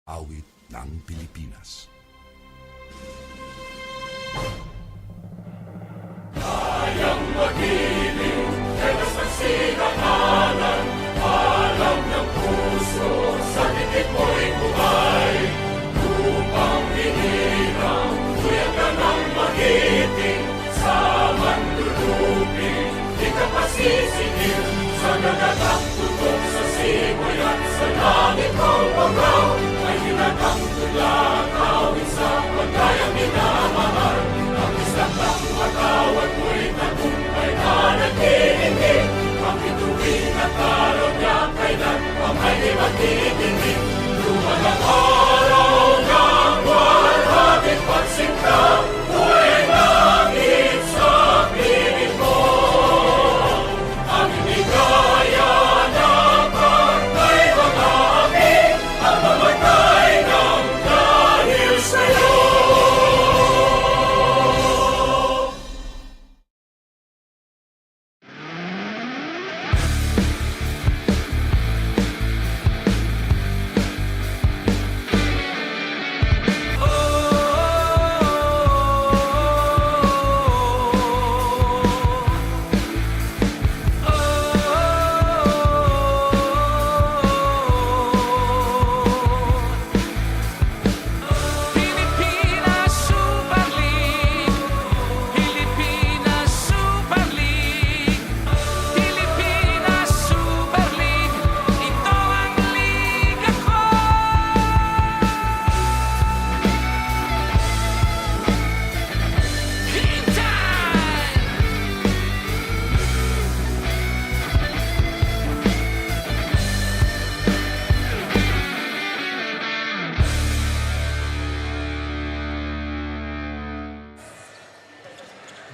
awit ng Pilipinas. Kayang magiliw, telas ng sinakalan, alam ng puso, sa titik mo'y buhay. Lupang hinirang, tuyag ka ng magiting, sa mandulupin, di ka pasisingil, sa nagatak tutok sa simoy at sa langit kong pagaw, ay hinatang tulakawin sa pagkayang minamahal. Ang isang ng matawad mo'y tagumpay na naghihingi, ang bituin at araw niya kailan ang ay di magtitingin. Luman ang araw ng walhabing pagsinta, buhay langit sa piling mo. Ang hindi kaya na pagkay mga api, ang mamatay ng dahil sa'yo.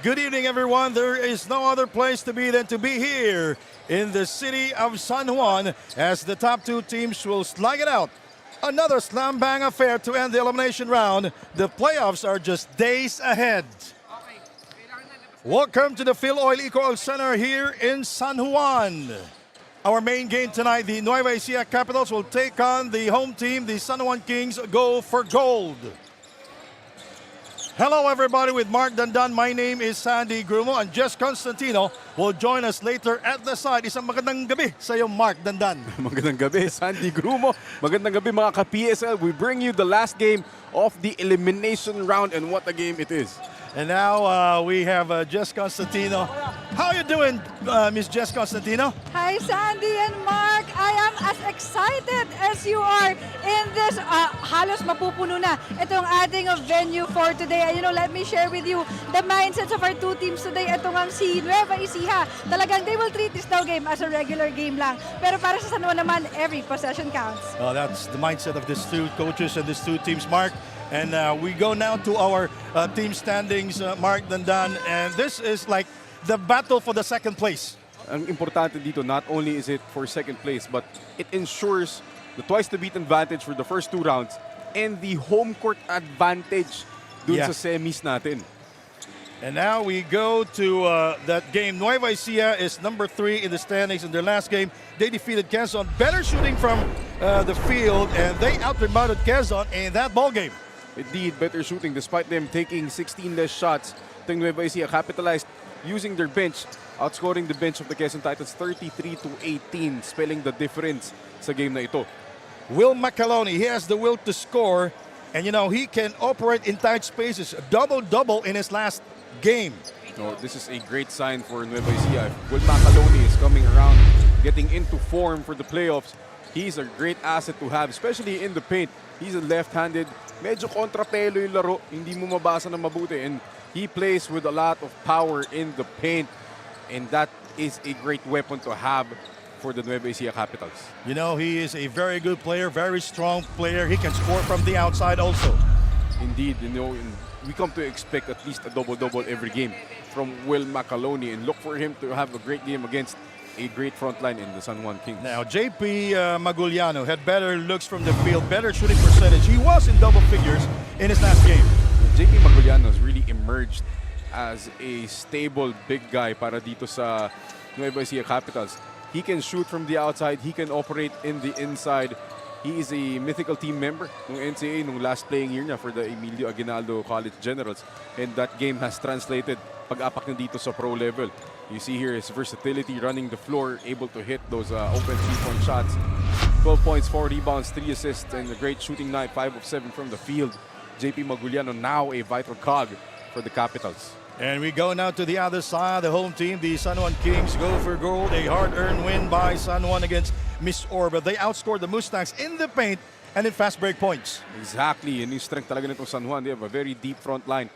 Good evening, everyone. There is no other place to be than to be here in the city of San Juan as the top two teams will slug it out. Another slam bang affair to end the elimination round. The playoffs are just days ahead. Welcome to the Phil Oil Eco Oil Center here in San Juan. Our main game tonight, the Nueva Ecija Capitals will take on the home team, the San Juan Kings. Go for gold. Hello everybody, with Mark Dandan. My name is Sandy Grumo and Jess Constantino will join us later at the side. Isang magandang gabi sa iyo, Mark Dandan. Magandang gabi, Sandy Grumo. Magandang gabi mga ka-PSL. We bring you the last game of the elimination round, and what a game it is. And now we have Jess Constantino. How are you doing, Miss Jess Constantino? Hi, Sandy and Mark. I am as excited as you are in this halos mapupuno na itong ating venue for today. And let me share with you the mindsets of our two teams today. Ito nga si Nueva Ecija. Talagang they will treat this now game as a regular game lang. Pero para sa San Juan naman, every possession counts. Oh, that's the mindset of these two coaches and these two teams, Mark. And we go now to our team standings, Mark Dandan. And this is like the battle for the second place. Ang importante dito, not only is it for second place, but it ensures the twice-to-beat advantage for the first two rounds and the home court advantage dun sa semis natin. And now we go to that game. Nueva Ecija is number 3 in the standings. In their last game, they defeated Quezon. Better shooting from the field, and they out-rebounded Quezon in that ball game. Indeed, better shooting despite them taking 16 less shots. The Nueva Ecija capitalized using their bench, outscoring the bench of the Quezon Titans 33-18, spelling the difference sa game na ito. Will Macaloni, he has the will to score, and he can operate in tight spaces. Double-double in his last game. No, this is a great sign for Nueva Ecija. Will Macaloni is coming around, getting into form for the playoffs. He's a great asset to have, especially in the paint. He's a left-handed, medyo kontrapelo yung laro, hindi mo mabasa na mabuti, and he plays with a lot of power in the paint, and that is a great weapon to have for the Nueva Ecija Capitals. He is a very good player, very strong player. He can score from the outside also. Indeed, we come to expect at least a double-double every game from Will Macaloni, and look for him to have a great game against a great front line in the San Juan Kings. Now, JP Maguliano had better looks from the field, better shooting percentage. He was in double figures in his last game. JP Maguliano has really emerged as a stable big guy para dito sa Nueva Ecija Capitals. He can shoot from the outside, he can operate in the inside. he is a mythical team member ng NCAA nung last playing year niya for the Emilio Aguinaldo College Generals. And that game has translated pag-apak niya dito sa pro level. You see here his versatility, running the floor, able to hit those open three-point shots. 12 points, 4 rebounds, 3 assists, and a great shooting night, 5 of 7 from the field. JP Maguliano now a vital cog for the Capitals. And we go now to the other side, the home team, the San Juan Kings go for gold. A hard-earned win by San Juan against Miss Orba. They outscored the Mustangs in the paint and in fast break points. Exactly, and yung strength talaga nitong San Juan. They have a very deep front line.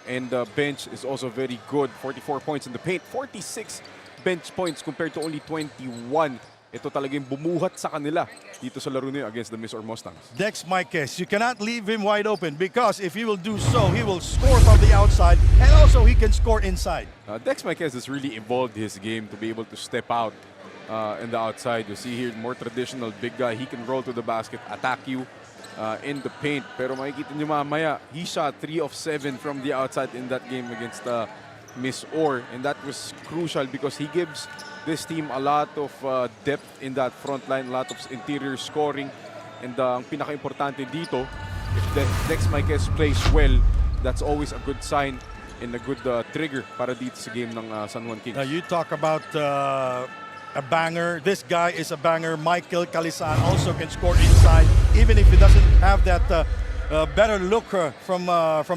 And the bench is also very good. 44 points in the paint, 46 bench points compared to only 21. Ito talagang bumuhat sa kanila dito sa laro nila against the Miss or Mustangs. Dex Marquez, you cannot leave him wide open because if he will do so, he will score from the outside and also he can score inside. Dex Marquez has really evolved his game to be able to step out in the outside. You see here, more traditional big guy. He can roll to the basket, attack you in the paint. Pero makikita nyo mamaya, he shot 3 of 7 from the outside in that game against Miss Orr. And that was crucial because he gives this team a lot of depth in that front line, a lot of interior scoring. And ang pinaka-importante dito, if Dex Marquez plays well, that's always a good sign and a good trigger para dito sa game ng San Juan Kings. Now you talk about a banger. This guy is a banger. Michael Calisan also can score inside, even if he doesn't have that better look from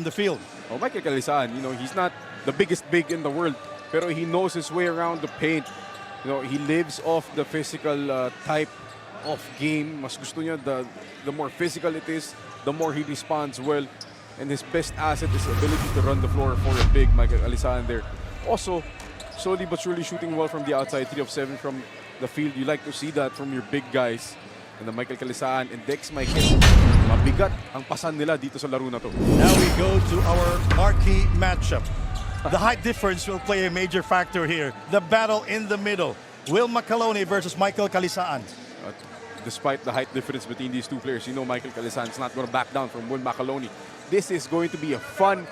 the field. Oh, Michael Calisan, you know, he's not the biggest big in the world, pero he knows his way around the paint. You know, he lives off the physical type of game. Mas gusto niya, the more physical it is, the more he responds well. And his best asset is ability to run the floor for a big Michael Calisan there. Also, slowly but surely shooting well from the outside, 3 of 7 from the field. You like to see that from your big guys. And the Michael Calisan and Dex Marquez, mabigat ang pasan nila dito sa laro na to. Now we go to our marquee matchup. The height difference will play a major factor here. The battle in the middle. Will Macaloni versus Michael Calisaan. Despite the height difference between these two players, you know Michael Calisan is not going to back down from Will Macaloni. This is going to be a fun,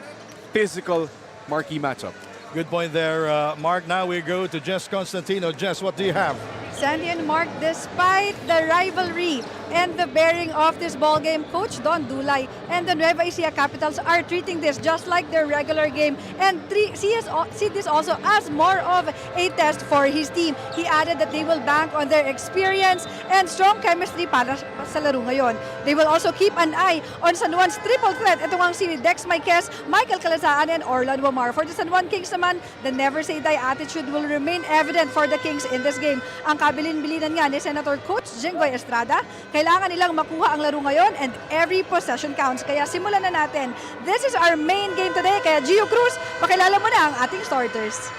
physical, marquee matchup. Good point there, Mark. Now we go to Jess Constantino. Jess, what do you have? Sandy and Mark, despite the rivalry and the bearing of this ball game, Coach Don Dulay and the Nueva Ecija Capitals are treating this just like their regular game and see this also as more of a test for his team. He added that they will bank on their experience and strong chemistry para sa laro ngayon. They will also keep an eye on San Juan's triple threat. Ito ang si Dex Marquez, Michael Calisaan, and Orlando Wamar. For the San Juan Kings naman, the never say die attitude will remain evident for the Kings in this game. Ang kabilin-bilinan nga ni Senator Coach Jinggoy Estrada, kailangan nilang makuha ang laro ngayon and every possession counts. Kaya simulan na natin. This is our main game today. Kaya Gio Cruz, pakilala mo na ang ating starters.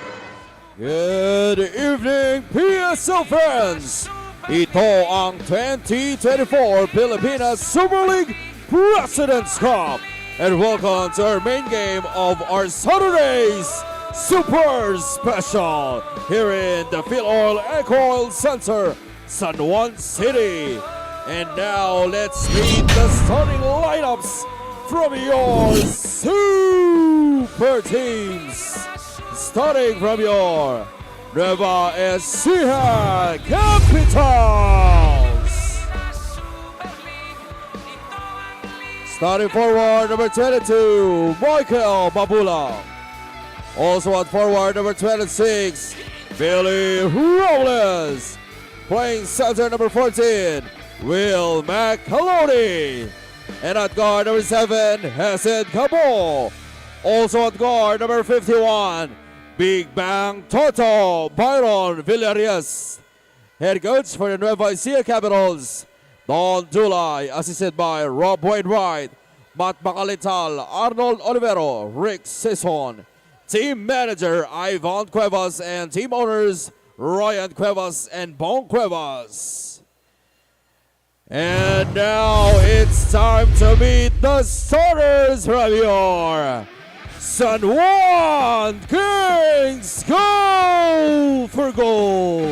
Good evening, PSL fans! Ito ang 2024 Pilipinas Super League President's Cup. And welcome to our main game of our Saturday's Super Special here in the Phil Oil and Coil Center, San Juan City. And now let's meet the starting lineups from your super teams. Starting from your Nueva Ecija Capitals. Starting forward, number 22, Michael Babula. Also at forward, number 26, Billy Robles. Playing center, number 14, Will Macaloni. And at guard, number 7, Hesed Cabo. Also at guard, number 51, Big Bang Toto, Byron Villarreal. Head coach for the Nueva Ecija Capitals, Don Dulay, assisted by Rob Wainwright, Matt Macalital, Arnold Olivero, Rick Sison. Team manager, Ivan Cuevas, and team owners, Ryan Cuevas and Bon Cuevas. And now it's time to meet the starters from your San Juan Kings. Go for goal!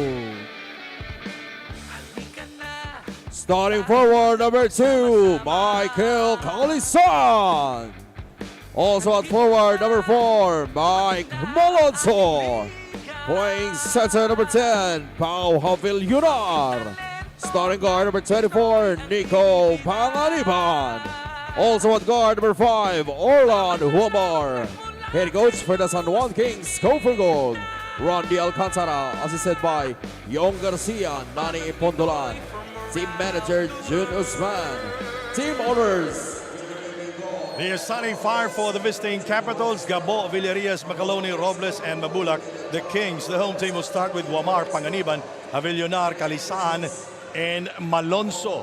Starting forward, number 2, Michael Calisan. Also at forward, number 4, Mike Malonzo. Playing center, number 10, Pau Havil Yunar. Starting guard number 24, Nico Panganiban. Also at guard number 5, Orlan Huamar. Head coach for the San Juan Kings, go for gold. Randy Alcantara, assisted by Yong Garcia, Nani Pondolan. Team manager, Jun Usman. Team owners, The starting five for the visiting Capitals, Gabo, Villarias, Macaloni, Robles, and Mabulak. The Kings, the home team will start with Wamar, Panganiban, Avillonar, Calisan, and Malonzo.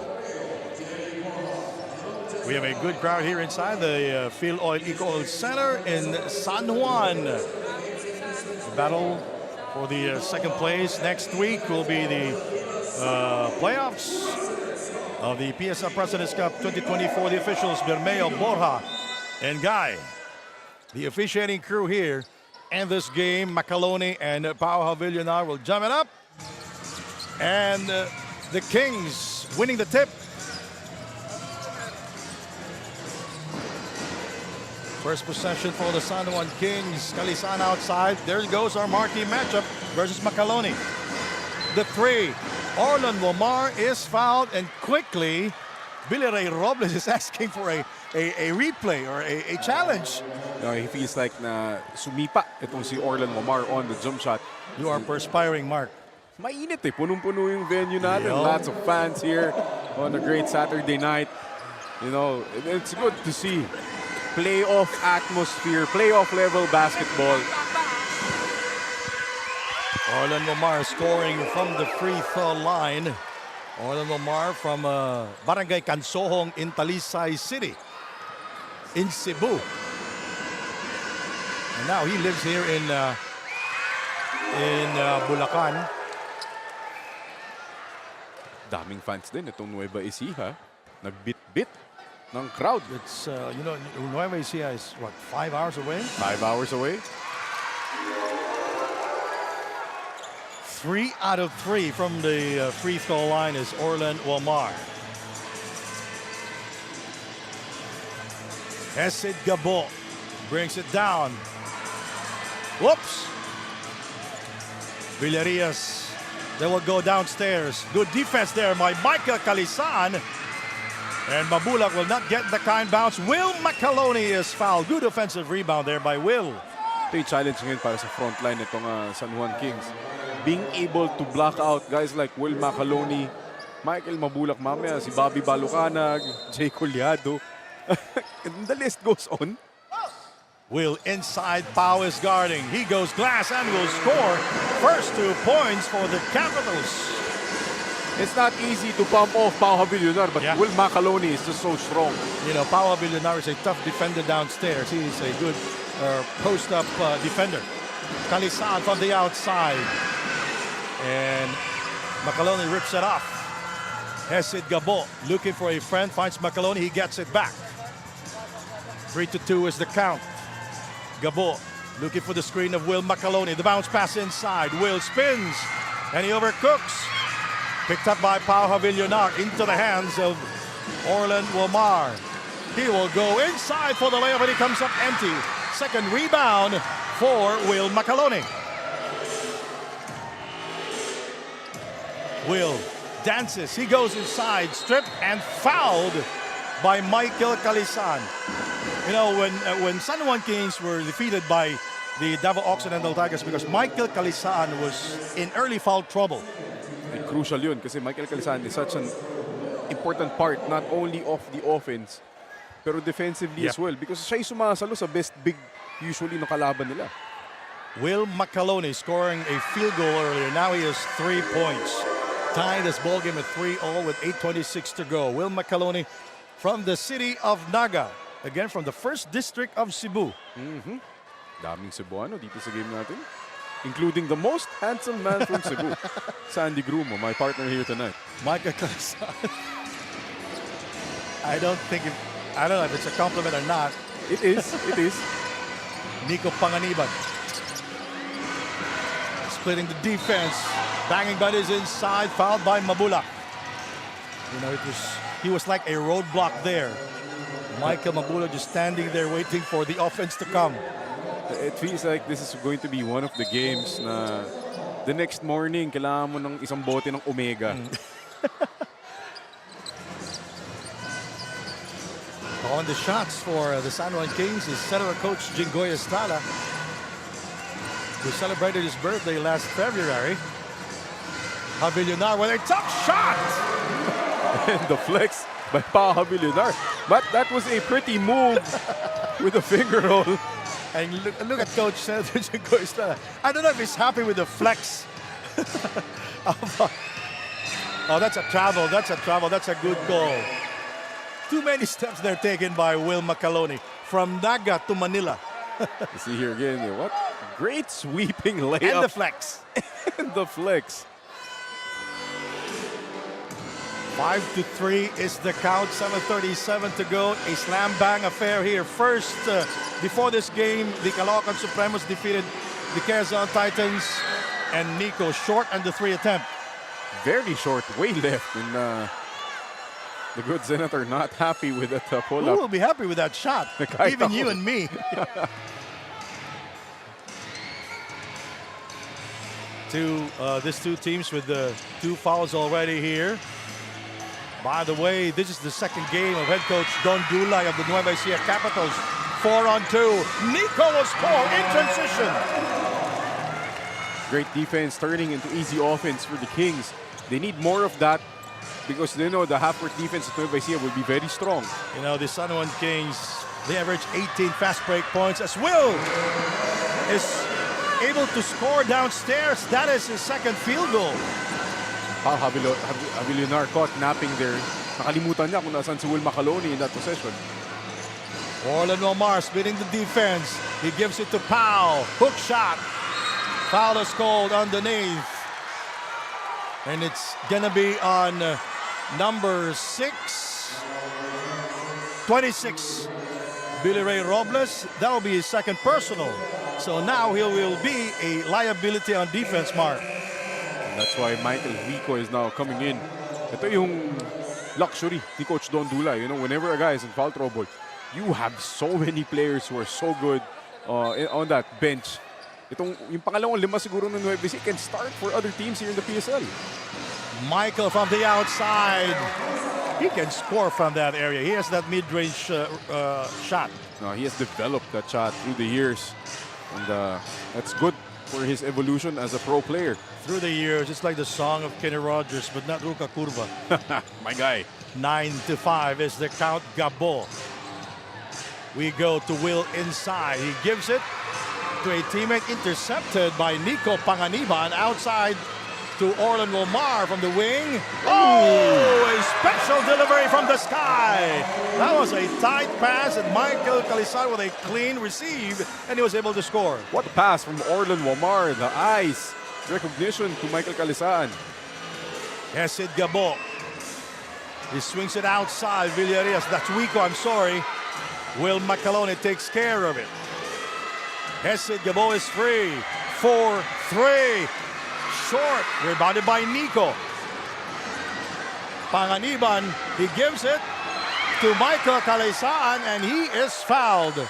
We have a good crowd here inside the Phil Oil Eco Center in San Juan. The battle for the second place next week will be the playoffs of the PSL President's Cup 2024. The officials, Bermeo, Borja, and Guy. The officiating crew here and this game, Macaloni and Pau Havillonar will jam it up. And the Kings winning the tip. First possession for the San Juan Kings. Calisan outside. There goes our marquee matchup versus Macaloni. The three. Orlan Wamar is fouled, and quickly Villaray Robles is asking for a replay or a challenge. He feels like na sumipa itong si Orlan Wamar on the jump shot. You are perspiring, Mark. Mainit eh. Punong-puno yung venue natin. Yeah. Lots of fans here on a great Saturday night. You know, it's good to see playoff atmosphere, playoff level basketball. Orlan Wamar scoring from the free throw line. Orlan Wamar from Barangay Cansohong in Talisay City in Cebu. And now he lives here in Bulacan. Daming fans din itong Nueva Ecija. Nagbit-bit ng crowd. It's, you know, Nueva Ecija is, what, 5 hours away? 5 hours away. 3 out of 3 from the free throw line is Orlan Wamar. Esid Gabo brings it down. Whoops. Villarias, they will go downstairs. Good defense there by Michael Calisan. And Mabulak will not get the kind bounce. Will Macaloni is fouled. Good offensive rebound there by Will. Ito yung challenge ngayon para sa frontline itong San Juan Kings. Being able to block out guys like Will Macaloni, Michael Mabulak mamaya, si Bobby Balucanag, Jay Collado. And the list goes on. Will inside, Pau is guarding. He goes glass and will score. First 2 points for the Capitals. It's not easy to pump off Pau Havillonar, but Yeah. Will Macaloni is just so strong. You know, Pau Havillonar is a tough defender downstairs. He is a good post-up defender. Calisan from the outside. And Macaloni rips it off. Esid Gabo looking for a friend, finds Macaloni, he gets it back. 3-2 is the count. Gabo looking for the screen of Will Macaloni. The bounce pass inside. Will spins and he overcooks. Picked up by Pau Havillonar into the hands of Orlan Wamar. He will go inside for the layup and he comes up empty. Second rebound for Will Macaloni. Will dances. He goes inside, stripped and fouled by Michael Calisan. You know, when San Juan Kings were defeated by the Davao Occidental Tigers because Michael Calisan was in early foul trouble. And crucial yun kasi Michael Calisan is such an important part not only of the offense pero defensively as well because siya yung sumasalo sa best big usually ng kalaban nila. Will Macaloni scoring a field goal earlier. Now he has 3 points. Tying this ball game at 3-all with 8:26 to go. Will Macaloni from the city of Naga. Again, from the 1st District of Cebu. Daming Cebuano dito sa game natin. Including the most handsome man from Cebu, Sandy Grumo, my partner here tonight. Michael Calisan. I don't know if it's a compliment or not. It is, it is. Nico Panganiban. Splitting the defense. Banging buddies inside, fouled by Mabulak. You know, he was like a roadblock there. Michael Mabulak just standing there waiting for the offense to come. It feels like this is going to be one of the games na the next morning kailangan mo ng isang bote ng Omega. on the shots for the San Juan Kings is center coach Jingoy Estrada, who celebrated his birthday last February. Javillonar with a tough shot! And the flex by Pa Javillonar. But that was a pretty move with a finger roll. And look at Coach Jingoy Estrada. I don't know if he's happy with the flex. Oh, that's a travel. That's a travel. That's a good goal. Too many steps there taken by Will Macaloni from Naga to Manila. You see here again, what great sweeping layup. And the flex. And the flex. 5-3 is the count. 7:37 to go. A slam bang affair here. First, before this game, the Caloocan Supremos defeated the Quezon Titans, and Nico short on the 3 attempt. Very short, way left. And the good Senator not happy with that Who pull-up. will be happy with that shot? Even you and me. These two teams with the 2 fouls already here. By the way, this is the second game of head coach Don Dulay of the Nueva Ecija Capitals. 4-on-2. Nico will score in transition. Great defense turning into easy offense for the Kings. They need more of that because they know the half-court defense of Nueva Ecija will be very strong. You know, the San Juan Kings, they average 18 fast break points as Will is able to score downstairs. That is his second field goal. Pa Javillonar caught napping there. Nakalimutan niya kung nasan si Will Macaloni in that possession. Orlando Omar splitting the defense. He gives it to Pau. Hook shot. Foul is called underneath. And it's gonna be on number 26, Billy Ray Robles. That will be his second personal. So now he will be a liability on defense, Mark. And that's why Michael Rico is now coming in. Ito yung luxury ni Coach Don Dulay. You know, whenever a guy is in foul trouble, you have so many players who are so good on that bench. Yung pangalawang lima siguro ng Nueva Ecija can start for other teams here in the PSL. Michael from the outside. He can score from that area. He has that mid-range shot. He has developed that shot through the years. And that's good for his evolution as a pro player. Through the years, it's like the song of Kenny Rogers, but not Ruka Curva. My guy. 9-5 is the count. Gabo. We go to Will inside. He gives it to a teammate, intercepted by Nico Panganiban outside to Orlando Omar from the wing. Oh, a special delivery from the sky. That was a tight pass, and Michael Calisan with a clean receive, and he was able to score. What a pass from Orlando Omar. The eyes. Recognition to Michael Calisan. Hesid Gabo. He swings it outside. Villarias. That's Wico, I'm sorry. Will Macaloni takes care of it. Hesid Gabo is free. 4-3. Short. Rebounded by Nico. Panganiban. He gives it to Michael Calisan, and he is fouled.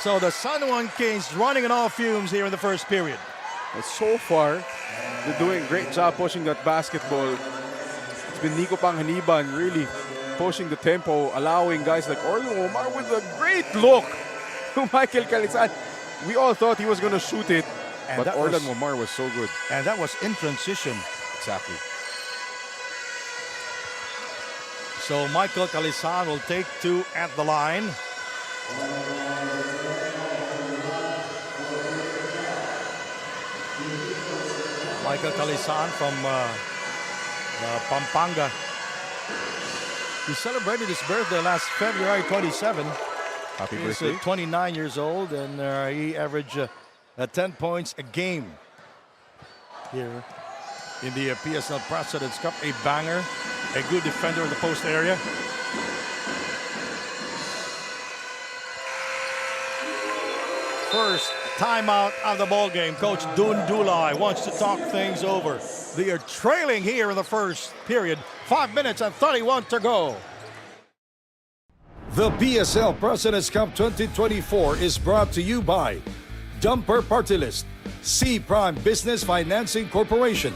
So the San Juan Kings running on all fumes here in the first period. And so far, they're doing a great job pushing that basketball. It's been Nico Panganiban really pushing the tempo, allowing guys like Orlando Omar with a great look to Michael Calisan. We all thought he was going to shoot it, but Orlando Omar was so good. And that was in transition. Exactly. So Michael Calisan will take 2 at the line. Michael Calisan from Pampanga. He celebrated his birthday last February 27. Happy He's birthday. 29 years old, and he averaged 10 points a game here in the PSL President's Cup. A banger, a good defender in the post area. First timeout of the ball game. Coach Don Dulay wants to talk things over. They are trailing here in the first period. 5 minutes and 31 to go. The PSL President's Cup 2024 is brought to you by Dumper Party List, C Prime Business Financing Corporation,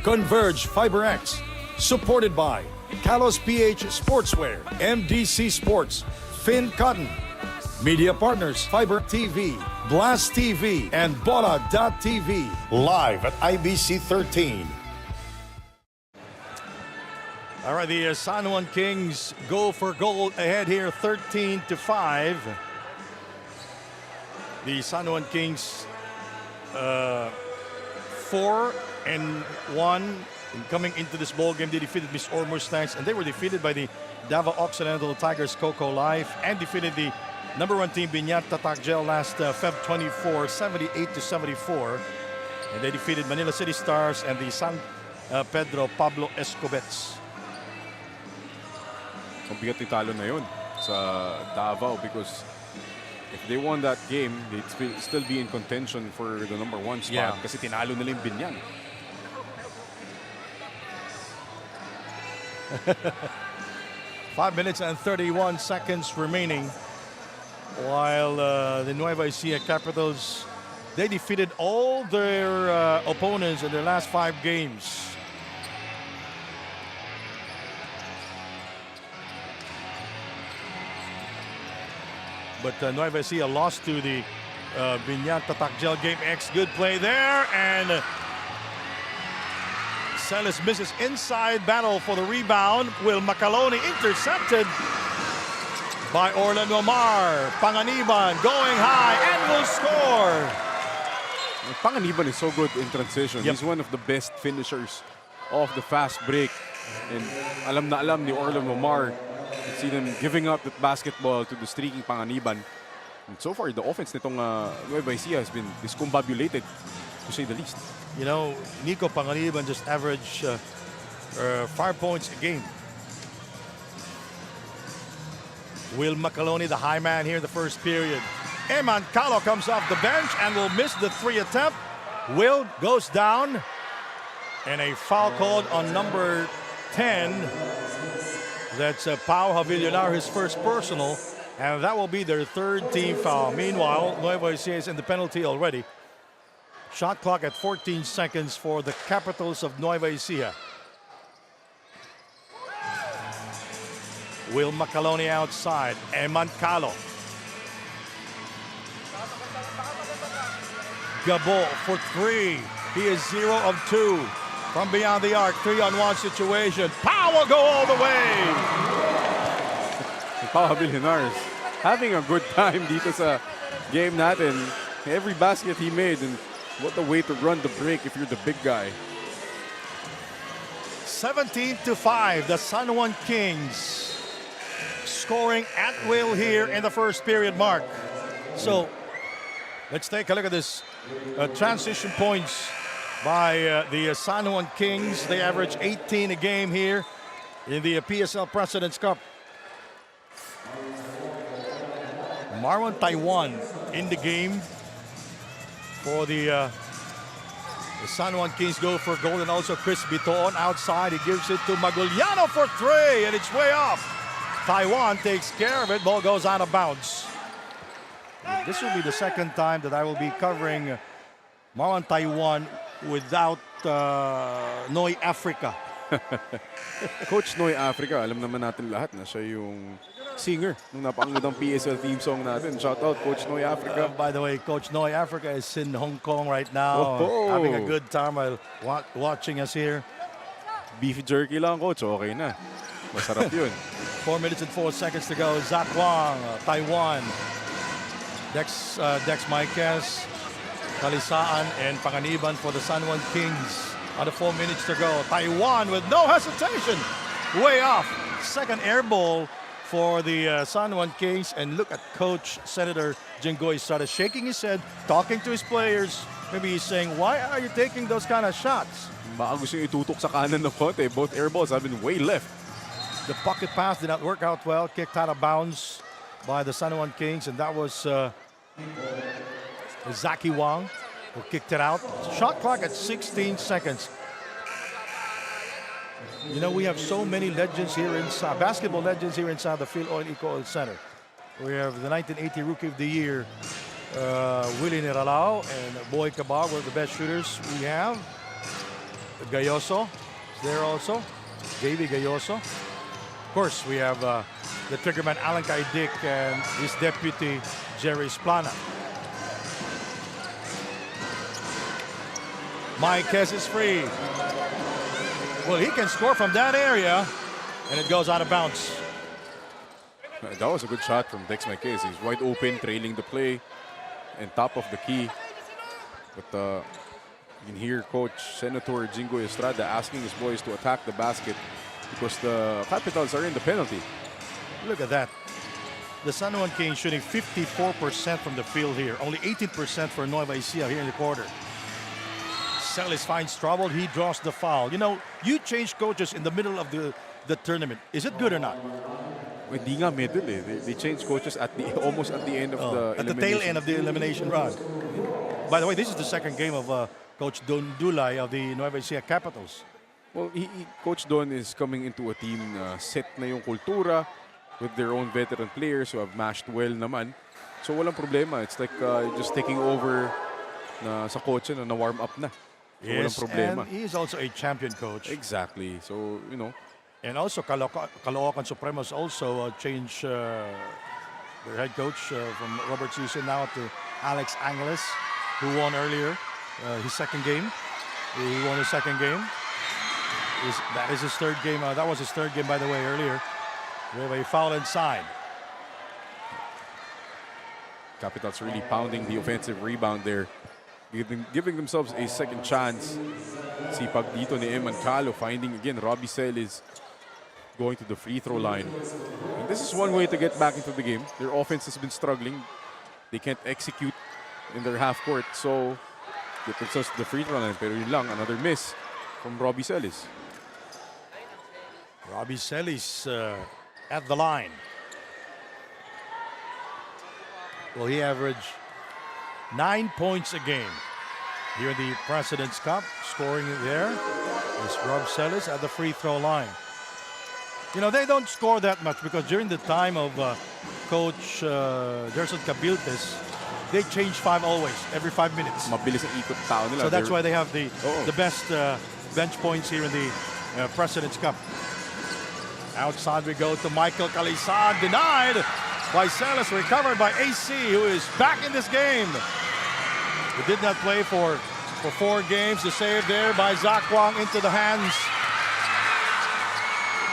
Converge FiberX, supported by Kalos PH Sportswear, MDC Sports, Finn Cotton. Media partners, Fiber TV, Blast TV, and Bola.tv. Live at IBC 13. All right, the San Juan Kings go for gold ahead here, 13-5. The San Juan Kings 4-1 in coming into this ball game. They defeated Miss Or Mustangs, and they were defeated by the Davao Occidental Tigers Coco Life, and defeated the #1 team Binyat Tatakgel last Feb 24, 78-74. And they defeated Manila City Stars and the San Pedro Pablo Escobets. Ang bigat ni talo na yun sa Davao, because if they won that game, they'd still be in contention for the #1 spot. Kasi tinalo nila yung Binyan. 5 minutes and 31 seconds remaining. While the Nueva Ecija Capitals, they defeated all their opponents in their last 5 games. But Nueva Ecija lost to the Binyat Tatakgel Game X. Good play there, and Celis misses inside battle for the rebound. Will Macaloni intercepted by Orlando Omar. Panganiban going high and will score. Panganiban is so good in transition. Yep. He's one of the best finishers of the fast break. And alam na alam ni Orlando Omar. You see them giving up that basketball to the streaking Panganiban. And so far, the offense nitong Nueva Ecija has been discombobulated, to say the least. You know, Nico Panganiban just averaged 5 points a game. Will Macaloni, the high man here in the first period. Eman Calo comes off the bench and will miss the 3 attempt. Will goes down. And a foul called on number 10. That's Pau Havillonar, his first personal. And that will be their 3rd team foul. Meanwhile, Nueva Ecija is in the penalty already. Shot clock at 14 seconds for the Capitals of Nueva Ecija. Will Macaloni outside. Eman Calo. Gabo for 3. He is 0 of 2 from beyond the arc. 3-on-1 situation. Pau will go all the way. Pau Havillonar is having a good time dito sa game natin. Every basket he made, and what a way to run the break if you're the big guy. 17-5, the San Juan Kings scoring at will here in the first period mark. So let's take a look at this transition points by the San Juan Kings. They average 18 a game here in the PSL President's Cup. Marwan Taiwan in the game for the San Juan Kings. Go for goal, and also Chris Biton outside. He gives it to Maguliano for 3, and it's way off. Taiwan takes care of it. Ball goes out of bounds. This will be the second time that I will be covering Marwan Taiwan without Noy Africa. Coach Noy Africa, alam naman natin lahat na siya yung singer nung napakagandang PSL theme song natin. Shout out Coach Noy Africa. By the way, Coach Noy Africa is in Hong Kong right now, having a good time while watching us here. Beef jerky lang, Coach. Okay na. Masarap yun. 4 minutes and 4 seconds to go. Zach Wang, Taiwan. Dex Maikes, Kalisaan, and Panganiban for the San Juan Kings. Under 4 minutes to go. Taiwan with no hesitation. Way off. Second air ball for the San Juan Kings. And look at Coach Senator Jinggoy Sada shaking his head, talking to his players. Maybe he's saying, why are you taking those kind of shots? Baka gusto yung itutok sa kanan ng konti. Both air balls have been way left. The pocket pass did not work out well. Kicked out of bounds by the San Juan Kings. And that was Zaki Wang who kicked it out. Shot clock at 16 seconds. You know, we have so many legends here inside, basketball legends here inside the Phil Oil Eco Oil Center. We have the 1980 Rookie of the Year, Willie Niralao and Boy Cabal were the best shooters we have. Gayoso is there also, JV Gayoso. Of course, we have the triggerman Alan Kaidik and his deputy Jerry Splana. Marquez is free. Well, he can score from that area, and it goes out of bounds. That was a good shot from Dex Marquez. He's wide open, trailing the play, and top of the key. But you can hear Coach Senator Jingo Estrada asking his boys to attack the basket because the Capitals are in the penalty. Look at that. The San Juan Kings shooting 54% from the field here. Only 18% for Nueva Ecija here in the quarter. Celis finds trouble. He draws the foul. You know, you change coaches in the middle of the tournament. Is it good or not? Hindi nga middle eh. They changed coaches at the almost at the end of the at the tail end of the elimination run. By the way, this is the second game of Coach Don Dulay of the Nueva Ecija Capitals. Well, Coach Don is coming into a team set na yung kultura with their own veteran players who have mashed well naman. So walang problema. It's like just taking over na sa coach na warm up na. So walang problema. And he is also a champion coach. Exactly. So, you know. And also Caloocan Supremos also changed their head coach from Robert Susan now to Alex Angeles, who won earlier his second game. He won his second game. That is his third game. That was his third game, by the way, earlier. We have a foul inside. Capitals really pounding the offensive rebound there. Giving themselves a second chance. Sipag dito ni Eman Calo, finding again Robbie Celis going to the free throw line. And this is one way to get back into the game. Their offense has been struggling. They can't execute in their half court. So get themselves to the free throw line. Pero yun lang, another miss from Robbie Celis. Robbie Celis at the line. Well, he averaged 9 points a game here in the President's Cup. Scoring there is Rob Celis at the free throw line. You know, they don't score that much because during the time of Coach Gerson Cabiltes, they change five always, every 5 minutes. Mabilis ang ikot tao nila. So that's why they have the best bench points here in the President's Cup. Outside we go to Michael Calisan, denied by Celis, recovered by AC, who is back in this game. He did not play for 4 games. The save there by Zach Wang into the hands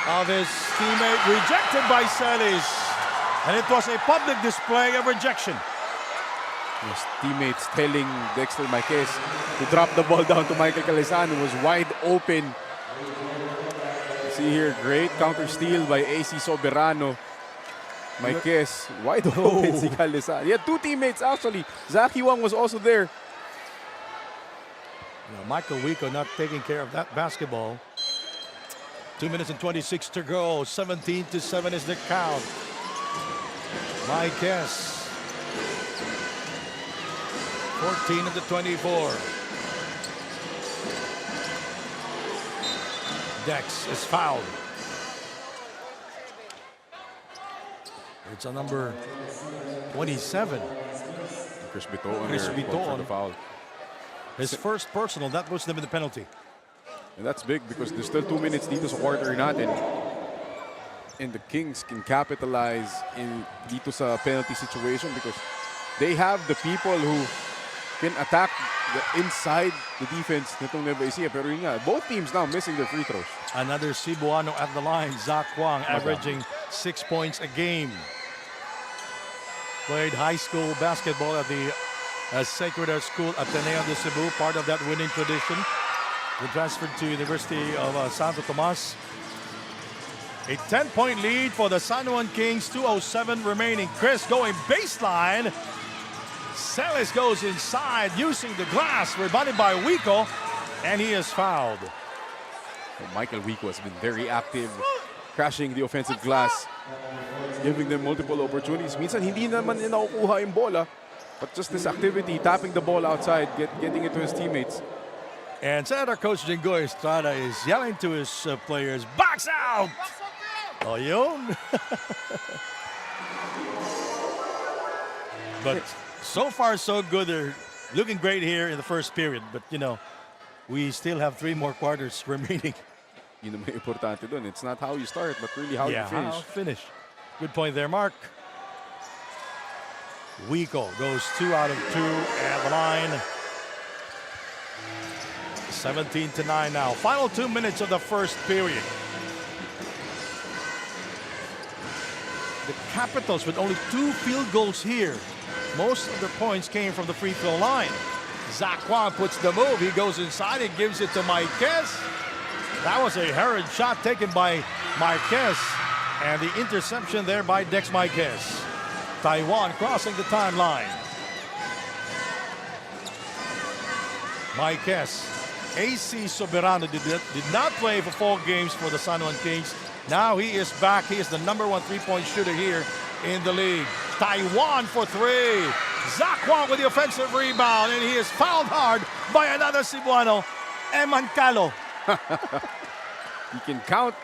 of his teammate, rejected by Celis. And it was a public display of rejection. His teammates telling Dexter Marquez to drop the ball down to Michael Calisan, who was wide open. See here, great counter steal by AC Soberano. Marquez, wide open si Calisan. He had 2 teammates actually. Zaki Wang was also there. You know, Michael Wico not taking care of that basketball. 2 minutes and 26 to go. 17-7 is the count. Marquez. 14 of the 24. Dex is fouled. It's a number 27. Chris Bitoon Chris there Bitoon. for the foul. His first personal, that puts them in the penalty. And that's big because there's still 2 minutes dito sa quarter natin. And the Kings can capitalize in dito sa penalty situation because they have the people who can attack the inside the defense nitong Nueva Ecija. Pero yun nga, both teams now missing their free throws. Another Cebuano at the line, Zach Wang, averaging 6 points a game. Played high school basketball at the Sacred Heart School Ateneo de Cebu, part of that winning tradition. He transferred to University of Santo Tomas. A 10-point lead for the San Juan Kings, 2:07 remaining. Chris going baseline. Celis goes inside using the glass, rebounded by Wico, and he is fouled. Well, Michael Wico has been very active, crashing the offensive glass, giving them multiple opportunities. Minsan hindi naman niya nakukuha yung bola, but just this activity, tapping the ball outside, getting it to his teammates. And Senator Coach Jingoy Estrada is yelling to his players, box out! Oh, yun. But so far, so good. They're looking great here in the first period. But, you know, we still have 3 more quarters remaining. Yun naman importante dun. It's not how you start, but really how you finish. How finish. Good point there, Mark. Wico goes 2 out of 2 at the line. 17-9 now. Final 2 minutes of the first period. The Capitals with only 2 field goals here. Most of their points came from the free throw line. Zach Juan puts the move. He goes inside and gives it to Marquez. That was a hurried shot taken by Marquez. And the interception there by Dex Marquez. Taiwan crossing the timeline. Marquez. AC Soberano did not play for 4 games for the San Juan Kings. Now he is back. He is the #1 3-point shooter here in the league. Taiwan for 3. Zach Juan with the offensive rebound, and he is fouled hard by another Cebuano, Eman Calo. You can count.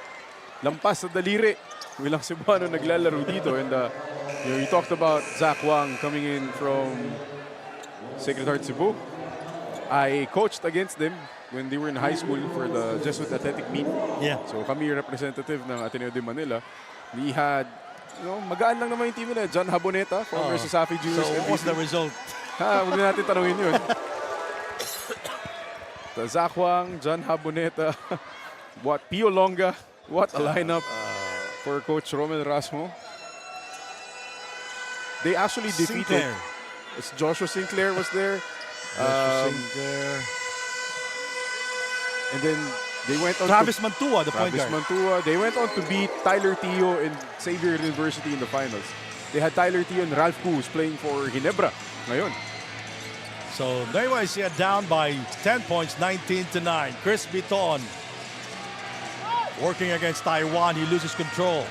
Lampas sa daliri. Bilang Cebuano naglalaro dito. And you talked about Zach Juan coming in from Sacred Heart Cebu. I coached against them when they were in high school for the Jesuit Athletic Meet. Yeah. So kami representative ng Ateneo de Manila. We had, magaan lang naman yung team nila. John Haboneta, former Sasafi Juniors. So what was the result? Huwag na natin tanungin yun. The Zach Juan, John Haboneta, what Pio Longa, what a lineup for Coach Roman Erasmo. They actually defeated. Sinclair. Joshua Sinclair was there. Sinclair. And then they went on Travis to Mantua, the point Travis guard. Mantua. They went on to beat Tyler Tio and Xavier University in the finals. They had Tyler Tio and Ralph Cruz playing for Ginebra ngayon. So NUEVA ECIJA down by 10 points, 19-9. Chris Biton working against Taiwan. He loses control.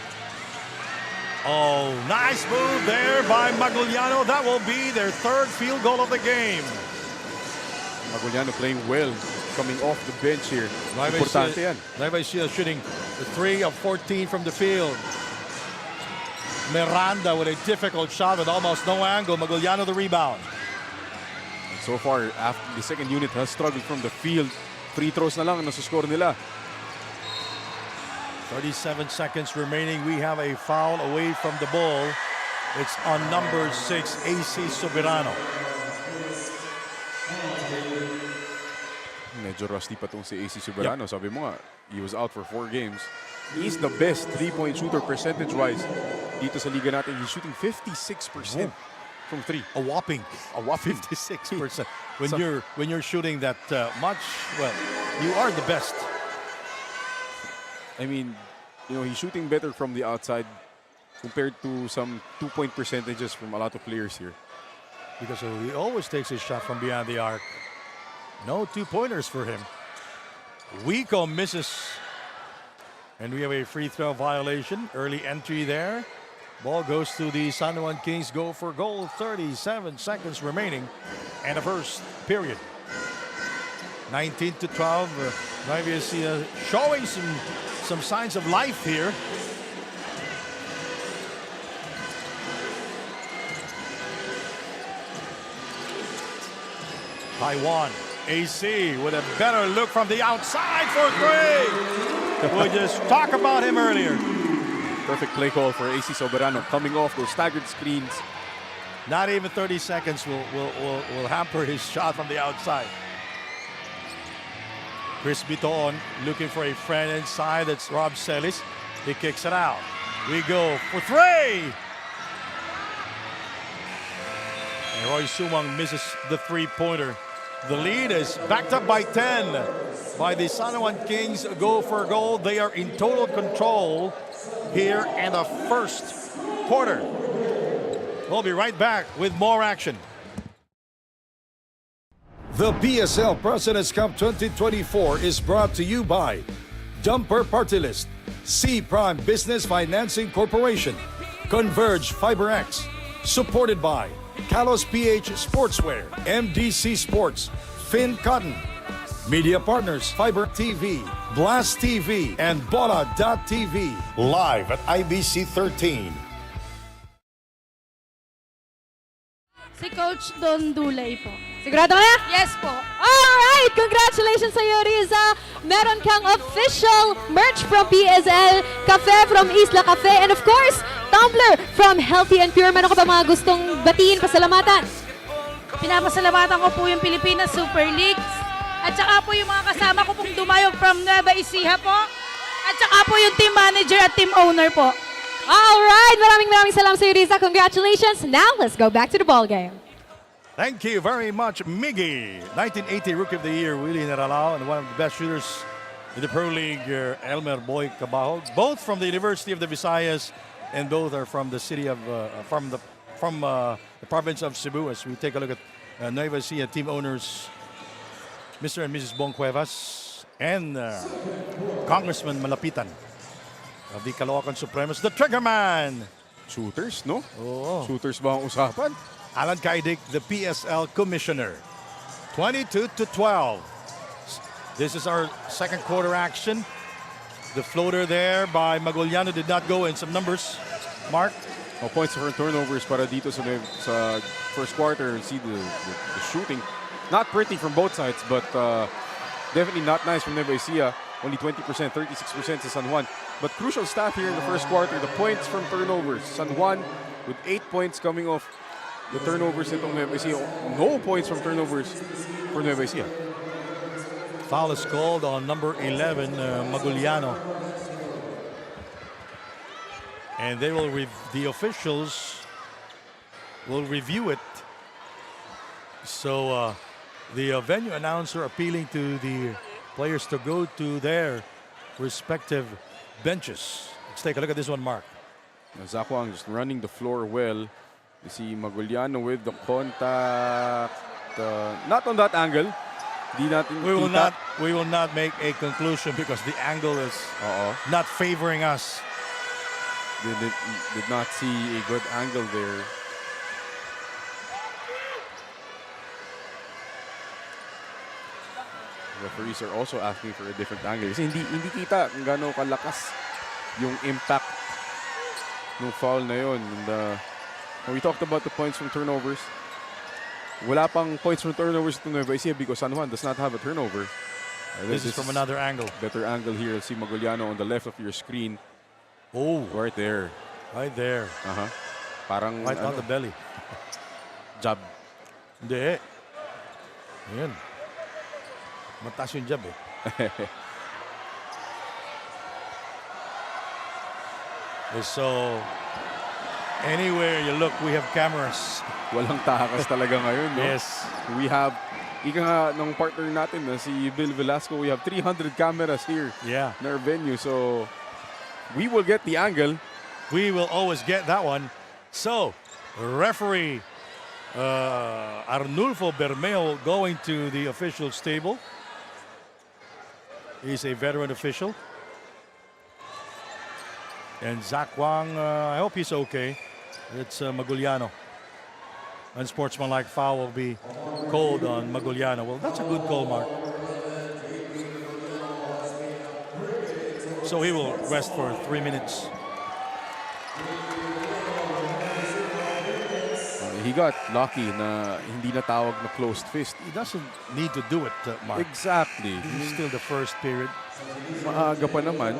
Oh, nice move there by Maguliano. That will be their 3rd field goal of the game. Maguliano playing well, coming off the bench here. Importante yan. NUEVA ECIJA shooting the 3 of 14 from the field. Miranda with a difficult shot with almost no angle. Maguliano the rebound. And so far, after the second unit has struggled from the field, free throws na lang ang nasuscore nila. 37 seconds remaining. We have a foul away from the ball. It's on number 6, AC Soberano. Medyo rusty pa tong si AC Soberano. Sabi mo nga, he was out for 4 games. He's the best 3-point shooter percentage-wise dito sa liga natin. He's shooting 56% from 3. A whopping 56%. When you're shooting that much, well, you are the best. I mean, he's shooting better from the outside compared to some 2-point percentages from a lot of players here. Because he always takes his shot from beyond the arc. No 2-pointers for him. Wico misses. And we have a free throw violation. Early entry there. Ball goes to the San Juan Kings. Go for goal. 37 seconds remaining. And the first period. 19-12. NUEVA ECIJA showing some signs of life here. Taiwan. AC with a better look from the outside for 3. We'll just talk about him earlier. Perfect play call for AC Soberano coming off those staggered screens. Not even 30 seconds will hamper his shot from the outside. Chris Biton looking for a friend inside. That's Rob Celis. He kicks it out. We go for 3. And Roy Sumang misses the 3-pointer. The lead is backed up by 10 by the San Juan Kings. Go for goal. They are in total control here in the first quarter. We'll be right back with more action. The PSL President's Cup 2024 is brought to you by Dumper Party List, C Prime Business Financing Corporation, Converge FiberX, supported by Kalos PH Sportswear, MDC Sports, Finn Cotton, Media Partners, Fiber TV, Blast TV, and Bola.tv, live at IBC 13. Si Coach Don Dulay po. Sigurado ka na? Yes po. Alright! Congratulations sa iyo, Riza! Meron kang official merch from PSL, Cafe from Isla Cafe, and of course, tumbler from Healthy and Pure. Meron ka ba mga gustong batiin, pasalamatan? Pinapasalamatan ko po yung Pilipinas Super Leagues. At saka po yung mga kasama ko pong dumayo from Nueva Ecija po. At saka po yung team manager at team owner po. Alright, maraming salamat sa iyo, Riza. Congratulations. Now, let's go back to the ball game. Thank you very much, Miggy. 1980 Rookie of the Year, Willie Naralao, and one of the best shooters in the Pro League, Elmer Boy Cabajo. Both from the University of the Visayas, and both are from the city of, from the province of Cebu. As we take a look at Nueva Ecija team owners, Mr. and Mrs. Bong Cuevas, and Congressman Malapitan of the Caloocan Supremos, the Triggerman. Shooters, no? Oo. Shooters ba ang usapan? Alan Kaidik, the PSL Commissioner. 22-12. This is our second quarter action. The floater there by Maguliano did not go in some numbers. Mark? Points for turnovers para dito sa first quarter. See the shooting. Not pretty from both sides, but definitely not nice from Nueva Ecija. Only 20%, 36% to San Juan. But crucial stat here in the first quarter, the points from turnovers. San Juan with 8 points coming off the turnovers nitong Nueva Ecija. No points from turnovers for Nueva Ecija. Foul is called on number 11, Maguliano. And they will the officials will review it. So the venue announcer appealing to the players to go to their respective benches. Let's take a look at this one, Mark. Zakwang just running the floor well. You see Maguliano with the contact. Not on that angle. We will not make a conclusion because the angle is not favoring us. Did not see a good angle there. Referees are also asking for a different angle. Kasi hindi kita kung gaano kalakas yung impact ng foul na yun. And, when we talked about the points from turnovers, wala pang points from turnovers to Nueva Ecija because San Juan does not have a turnover. This is from another angle. Better angle here. See Maguliano on the left of your screen. Oh, right there. Right there. Parang right on the belly. Jab. Hindi. Ayan. Mataas yung jab eh. So, anywhere you look, we have cameras. Walang takas talaga ngayon, no? Yes. We have, ika nga ng partner natin na si Bill Velasco, we have 300 cameras here in our venue. So, we will get the angle. We will always get that one. So, referee Arnulfo Bermeo going to the officials table. He's a veteran official. And Zach Wang, I hope he's okay. It's Maguliano. Unsportsmanlike foul will be called on Maguliano. Well, that's a good call, Mark. So he will rest for 3 minutes. He got lucky na hindi natawag na closed fist. He doesn't need to do it, Mark. Exactly. This is still the first period. Maaga pa naman.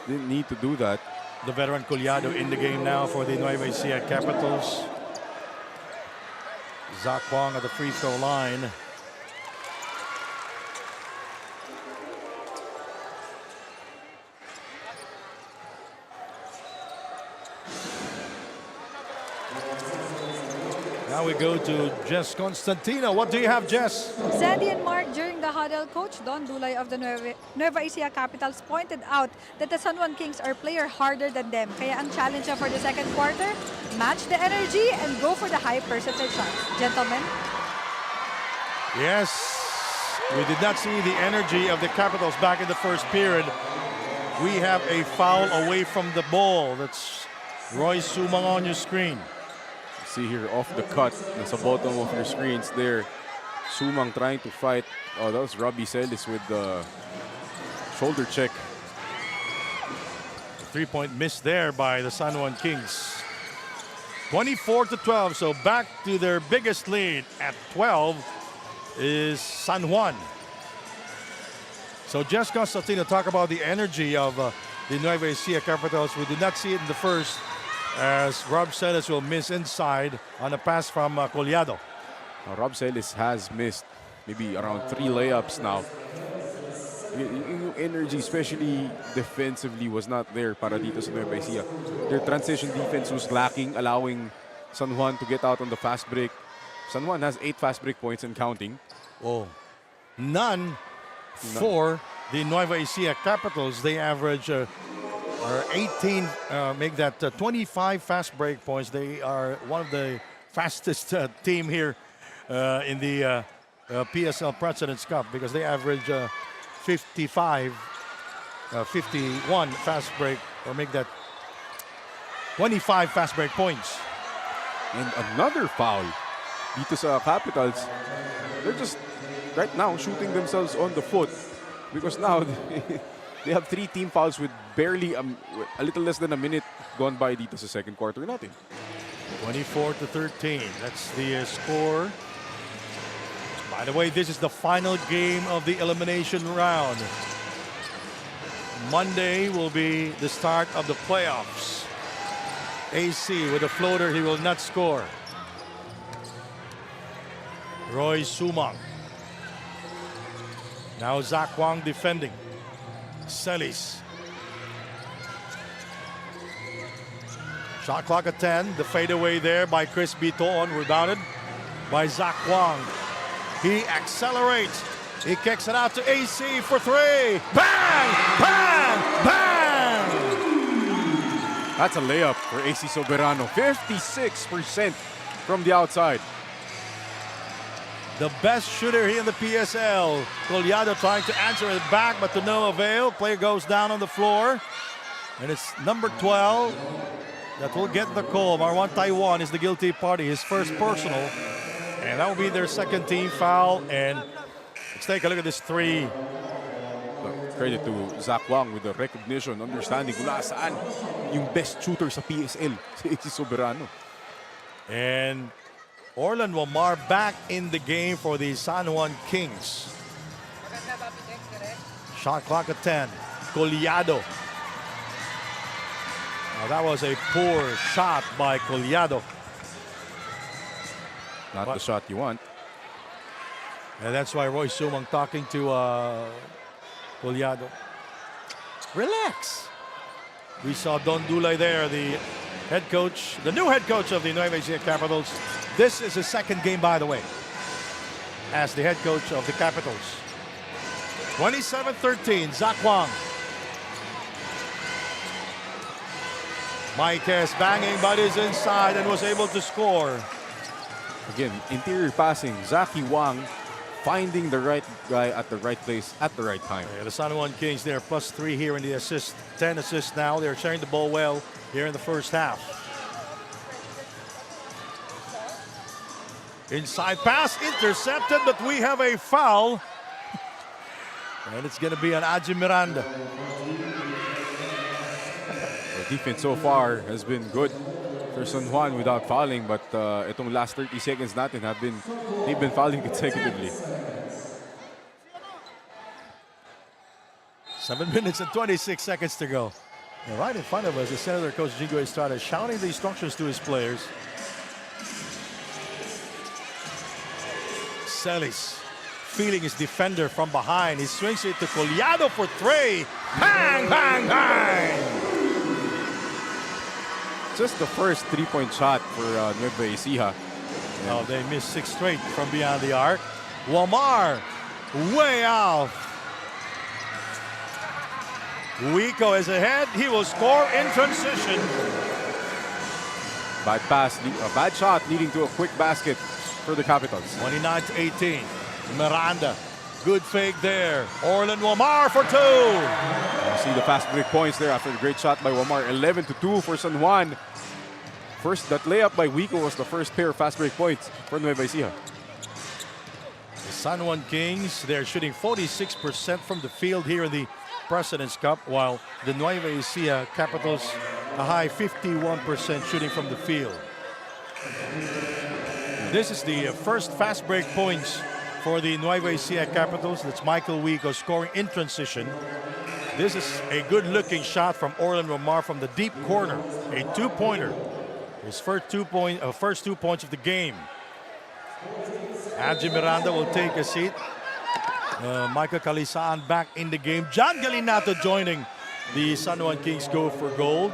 Didn't need to do that. The veteran Collado in the game now for the Nueva Ecija Capitals. Zach Wang at the free throw line. Now we go to Jess Constantino. What do you have, Jess? Sandy and Mark, during the huddle, Coach Don Dulay of the Nueva Ecija Capitals pointed out that the San Juan Kings are player harder than them. Kaya ang challenge for the second quarter, match the energy and go for the high percentage shots. Gentlemen? Yes, we did not see the energy of the Capitals back in the first period. We have a foul away from the ball. That's Roy Sumang on your screen. See here, off the cut, nasa bottom of your screens there. Sumang trying to fight. Oh, that was Robbie Celis with the shoulder check. Three-point miss there by the San Juan Kings. 24-12, so back to their biggest lead at 12 is San Juan. So Jess Constantino, talk about the energy of the Nueva Ecija Capitals. We did not see it in the first, as Rob Celis will miss inside on a pass from Collado. Now, Rob Celis has missed maybe around 3 layups now. Yung energy, especially defensively, was not there para dito sa Nueva Ecija. Their transition defense was lacking, allowing San Juan to get out on the fast break. San Juan has 8 fast break points and counting. Oh, none for the Nueva Ecija Capitals. They average 18, make that 25 fast break points. They are one of the fastest team here in the PSL President's Cup because they average 51 fast break, or make that 25 fast break points. And another foul dito sa Capitals. They're just right now shooting themselves on the foot because now they have 3 team fouls with barely a little less than a minute gone by dito sa second quarter natin. 24-13. That's the score. By the way, this is the final game of the elimination round. Monday will be the start of the playoffs. AC with a floater, he will not score. Roy Sumang. Now Zach Wang defending. Celis. Shot clock at 10. The fadeaway there by Chris Biton, rebounded by Zach Wang. He accelerates. He kicks it out to AC for 3. Bang! Bang! Bang! That's a layup for AC Soberano. 56% from the outside. The best shooter here in the PSL. Collado trying to answer it back, but to no avail. Player goes down on the floor. And it's number 12 that will get the call. Marwan Taiwan is the guilty party, his first personal. And that will be their second team foul. And let's take a look at this 3. Credit to Zach Wang with the recognition, understanding kung nasaan yung best shooter sa PSL, si AC Soberano. And Orlan Wamar back in the game for the San Juan Kings. Shot clock at 10. Collado. Now that was a poor shot by Collado. Not the shot you want. And that's why Roy Sumang talking to Collado. Relax. We saw Don Dulay there, the head coach, the new head coach of the Nueva Ecija Capitals. This is his second game, by the way, as the head coach of the Capitals. 27-13, Zach Wang. Maiquez banging, but is inside and was able to score. Again, interior passing. Zaki Wang finding the right guy at the right place at the right time. Yeah, the San Juan Kings, they're +3 here in the assist. 10 assists now. They're sharing the ball well here in the first half. Inside pass intercepted, but we have a foul. And it's going to be on Aji Miranda. The defense so far has been good for San Juan without fouling, but itong last 30 seconds natin they've been fouling consecutively. 7 minutes and 26 seconds to go. And right in front of us, the Senator Coach Jingo Estrada shouting the instructions to his players. Celis feeling his defender from behind. He swings it to Collado for 3. Bang, bang, bang! Just the first 3-point shot for Nueva Ecija. Oh, they missed 6 straight from beyond the arc. Wamar, way out. Wico is ahead. He will score in transition. Bad pass, a bad shot leading to a quick basket for the Capitals. 29-18. Miranda, good fake there. Orlan Wamar for 2. You see the fast break points there after a great shot by Wamar. 11-2 for San Juan. First, that layup by Wico was the first pair of fast break points for Nueva Ecija. The San Juan Kings, they're shooting 46% from the field here in the President's Cup, while the Nueva Ecija Capitals, a high 51% shooting from the field. This is the first fast break points for the Nueva Ecija Capitals. That's Michael Wico scoring in transition. This is a good-looking shot from Orlan Romar from the deep corner. A two-pointer. His first 2 points of the game. Angie Miranda will take a seat. Michael Calisaan back in the game. John Galinato joining the San Juan Kings go for gold.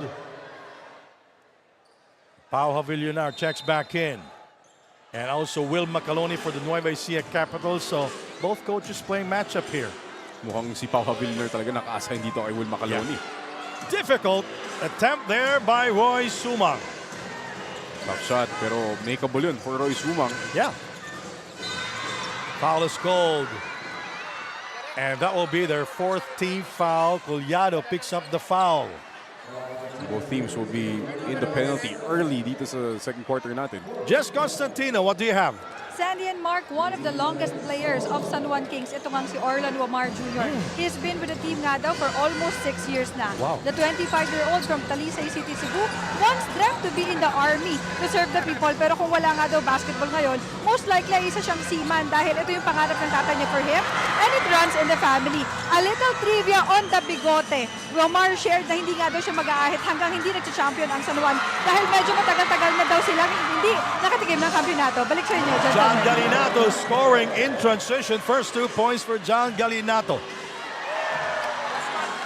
Pau Havillonar checks back in. And also Will Macaloni for the Nueva Ecija Capitals. So both coaches playing matchup here. Mukhang si Pau Havillonar talaga naka-assign dito kay Will Macaloni. Difficult attempt there by Roy Sumang. Tough shot, pero makeable yun for Roy Sumang. Yeah. Foul is called. And that will be their fourth team foul. Collado picks up the foul. Both teams will be in the penalty early dito sa second quarter natin. Jess Constantino, what do you have? Sandy and Mark, one of the longest players of San Juan Kings. Ito ngang si Orlan Wamar Jr. He's been with the team nga daw for almost 6 years na. Wow. The 25-year-old from Talisay City, Cebu, once dreamt to be in the army to serve the people. Pero kung wala nga daw basketball ngayon, most likely isa siyang seaman dahil ito yung pangarap ng tatay niya for him. And it runs in the family. A little trivia on the bigote. Wamar shared na hindi nga daw siya mag-aahit hanggang hindi nag-champion ang San Juan dahil medyo matagal-tagal na daw silang hindi nakatikim ng kampiyonato. Balik sa inyo, John Galinato scoring in transition. First 2 points for John Galinato.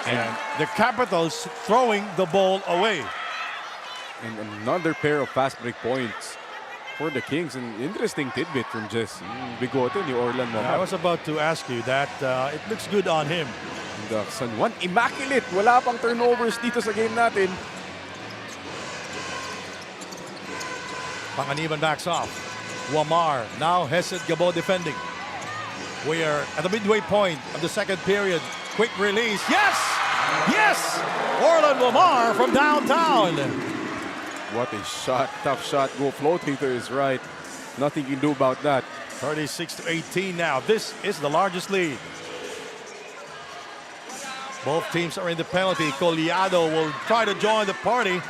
And the Capitals throwing the ball away. And another pair of fast break points for the Kings. An interesting tidbit from Jess. Bigote ni Orlan I Wamar. was about to ask you that it looks good on him. The San Juan, immaculate. Wala pang turnovers dito sa game natin. Panganiban backs off. Wamar, now Hesed Gabo defending. We are at the midway point of the second period. Quick release. Yes! Yes! Orlan Wamar from downtown. What a shot. Tough shot. Go floater is right. Nothing you can do about that. 36-18 now. This is the largest lead. Both teams are in the penalty. Collado will try to join the party,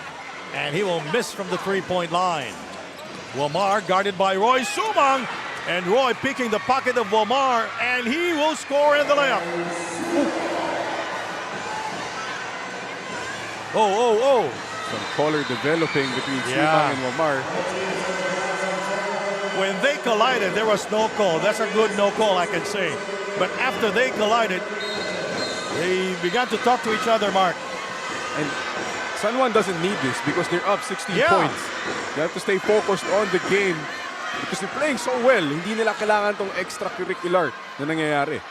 and he will miss from the three-point line. Wamar guarded by Roy Sumang, and Roy picking the pocket of Wamar, and he will score in the layup. Oh. Some color developing between Sumang and Wamar. When they collided, there was no call. That's a good no call, I can say. But after they collided, they began to talk to each other, Mark. And San Juan doesn't need this because they're up 16 points. They have to stay focused on the game because they're playing so well. Hindi nila kailangan tong extracurricular na nangyayari.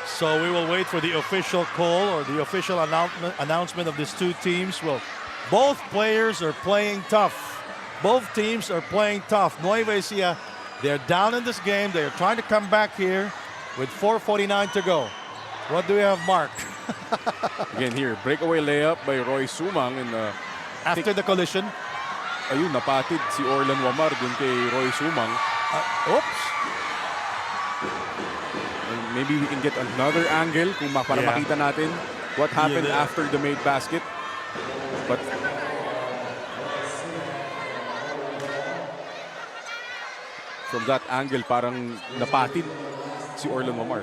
So we will wait for the official call or the official announcement of these two teams. Well, both players are playing tough. Both teams are playing tough. Nueva Ecija, they're down in this game. They're trying to come back here with 4:49 to go. What do we have, Mark? Again here, breakaway layup by Roy Sumang. And After the collision. ayun, napatid si Orlan Wamar dun kay Roy Sumang. Oops. And maybe we can get another angle para makita natin what happened after the made basket. But from that angle, parang napatid si Orlan Wamar.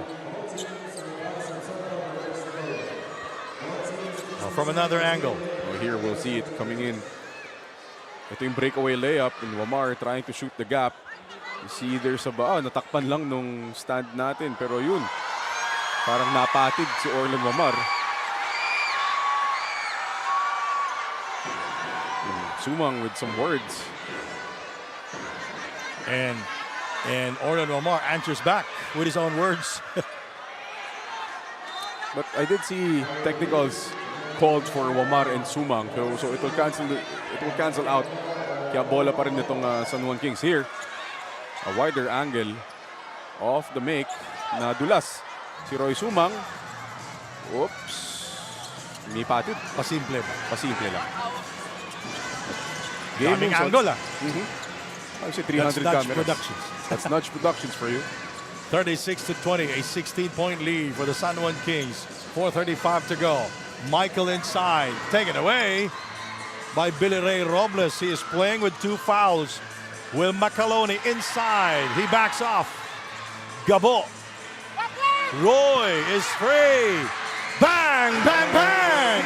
From another angle. Here we'll see it coming in. Ito yung breakaway layup and Wamar trying to shoot the gap. You see there's a natakpan lang nung stand natin. Pero yun, parang napatid si Orlan Wamar. Sumang with some words. And Orlan Wamar answers back with his own words. But I did see technicals called for Wamar and Sumang. So it will cancel out. Kaya bola pa rin itong San Juan Kings here. A wider angle off the make. Nadulas si Roy Sumang. Oops. May patid. Pasimple. Pasimple lang. Daming angle I say 300 That's Nudge cameras. Productions. That's Nudge Productions for you. 36-20, a 16-point lead for the San Juan Kings. 4:35 to go. Michael inside, taken away by Billy Ray Robles. He is playing with 2 fouls. Will Macaloni inside, he backs off. Gabo. Roy is free. Bang, bang, bang!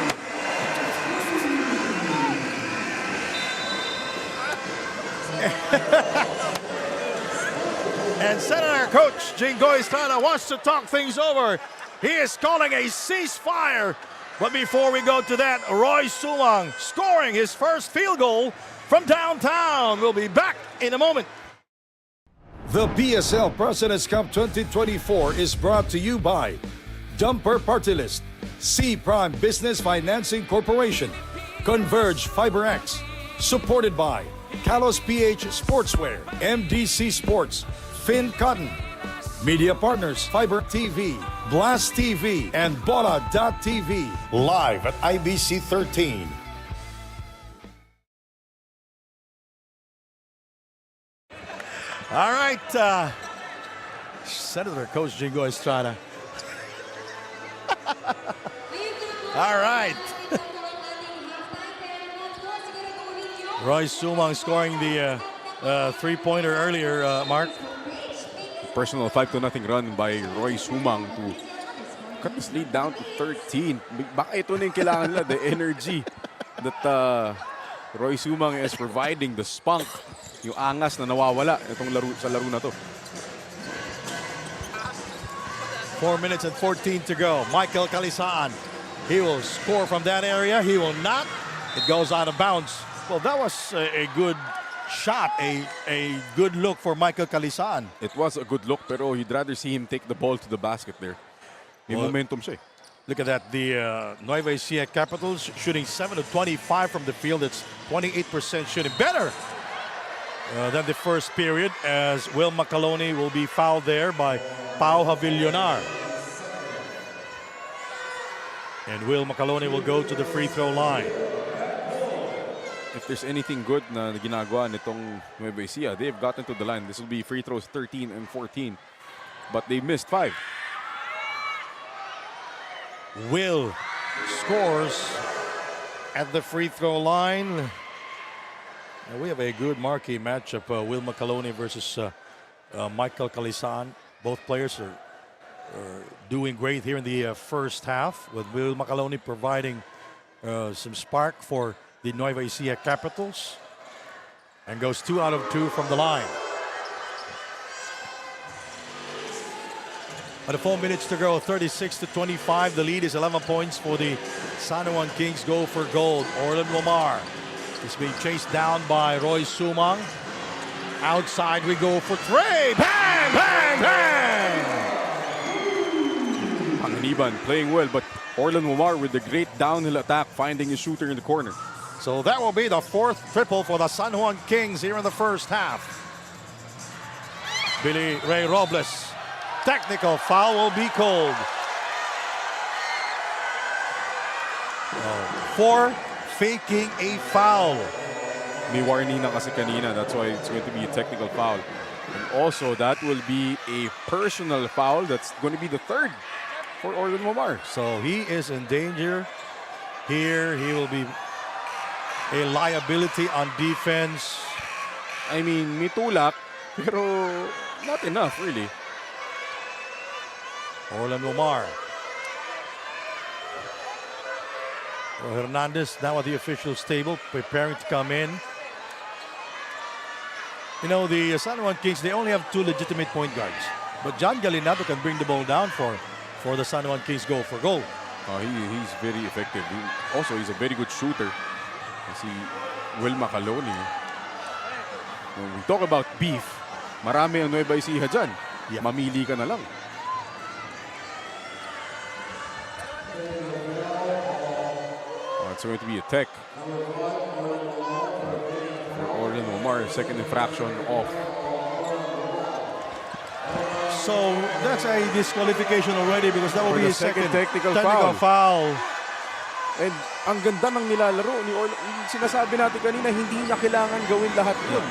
And Senator Coach Jingoy Estrada wants to talk things over. He is calling a ceasefire. But before we go to that, Roy Sumang scoring his first field goal from downtown. We'll be back in a moment. The PSL President's Cup 2024 is brought to you by Dumper Party List, C Prime Business Financing Corporation, Converge FiberX, supported by Kalos PH Sportswear, MDC Sports, Finn Cotton, Media Partners, Fiber TV, Blast TV, and Bola.tv, live at IBC 13. All right, Senator Coach Jingoy Estrada. All right. Roy Sumang scoring the three-pointer earlier, Mark. Personal 5-0 run by Roy Sumang to cut this lead down to 13. Baka ito na yung kailangan nila, the energy that Roy Sumang is providing, the spunk, yung angas na nawawala itong sa laro na to. 4 minutes and 14 to go. Michael Calisaan. He will score from that area. He will not. It goes out of bounds. Well, that was a good shot, a good look for Michael Calisaan. It was a good look, pero you'd rather see him take the ball to the basket there. May momentum siya. Look at that. The Nueva Ecija Capitals shooting 7 of 25 from the field. It's 28% shooting. Better than the first period, as Will Macaloni will be fouled there by Pau Havillonar. And Will Macaloni will go to the free throw line. If there's anything good na ginagawa nitong Nueva Ecija, they've gotten to the line. This will be free throws 13 and 14. But they missed 5. Will scores at the free throw line. And we have a good marquee matchup. Will Macaloni versus Michael Calisaan. Both players are doing great here in the first half, with Will Macaloni providing some spark for the Nueva Ecija Capitals, and goes 2 out of 2 from the line. But 4 minutes to go, 36-25. The lead is 11 points for the San Juan Kings. Go for gold. Orlan Womar is being chased down by Roy Sumang. Outside we go for three. Bang, bang, bang! Panganiban playing well, but Orlan Womar with the great downhill attack, finding his shooter in the corner. So that will be the 4th triple for the San Juan Kings here in the first half. Billy Ray Robles. Technical foul will be called. For faking a foul. May warning na kasi kanina, that's why it's going to be a technical foul. And also, that will be a personal foul. That's going to be the 3rd for Orlan Womar. So he is in danger here. He will be a liability on defense. I mean, may tulak, pero not enough, really. Orlan Womar. Hernandez now at the officials' table, preparing to come in. You know, the San Juan Kings, they only have 2 legitimate point guards. But John Galinato can bring the ball down for the San Juan Kings go for goal. He's very effective. Also, he's a very good shooter. Si Will Macaloni. When we talk about beef, marami ang Nueva Ecija dyan. Yeah. Mamili ka na lang. It's going to be a tech. For Orlan Womar, second infraction off. So that's a disqualification already, because that will For be the a second technical foul. And ang ganda ng nilalaro ni Orlan. Sinasabi natin kanina, hindi niya kailangan gawin lahat yun.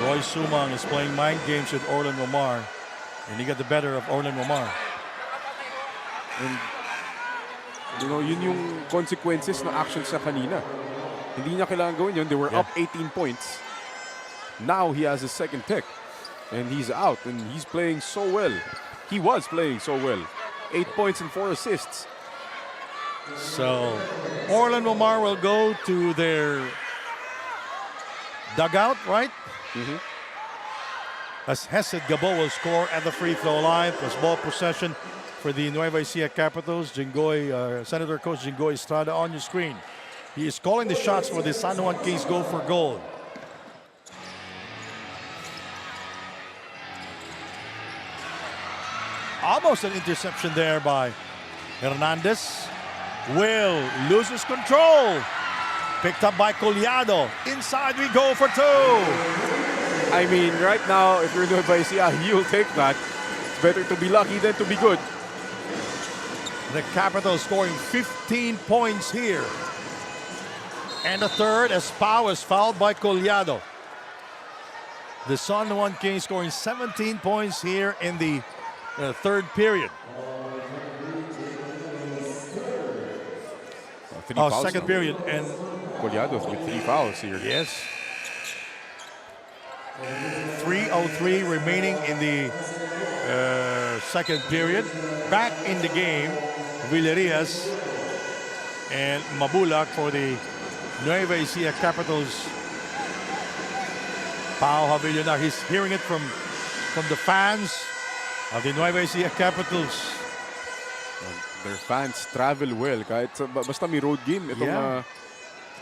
Roy Sumang is playing mind games with Orlan Womar, and he got the better of Orlan Womar. And, you know, yun yung consequences ng actions niya kanina. Hindi niya kailangan gawin yun. They were up 18 points. Now he has his second pick. And he's out, and he's playing so well. He was playing so well. 8 points and 4 assists. So Orlan Momar will go to their dugout, right? As Hesed Gabo will score at the free throw line, plus ball possession for the Nueva Ecija Capitals. Senator Coach Jingoy Estrada on your screen. He is calling the shots for the San Juan Kings go for goal. Almost an interception there by Hernandez. Will loses control. Picked up by Collado. Inside we go for two. I mean, right now, if you're Nueva Ecija, you'll take that. It's better to be lucky than to be good. The Capitals scoring 15 points here. And the third as Pau is fouled by Collado. The San Juan Kings scoring 17 points here in the third period. Second period. And Collado with 3 fouls here. yes. 3:03 remaining in the second period. Back in the game, Villarias and Mabulak for the Nueva Ecija Capitals. Pau Havillona, he's hearing it from the fans of the Nueva Ecija Capitals. Their fans travel well. Kahit basta may road game. Itong Yeah.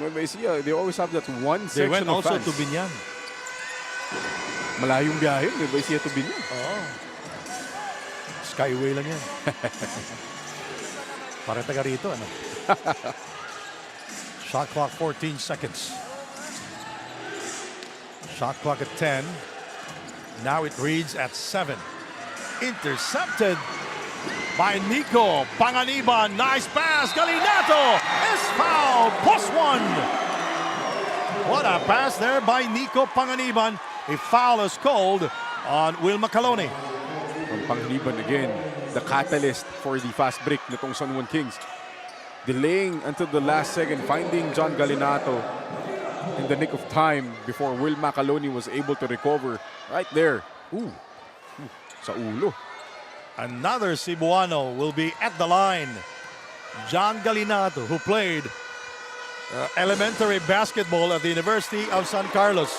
Nueva Ecija, they always have that one They section went of also fans. to Binyan. Malayong biyahe, Nueva Ecija to Binyan. Skyway lang yan. Para taga rito, ano? Shot clock 14 seconds. Shot clock at 10. Now it reads at 7. Intercepted by Nico Panganiban. Nice pass. Galinato is fouled. +1. What a pass there by Nico Panganiban. A foul is called on Will Macalone. From Panganiban again, the catalyst for the fast break nitong San Juan Kings. Delaying until the last second, finding John Galinato in the nick of time before Will Macalone was able to recover right there. Ooh, sa ulo. Another Cebuano will be at the line. John Galinato, who played elementary basketball at the University of San Carlos.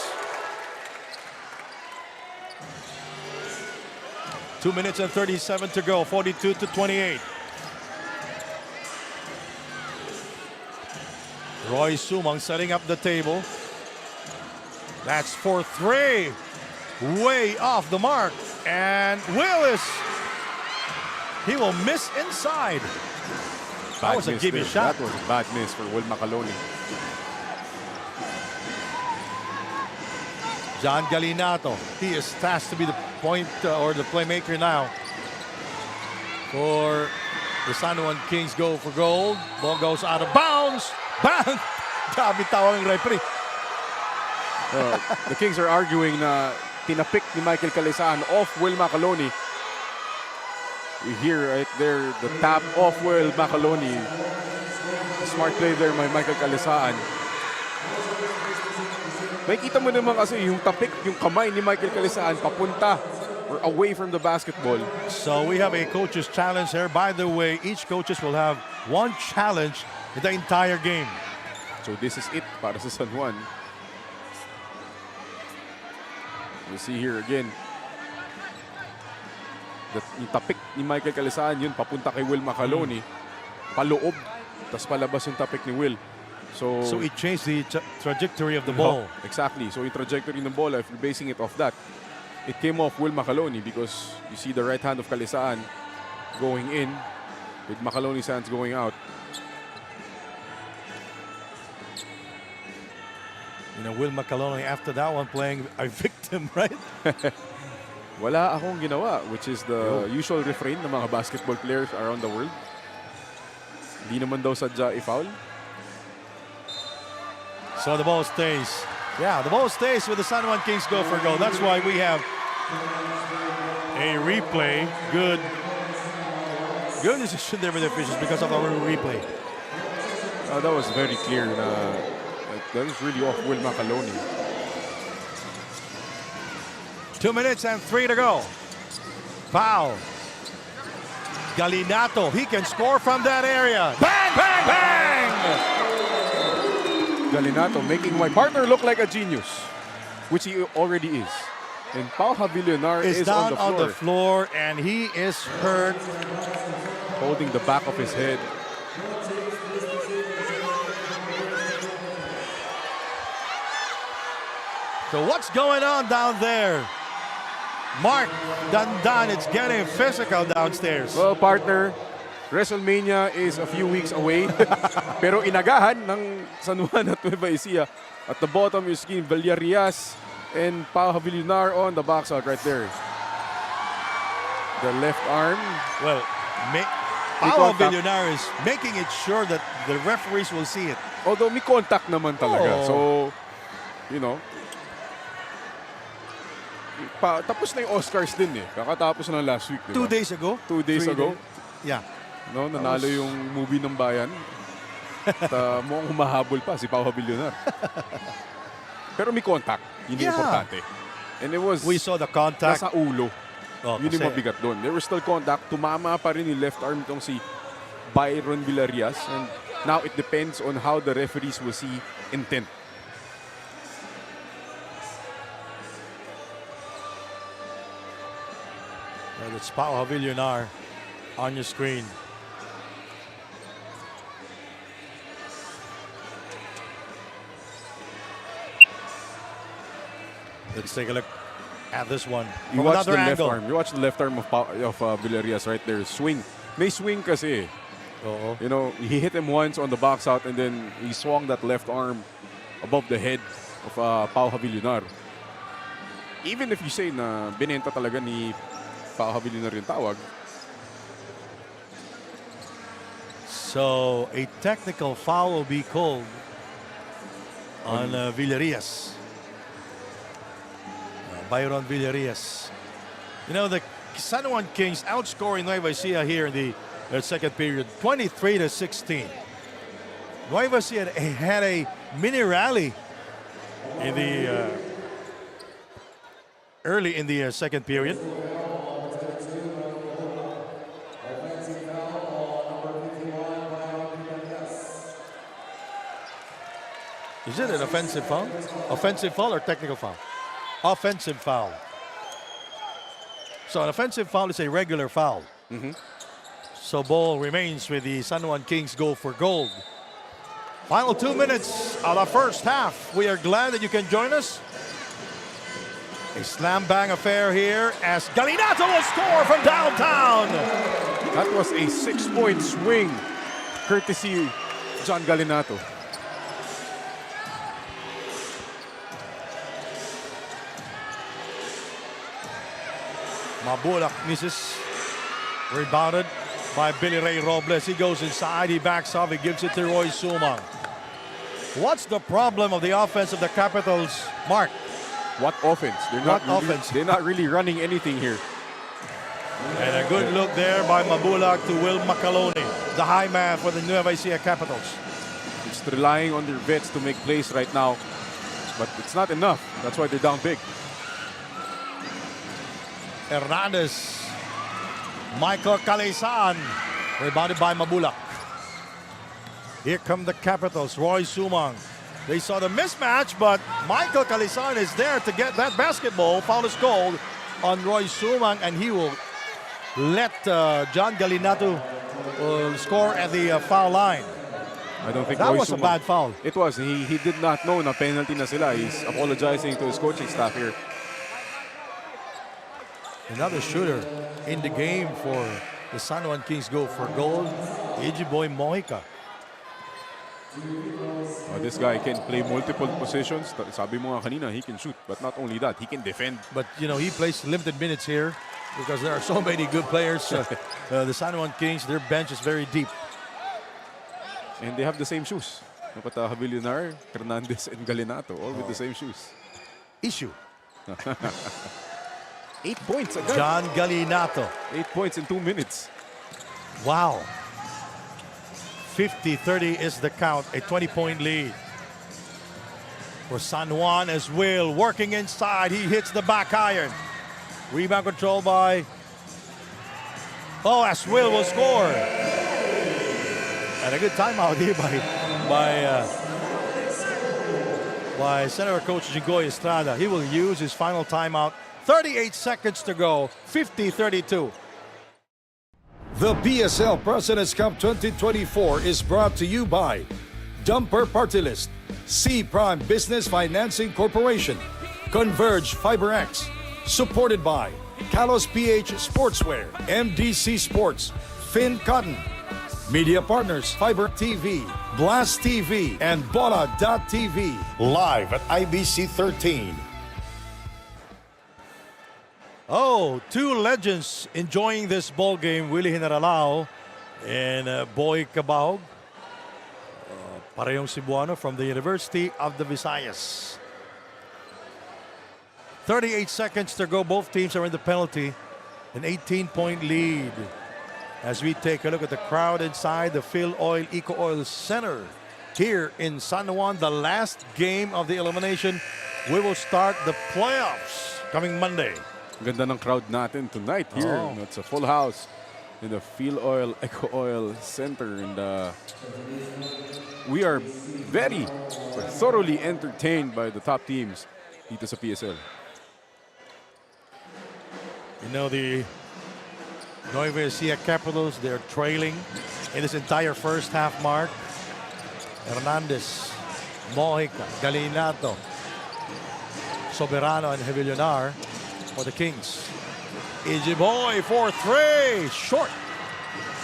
2 minutes and 37 to go, 42-28. Roy Sumang setting up the table. That's for 3. Way off the mark. And Willis, he will miss inside. That was a miss gimme there. shot. That was a bad miss for Will Macalone. John Galinato, he is tasked to be the point or the playmaker now for the San Juan Kings. Go for goal. Ball goes out of bounds. Bang! Grabe tawag ng referee. The Kings are arguing na tinapik ni Michael Calisaan off Will Macalone. We hear right there the tap off Will Macalone. Smart play there by Michael Calisaan. May kita mo naman kasi yung tapik, yung kamay ni Michael Calisaan papunta or away from the basketball. So we have a coach's challenge here. By the way, each coaches will have one challenge in the entire game. So this is it para sa San Juan. We see here again. Yung tapik ni Michael Calisaan, yun papunta kay Will Macalone. Paloob, tas palabas yung tapik ni Will. So it changed the trajectory of the ball. Exactly. So yung trajectory ng bola, if you're basing it off that, it came off Will Macalone because you see the right hand of Calisaan going in with Macalone's hands going out. You know, Will Macalone after that one playing a victim, right? Wala akong ginawa, which is the usual refrain ng mga basketball players around the world. Hindi naman daw sadya i-foul. So the ball stays. Yeah, the ball stays with the San Juan Kings go for goal. That's why we have a replay. Good decision there with the officials because of our replay. That was very clear na that was really off Will Macalone. 2 minutes and 3 to go. Foul. Galinato, he can score from that area. Bang! Bang, bang! Galinato making my partner look like a genius, which he already is. And Pau Havillonar Is is down on the floor, and he is hurt. holding the back of his head. So what's going on down there? Mark Dandan, it's getting physical downstairs. Well, partner, WrestleMania is a few weeks away. Pero inagahan ng San Juan at Nueva Ecija. At the bottom, you see Villarias and Pau Havillonar on the backside right there. The left arm. Well, Pau Havillonar is making it sure that the referees will see it. Although may contact naman talaga. Oh. So, you know. Tapos na yung Oscars din eh. Kakatapos na last week. Diba? 2 days ago? 2 days ago. Yeah. No, nanalo yung movie ng bayan. At mukhang humahabol pa si Pau Havillonar. Pero may contact. Yun yung importante. And it was... We saw the contact. Nasa ulo. Oh, Yun yung mabigat doon. There was still contact. Tumama pa rin yung left arm itong si Byron Villarias. And now it depends on how the referees will see intent. And it's Pau Havillonar on your screen. Let's take a look at this one. You From watch the another left angle. arm. You watch the left arm of Villarias right there. Swing. May swing kasi. Oo. You know, he hit him once on the box out and then he swung that left arm above the head of Pau Havillonar. Even if you say na binenta talaga ni Pau Havillonar yung tawag. So a technical foul will be called on Villarias. Byron Villarias. You know, the San Juan Kings outscoring Nueva Ecija here in the second period, 23-16. Nueva Ecija had a mini rally in the early in the second period. Is it an offensive foul? Offensive foul or technical foul? Offensive foul. So an offensive foul is a regular foul. So ball remains with the San Juan Kings go for gold. Final 2 minutes of the first half. We are glad that you can join us. A slam bang affair here as Galinato will score from downtown. That was a 6-point swing courtesy John Galinato. Mabulak misses. Rebounded by Billy Ray Robles. He goes inside. He backs off. He gives it to Roy Sumang. What's the problem of the offense of the Capitals, Mark? What offense? They're not really running anything here. And a good look there by Mabulak to Will Macaloni, the high man for the Nueva Ecija Capitals. It's relying on their vets to make plays right now. But it's not enough. That's why they're down big. Hernandez. Michael Calisan. Rebounded by Mabulak. Here come the Capitals. Roy Sumang. They saw the mismatch, but Michael Calisan is there to get that basketball. Foul is called on Roy Sumang, and he will let John Galinato score at the foul line. I don't think That Roy was a Sumang- bad foul. It was. He did not know na penalty na sila. He's apologizing to his coaching staff here. Another shooter in the game for the San Juan Kings go for gold. AJ Boy Mojica. This guy can play multiple positions. Sabi mo nga kanina, he can shoot. But not only that, he can defend. But, you know, he plays limited minutes here because there are so many good players. The San Juan Kings, their bench is very deep. And they have the same shoes. Havillonar, Hernandez, and Galinato, all with the same shoes. Issue. 8 points agad. John Galinato. 8 points in 2 minutes. Wow. 50-30 is the count. A 20-point lead for San Juan as Will working inside. He hits the back iron. Rebound control by... Oh, as Will will score. And a good timeout here by Senator Coach Jingoy Estrada. He will use his final timeout. 38 seconds to go, 50-32. The PSL President's Cup 2024 is brought to you by Dumper Party List, C Prime Business Financing Corporation, Converge FiberX, supported by Kalos PH Sportswear, MDC Sports, Finn Cotton, Media Partners, Fiber TV, Blast TV, and Bola.tv, live at IBC 13. Oh, two legends enjoying this ball game, Willie Generalao and Boy Cabahog. Parehong Cebuano from the University of the Visayas. 38 seconds to go. Both teams are in the penalty. An 18-point lead. As we take a look at the crowd inside the Phil Oil Eco Oil Center here in San Juan, the last game of the elimination. We will start the playoffs coming Monday. Ganda ng crowd natin tonight here. Oh. It's a full house in the Phil Oil Eco Oil Center, and we are very thoroughly entertained by the top teams dito sa PSL. You know, the Nueva Ecija Capitals, they're trailing in this entire first half mark. Hernandez, Mojica, Galinato, Soberano, and Hevillonar for the Kings. Easy boy for three, short.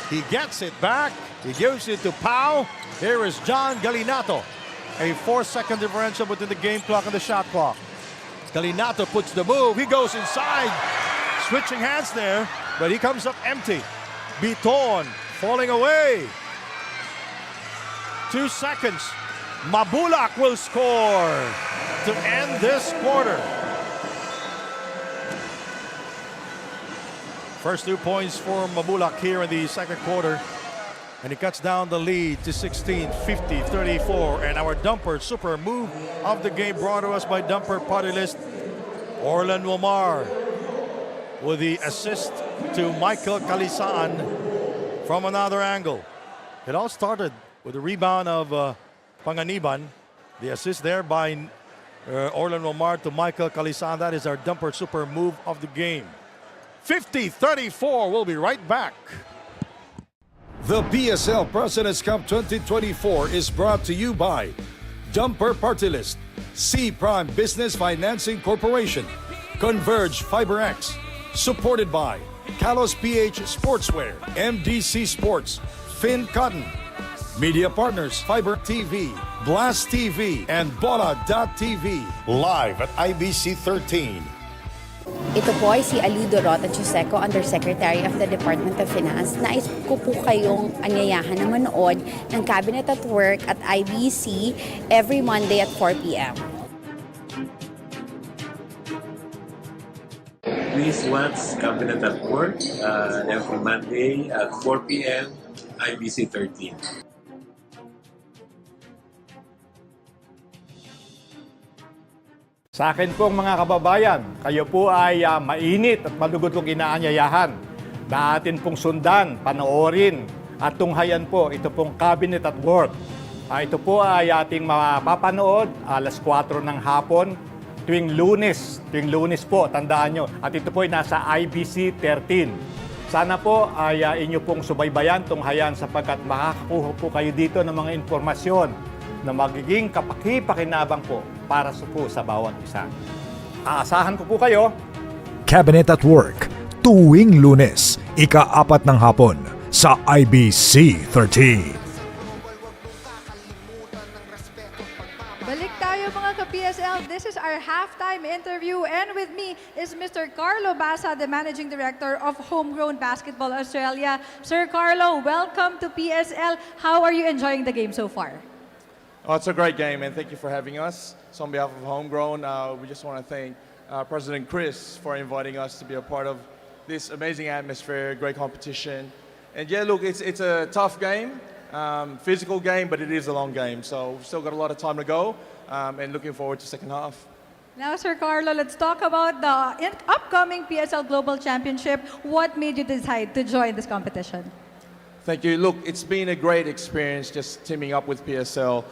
He gets it back. He gives it to Pau. Here is John Galinato. A 4-second differential between the game clock and the shot clock. Galinato puts the move. He goes inside. Switching hands there, but he comes up empty. Biton falling away. 2 seconds. Mabulak will score to end this quarter. First 2 points for Mabulak here in the second quarter. And he cuts down the lead to 16, 50-34. And our Dumper super move of the game brought to us by Dumper Party List. Orlan Womar with the assist to Michael Calisaan from another angle. It all started with a rebound of Panganiban. The assist there by Orlan Womar to Michael Calisaan. That is our Dumper super move of the game. 50-34. We'll be right back. The PSL President's Cup 2024 is brought to you by Dumper Party List, C Prime Business Financing Corporation, Converge FiberX, supported by Kalos PH Sportswear, MDC Sports, Finn Cotton, Media Partners, Fiber TV, Blast TV, and Bola.tv, live at IBC 13. Ito po ay si Alido Rota Chuseco, Undersecretary of the Department of Finance. Nais ko po kayong anyayahan na manood ng Cabinet at Work at IBC every Monday at 4 p.m. Please watch Cabinet at Work every Monday at 4 p.m. IBC 13. Sa akin pong mga kababayan, kayo po ay mainit at malugod kong inaanyayahan na atin pong sundan, panoorin at tunghayan po ito pong Cabinet at Work. Ito po ay ating mapapanood alas 4 ng hapon tuwing Lunes po, tandaan nyo. At ito po ay nasa IBC 13. Sana po ay inyo pong subaybayan, tunghayan sapagkat makakakuha po kayo dito ng mga informasyon na magiging kapaki-pakinabang po para po sa bawat isa. Aasahan ko po kayo. Cabinet at Work, tuwing Lunes, ika-4 ng hapon sa IBC 13. Balik tayo mga ka-PSL. This is our halftime interview and with me is Mr. Carlo Basa, the Managing Director of Homegrown Basketball Australia. Sir Carlo, welcome to PSL. How are you enjoying the game so far? Oh, it's a great game, and thank you for having us. So on behalf of Homegrown, we just want to thank President Chris for inviting us to be a part of this amazing atmosphere, great competition. And yeah, look, it's a tough game, physical game, but it is a long game. So we've still got a lot of time to go, and looking forward to second half. Now, Sir Carlo, let's talk about the upcoming PSL Global Championship. What made you decide to join this competition? Thank you. Look, it's been a great experience just teaming up with PSL,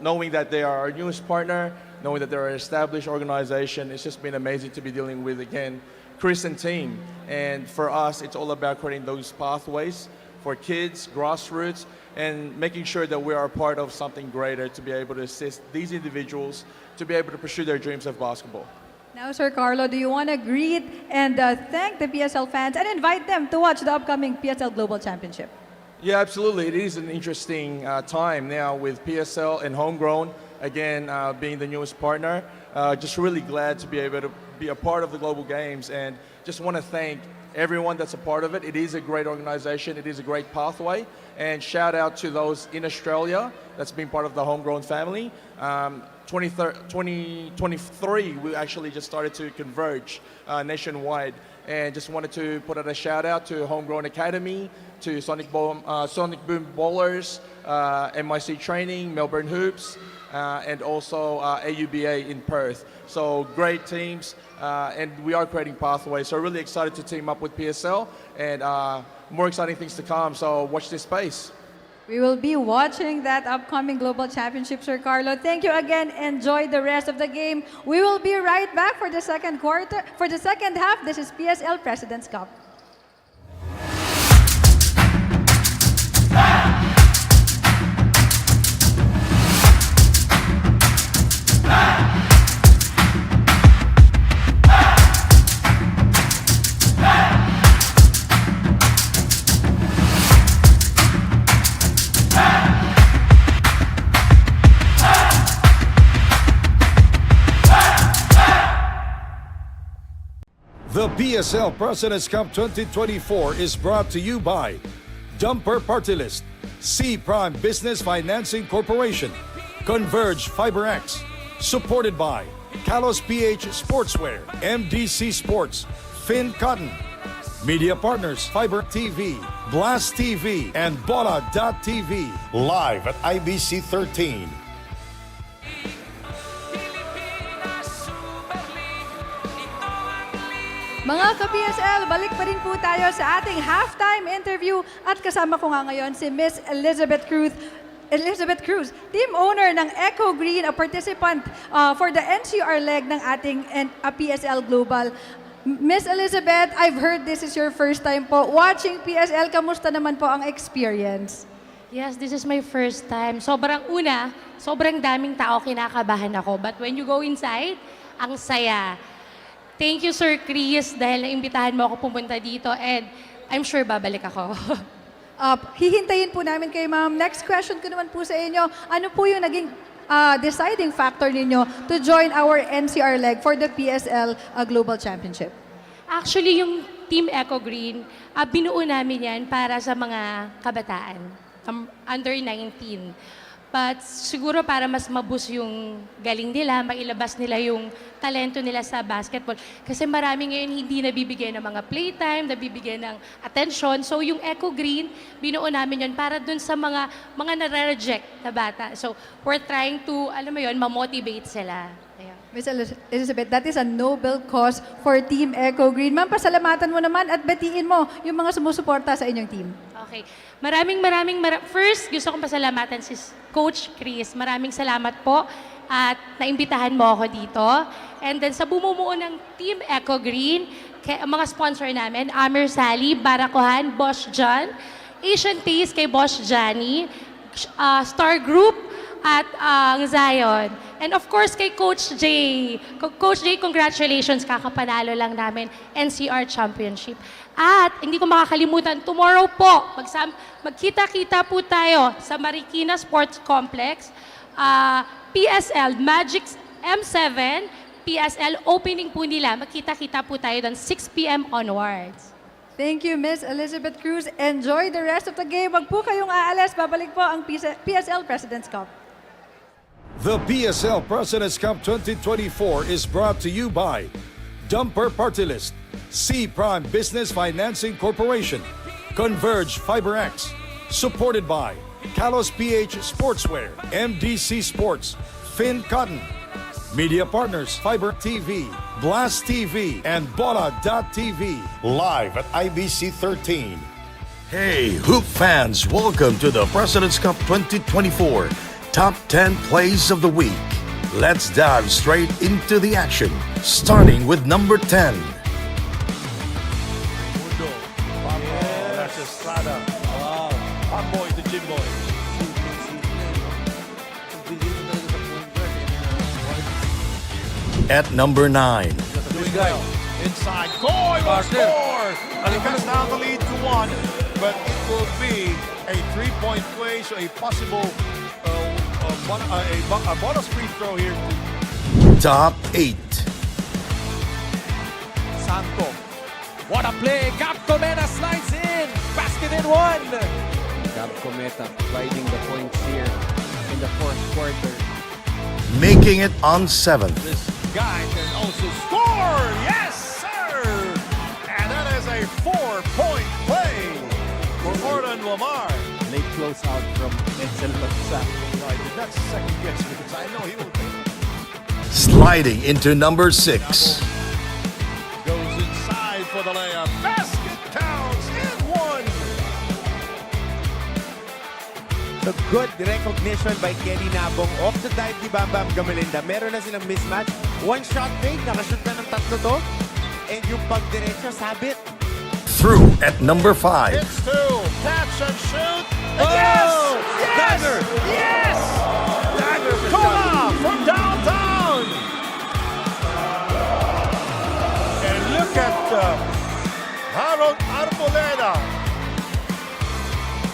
knowing that they are our newest partner, knowing that they're an established organization. It's just been amazing to be dealing with, again, Chris and team. And for us, it's all about creating those pathways for kids, grassroots, and making sure that we are a part of something greater to be able to assist these individuals to be able to pursue their dreams of basketball. Now, Sir Carlo, do you want to greet and thank the PSL fans and invite them to watch the upcoming PSL Global Championship? Yeah, absolutely. It is an interesting time now with PSL and Homegrown, again, being the newest partner. Just really glad to be able to be a part of the Global Games, and just want to thank everyone that's a part of it. It is a great organization. It is a great pathway. And shout out to those in Australia that's been part of the Homegrown family. 2023, we actually just started to converge nationwide. And just wanted to put out a shout out to Homegrown Academy, to Sonic Boom Bowlers, MIC Training, Melbourne Hoops, and also AUBA in Perth. So great teams, and we are creating pathways. So really excited to team up with PSL, and more exciting things to come. So watch this space. We will be watching that upcoming Global Championship, Sir Carlo. Thank you again. Enjoy the rest of the game. We will be right back for the second half. This is PSL President's Cup. The PSL President's Cup 2024 is brought to you by Dumper Party List, C Prime Business Financing Corporation, Converge FiberX, supported by Kalos PH Sportswear, MDC Sports, Finn Cotton, Media Partners, Fiber TV, Blast TV, and Bola.tv, live at IBC 13. Mga ka-PSL, balik pa rin po tayo sa ating halftime interview at kasama ko nga ngayon si Miss Elizabeth Cruz, team owner ng Echo Green, a participant for the NCR leg ng ating PSL Global. Miss Elizabeth, I've heard this is your first time po watching PSL. Kamusta naman po ang experience? Yes, this is my first time. Sobrang daming tao, kinakabahan ako. But when you go inside, ang saya. Thank you, Sir Chris, dahil naimbitahan mo ako pumunta dito, and I'm sure babalik ako. Hihintayin po namin kayo, ma'am. Next question ko naman po sa inyo. Ano po yung naging deciding factor ninyo to join our NCR leg for the PSL Global Championship? Actually, yung Team Echo Green, binuo namin yan para sa mga kabataan, under 19. But siguro para mas mabus yung galing nila, mailabas nila yung talento nila sa basketball. Kasi marami ngayon hindi nabibigyan ng mga playtime, nabibigyan ng attention. So yung Echo Green, binuo namin yun para dun sa mga nare-reject na bata. So we're trying to, ma-motivate sila. Ayan. Ms. Elizabeth, that is a noble cause for Team Echo Green. Ma'am, pasalamatan mo naman at batiin mo yung mga sumusuporta sa inyong team. Okay. First, gusto kong pasalamatan si Coach Chris. Maraming salamat po at naimbitahan mo ako dito. And then sa bumubuo ng Team Echo Green, mga sponsor namin, Amir Sally, Barakuhan, Boss John, Asian Taste kay Boss Johnny, Star Group, at ang Zion. And of course, kay Coach Jay. Coach Jay, congratulations, kakapanalo lang namin NCR Championship. At hindi ko makakalimutan, tomorrow po, magkita-kita po tayo sa Marikina Sports Complex, PSL Magic M7, PSL opening po nila. Magkita-kita po tayo doon 6 p.m. onwards. Thank you, Miss Elizabeth Cruz. Enjoy the rest of the game. Wag po kayong aalis. Babalik po ang PSL President's Cup. The PSL President's Cup 2024 is brought to you by Dumper Party List, C Prime Business Financing Corporation, Converge FiberX, supported by Kalos PH Sportswear, MDC Sports, Finn Cotton, Media Partners, Fiber TV, Blast TV, and Bola.tv, live at IBC 13. Hey, Hoop fans, welcome to the President's Cup 2024 Top 10 Plays of the Week. Let's dive straight into the action, starting with number 10. That's Estrada. Wow. Hot boy to Jim Boy. At number 9. Inside. Goal will score! And it cuts down the lead to 1. But it will be a 3-point play, so a possible a bonus free throw here. Top 8. Santo. What a play! Gab Cometa slides in. Basket in 1. Gab Cometa riding the points here in the fourth quarter. Making it on 7th. This guy can also score! Yes, sir! And that is a 4-point play for Orlan Lamar. Late close out from Edsel Matsa. I did not second guess because I know he will take it. Sliding into number 6. Goes inside for the layup. Basket counts in 1. The good recognition by Kenny Nabong. Off the dive ni Bam Bam Gamelinda. Meron na silang mismatch. One shot fake. Nakashoot na ng 3 to. And yung pagdiretso, sabit. Through at number 5. It's 2. Catch and shoot. And yes! Yes! Dagger. Yes! Dagger from downtown. And look at Harold Arboleda.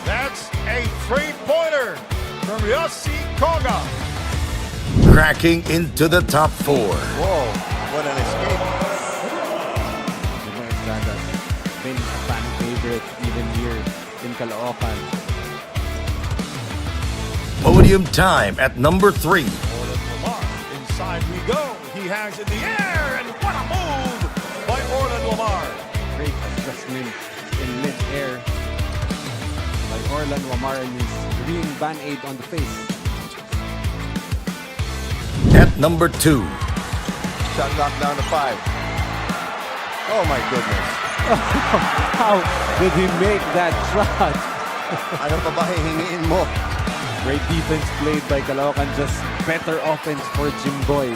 That's a 3-pointer from Yossi Koga. Cracking into the top 4. Whoa, what an escape. Estrada's been a fan favorite even here in Caloocan. Podium time at number 3. Orlan Lamar, inside we go. He hangs in the air, and what a move by Orlan Lamar. Great adjustment in mid-air by Orlan Lamar and his green band-aid on the face. At number 2. Shot knocked down to 5. Oh my goodness. How did he make that shot? Ano pa ba hihingiin mo? Great defense played by Caloocan, just better offense for Jimboy.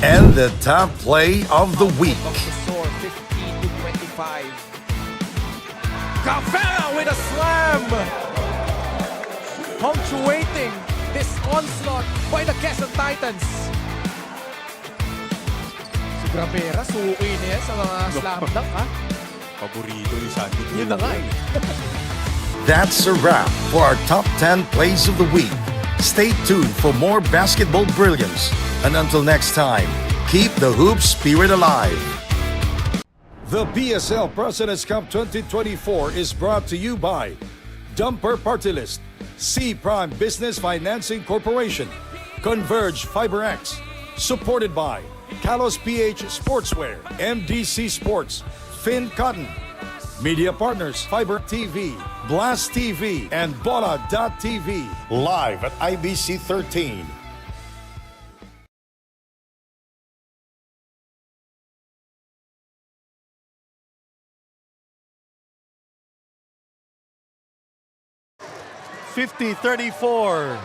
And the top play of the week. Of the score, 50-25. Cavera with a slam! Punctuating this onslaught by the Quezon Titans. Si Gravera, suki niya sa mga slam dunk, ha? Paborito ni Sandy. Yun na nga eh. That's a wrap for our top 10 plays of the week. Stay tuned for more basketball brilliance. And until next time, keep the hoop spirit alive. The PSL President's Cup 2024 is brought to you by Dumper Party List, C Prime Business Financing Corporation, Converge FiberX, supported by Kalos PH Sportswear, MDC Sports, Finn Cotton, Media Partners, Fiber TV, Blast TV, and Bola.tv. Live at IBC 13. $50-34.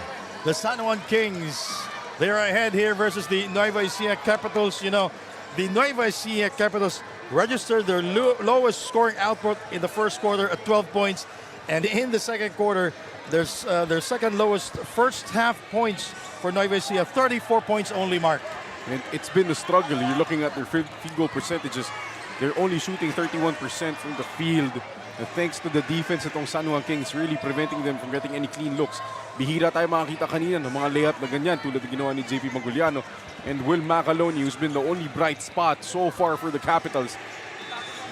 The San Juan Kings, they're ahead here versus the Nueva Ecija Capitals. You know, the Nueva Ecija Capitals registered their lowest scoring output in the first quarter at 12 points. And in the second quarter, there's their second lowest first half points for Nueva Ecija, 34 points only, Mark. And it's been a struggle. You're looking at their field goal percentages. They're only shooting 31% from the field. And thanks to the defense itong San Juan Kings, really preventing them from getting any clean looks. Bihira tayo makakita kanina ng mga layup na ganyan tulad ng ginawa ni JP Maguliano and Will Macaloni, who's been the only bright spot so far for the Capitals.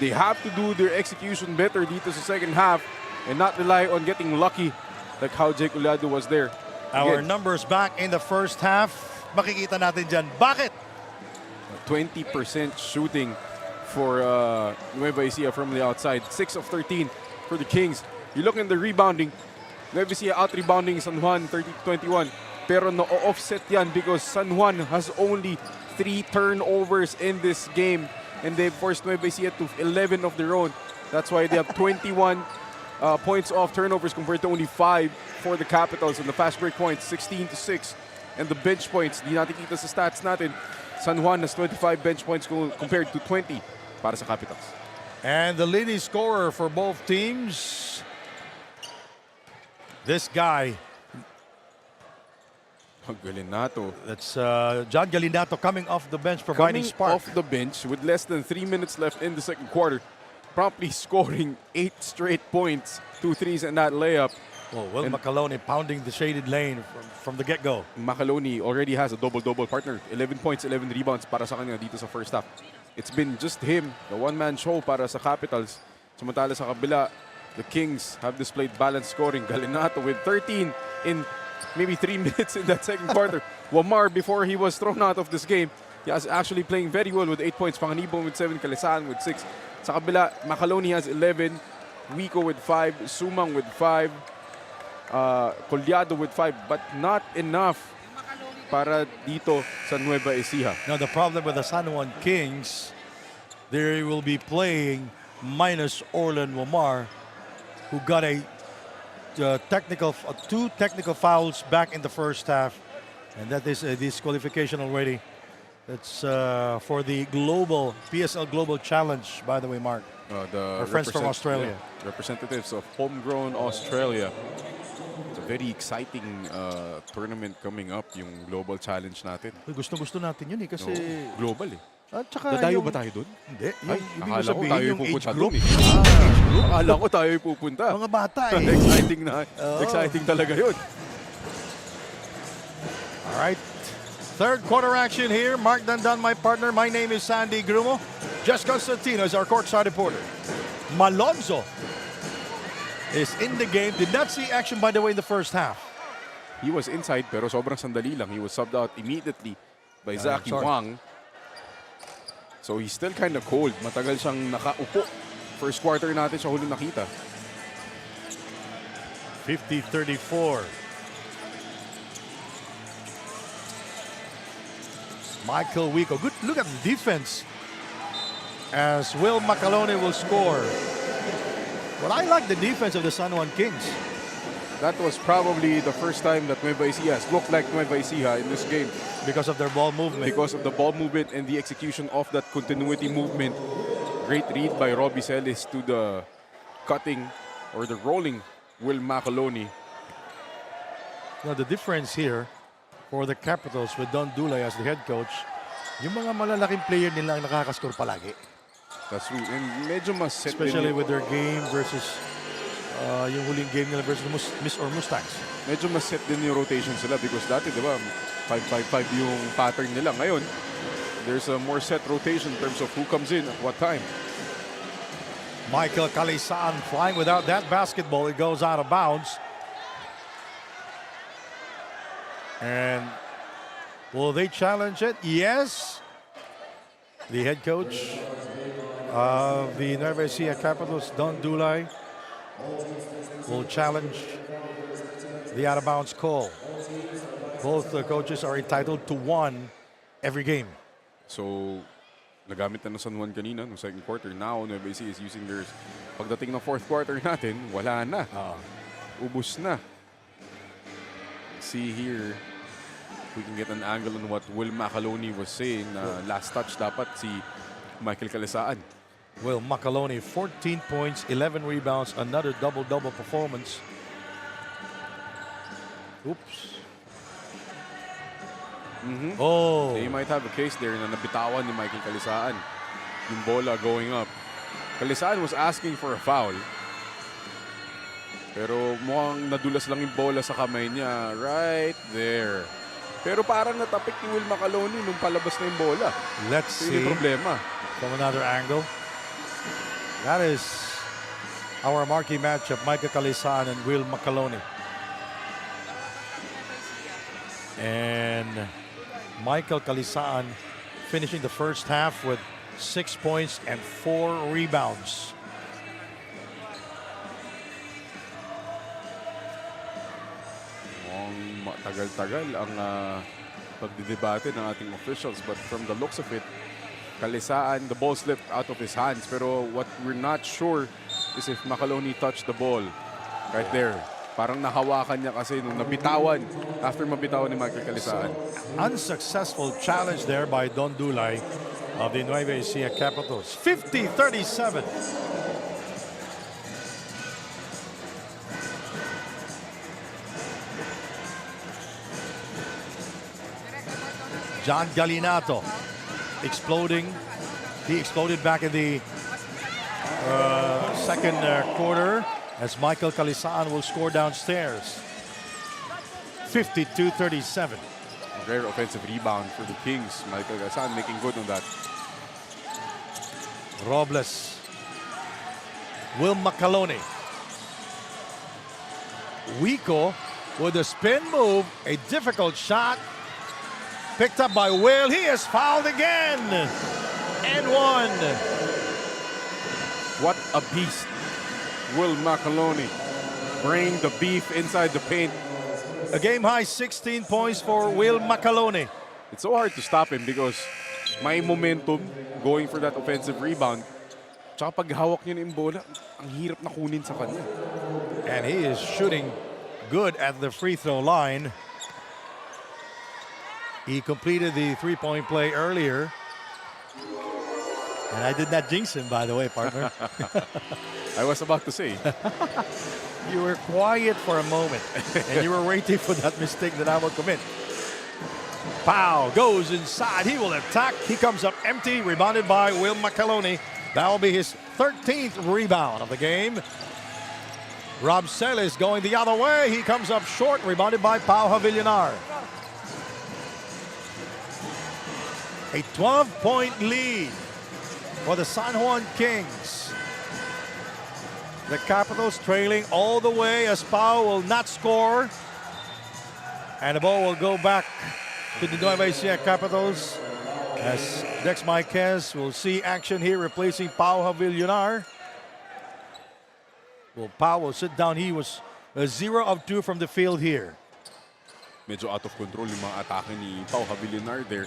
They have to do their execution better dito sa second half and not rely on getting lucky like how Jake Uliado was there. Our numbers back in the first half. Makikita natin dyan. Bakit? 20% shooting for Nueva Ecija from the outside. 6 of 13 for the Kings. You look in the rebounding. Nueva Ecija out-rebounding San Juan 30-21. Pero no-offset yan because San Juan has only 3 turnovers in this game. And they forced Nueva Ecija to 11 of their own. That's why they have 21 points off turnovers compared to only 5 for the Capitals. And the fast break points, 16-6. And the bench points, di natin kita sa stats natin. San Juan has 25 bench points compared to 20 para sa Capitals. And the leading scorer for both teams, this guy. Galinato. That's John Galinato coming off the bench, providing Coming spark. off the bench with less than 3 minutes left in the second quarter, promptly scoring 8 straight points, 2 threes and that layup. Well, Will McAloney pounding the shaded lane from the get-go. McAloney already has a double-double partner. 11 points, 11 rebounds para sa kanya dito sa first half. It's been just him, the one-man show para sa Capitals. Samantala sa kabila, the Kings have displayed balanced scoring. Galinato with 13 in maybe 3 minutes in that second quarter. Wamar, before he was thrown out of this game, he was actually playing very well with 8 points. Panganibong with 7, Kalisaan with 6. Sa kabila, McAloney has 11, Wico with 5, Sumang with 5, Collado with 5, but not enough para dito sa Nueva Ecija. Now the problem with the San Juan Kings, they will be playing minus Orlan Wamar, who got a two technical fouls back in the first half, and that is a disqualification already. That's for the global PSL Global Challenge, by the way, Mark. Our friends from Australia. Yeah, representatives of homegrown Australia. It's a very exciting tournament coming up, yung Global Challenge natin. Gusto-gusto natin yun eh, kasi... No, global eh. At saka Dadayo yung... ba tayo doon? Hindi. Ay, akala ko tayo yung pupunta group. doon eh. Akala ko tayo yung pupunta. Mga bata eh. Exciting na. Exciting talaga yun. All right. Third quarter action here. Mark Dandan, my partner. My name is Sandy Grumo. Jess Constantino is our courtside reporter. Malonzo is in the game. Did not see action, by the way, in the first half. He was inside pero sobrang sandali lang. He was subbed out immediately by Zaki Wang. So he's still kind of cold. Matagal siyang nakaupo. First quarter natin siya huli nakita. 50-34. Michael Wico. Good look at the defense as Will McAloney will score. But I like the defense of the San Juan Kings. That was probably the first time that Nueva Ecija has looked like Nueva Ecija in this game. Because of their ball movement. Because of the ball movement and the execution of that continuity movement. Great read by Robbie Celis to the cutting or the rolling Will McAloney. Now the difference here for the Capitals with Don Dulay as the head coach, yung mga malalaking player nila ang nakakascore palagi. That's true. And medyo mas set especially with their game versus yung huling game nila versus the Mustangs. Medyo mas set din yung rotation sila because dati, di ba, 5-5-5 yung pattern nila. Ngayon, there's a more set rotation in terms of who comes in at what time. Michael Kalisaan flying without that basketball. It goes out of bounds. And will they challenge it? Yes. The head coach of the Nueva Ecija Capitals, Don Dulay, will challenge the out-of-bounds call. Both the coaches are entitled to 1 every game. So, nagamit na ng San Juan kanina no second quarter. Now, Nueva Ecija is using theirs. Pagdating ng fourth quarter natin, wala na. Ubus na. See here, we can get an angle on what Will McAloney was saying. Last touch dapat si Michael Kalisaan. Will McAloney, 14 points, 11 rebounds, another double-double performance. Oops. Oh. They might have a case there na nabitawan ni Michael Kalisaan. Yung bola going up. Kalisaan was asking for a foul. Pero mukhang nadulas lang yung bola sa kamay niya. Right there. Pero parang natapik ni Will McAloney nung palabas na yung bola. Let's see. Yung problema. From another angle. That is our marquee matchup, Michael Kalisaan and Will McAloney. And Michael Kalisaan finishing the first half with 6 points and 4 rebounds. Tagal-tagal ang pagdidebate ng ating officials, but from the looks of it, Kalisaan, the ball slipped out of his hands. Pero what we're not sure is if Macaloni touched the ball right there. Parang nahawakan niya kasi nung nabitawan after mabitawan ni Michael Kalisaan. Unsuccessful challenge there by Don Dulay of the Nueva Ecija Capitals. 50-37. John Galinato exploding. He exploded back in the second quarter as Michael Kalisaan will score downstairs. 52-37. Rare offensive rebound for the Kings. Michael Kalisaan making good on that. Robles. Will Macaloni. Wico with a spin move. A difficult shot. Picked up by Will. He is fouled again. And one. What a beast. Will Macaloni bring the beef inside the paint. A game high 16 points for Will Macaloni. It's so hard to stop him because may momentum going for that offensive rebound. Tsaka pag hawak niya ng bola, ang hirap na kunin sa kanya. And he is shooting good at the free throw line. He completed the three-point play earlier. And I did not jinx him, by the way, partner. I was about to say. You were quiet for a moment. And you were waiting for that mistake that I will commit. Pow goes inside. He will attack. He comes up empty. Rebounded by Will Macaloni. That will be his 13th rebound of the game. Rob Celis going the other way. He comes up short. Rebounded by Pau Havillonar. A 12-point lead for the San Juan Kings. The Capitals trailing all the way as Pau will not score. And the ball will go back to the Nueva Ecija Capitals as Dex Marquez will see action here replacing Pau Havillonar. Well, Pau will sit down. He was 0 of 2 from the field here. Medyo out of control yung mga atake ni Pau Havillonar there.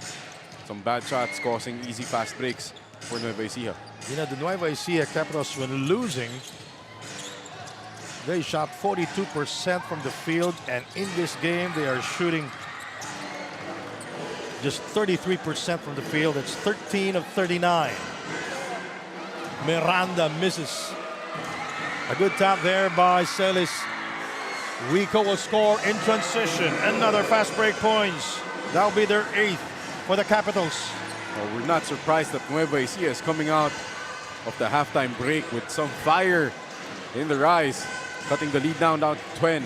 Some bad shots causing easy fast breaks for Nueva Ecija. You know, the Nueva Ecija Capitals, when losing, they shot 42% from the field, and in this game they are shooting just 33% from the field. It's 13 of 39. Miranda misses. A good tap there by Celis. Wico will score in transition. Another fast break points. That'll be their 8th for the Capitals. Well, we're not surprised that Nueva Ecija is coming out of the halftime break with some fire in the rise, cutting the lead down to 10.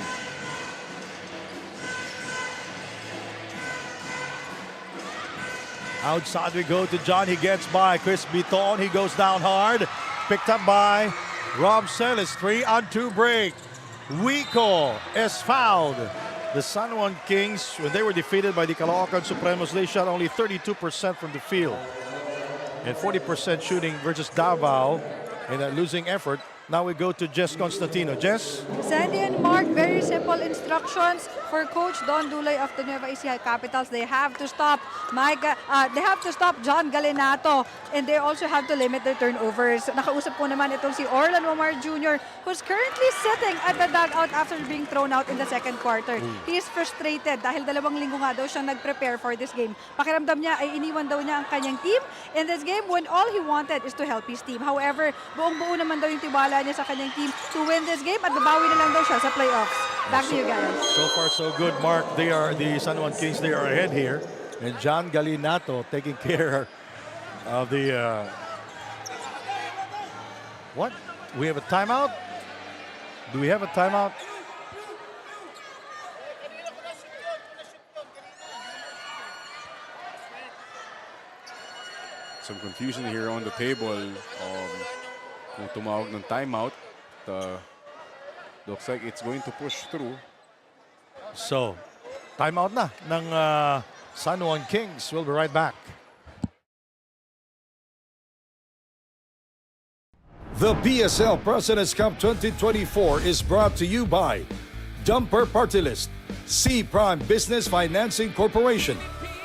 Outside we go to John. He gets by Chris Biton. He goes down hard. Picked up by Rob Celis. 3-on-2 break. Wico is fouled. The San Juan Kings, when they were defeated by the Caloocan Supremos, they shot only 32% from the field. And 40% shooting versus Davao in a losing effort. Now we go to Jess Constantino. Jess? Sandy and Mark, very simple instructions for Coach Don Dulay of the Nueva Ecija Capitals. They have to stop John Galinato, and they also have to limit their turnovers. Nakausap po naman itong si Orlan Omar Jr., who's currently sitting at the dugout after being thrown out in the second quarter. He is frustrated dahil 2 linggo nga daw siyang nag-prepare for this game. Pakiramdam niya ay iniwan daw niya ang kanyang team in this game when all he wanted is to help his team. However, buong-buo naman daw yung tiwala niya sa kanyang team to win this game at babawi na lang daw siya sa playoffs. Back to you guys. So far so good, Mark. They are the San Juan Kings. They are ahead here. And John Galinato taking care of the... What? We have a timeout? Do we have a timeout? Some confusion here on the table. Kung tumawag ng timeout, looks like it's going to push through. So, timeout na ng San Juan Kings. We'll be right back. The PSL President's Cup 2024 is brought to you by Dumper Party List, C Prime Business Financing Corporation,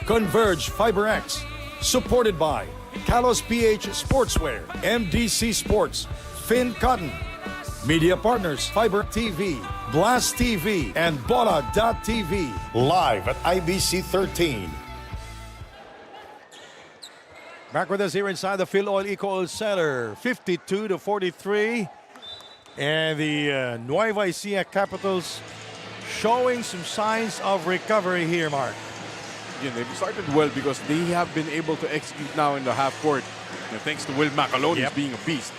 Converge FiberX, supported by Kalos PH Sportswear, MDC Sports, Finn Cotton. Media partners, Fiber TV, Blast TV, and Bola.tv. Live at IBC 13. Back with us here inside the Phil Oil Eco Oil Center, 52-43. And the Nueva Ecija Capitals showing some signs of recovery here, Mark. Again, they've started well because they have been able to execute now in the half court. Thanks to Will Macaloni being a beast.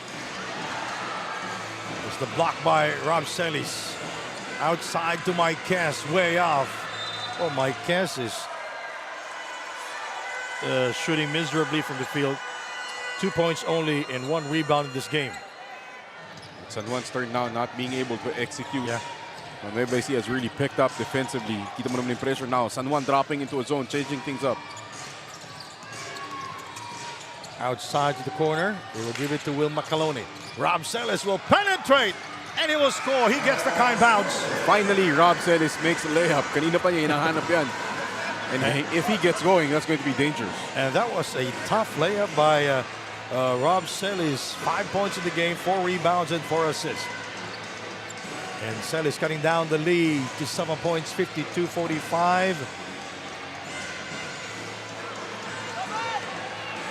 It's the block by Rob Celis. Outside to Mike Cass, way off. Oh, Mike Cass is shooting miserably from the field. 2 points only and 1 rebound in this game. San Juan's turn now not being able to execute. Nueva Ecija has really picked up defensively. Kita mo naman yung pressure now. San Juan dropping into a zone, changing things up. Outside to the corner. They will give it to Will Macaloni. Rob Celis will penetrate and he will score. He gets the kind bounce. Finally, Rob Celis makes a layup. Kanina pa niya hinahanap yan. And if he gets going, that's going to be dangerous. And that was a tough layup by Rob Celis. 5 points in the game, 4 rebounds and 4 assists. And Celis cutting down the lead to 7 points, 52-45.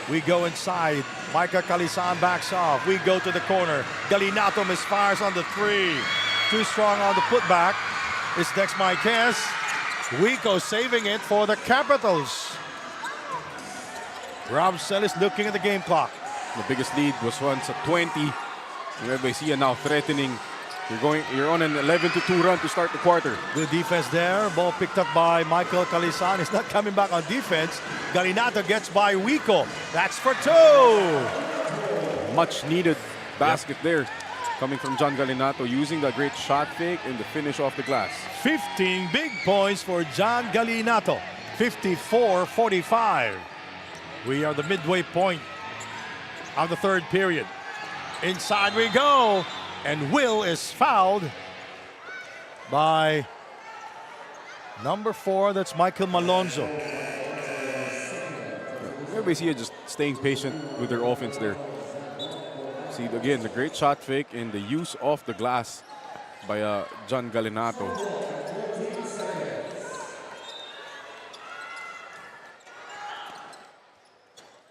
We go inside. Micah Calisan backs off. We go to the corner. Galinato misfires on the 3. Too strong on the putback. It's next Marquez. Wico saving it for the Capitals. Rob Celis looking at the game clock. The biggest lead was once at 20. Nueva Ecija now threatening. You're on an 11-2 run to start the quarter. Good defense there. Ball picked up by Michael Calisan. He's not coming back on defense. Galinato gets by Wico. That's for 2. Much needed basket there. Coming from John Galinato, using the great shot fake and the finish off the glass. 15 big points for John Galinato. 54-45. We are the midway point of the third period. Inside we go. And Will is fouled by number 4. That's Michael Malonzo. Nueva Ecija just staying patient with their offense there. See, again, the great shot fake and the use of the glass by John Galinato.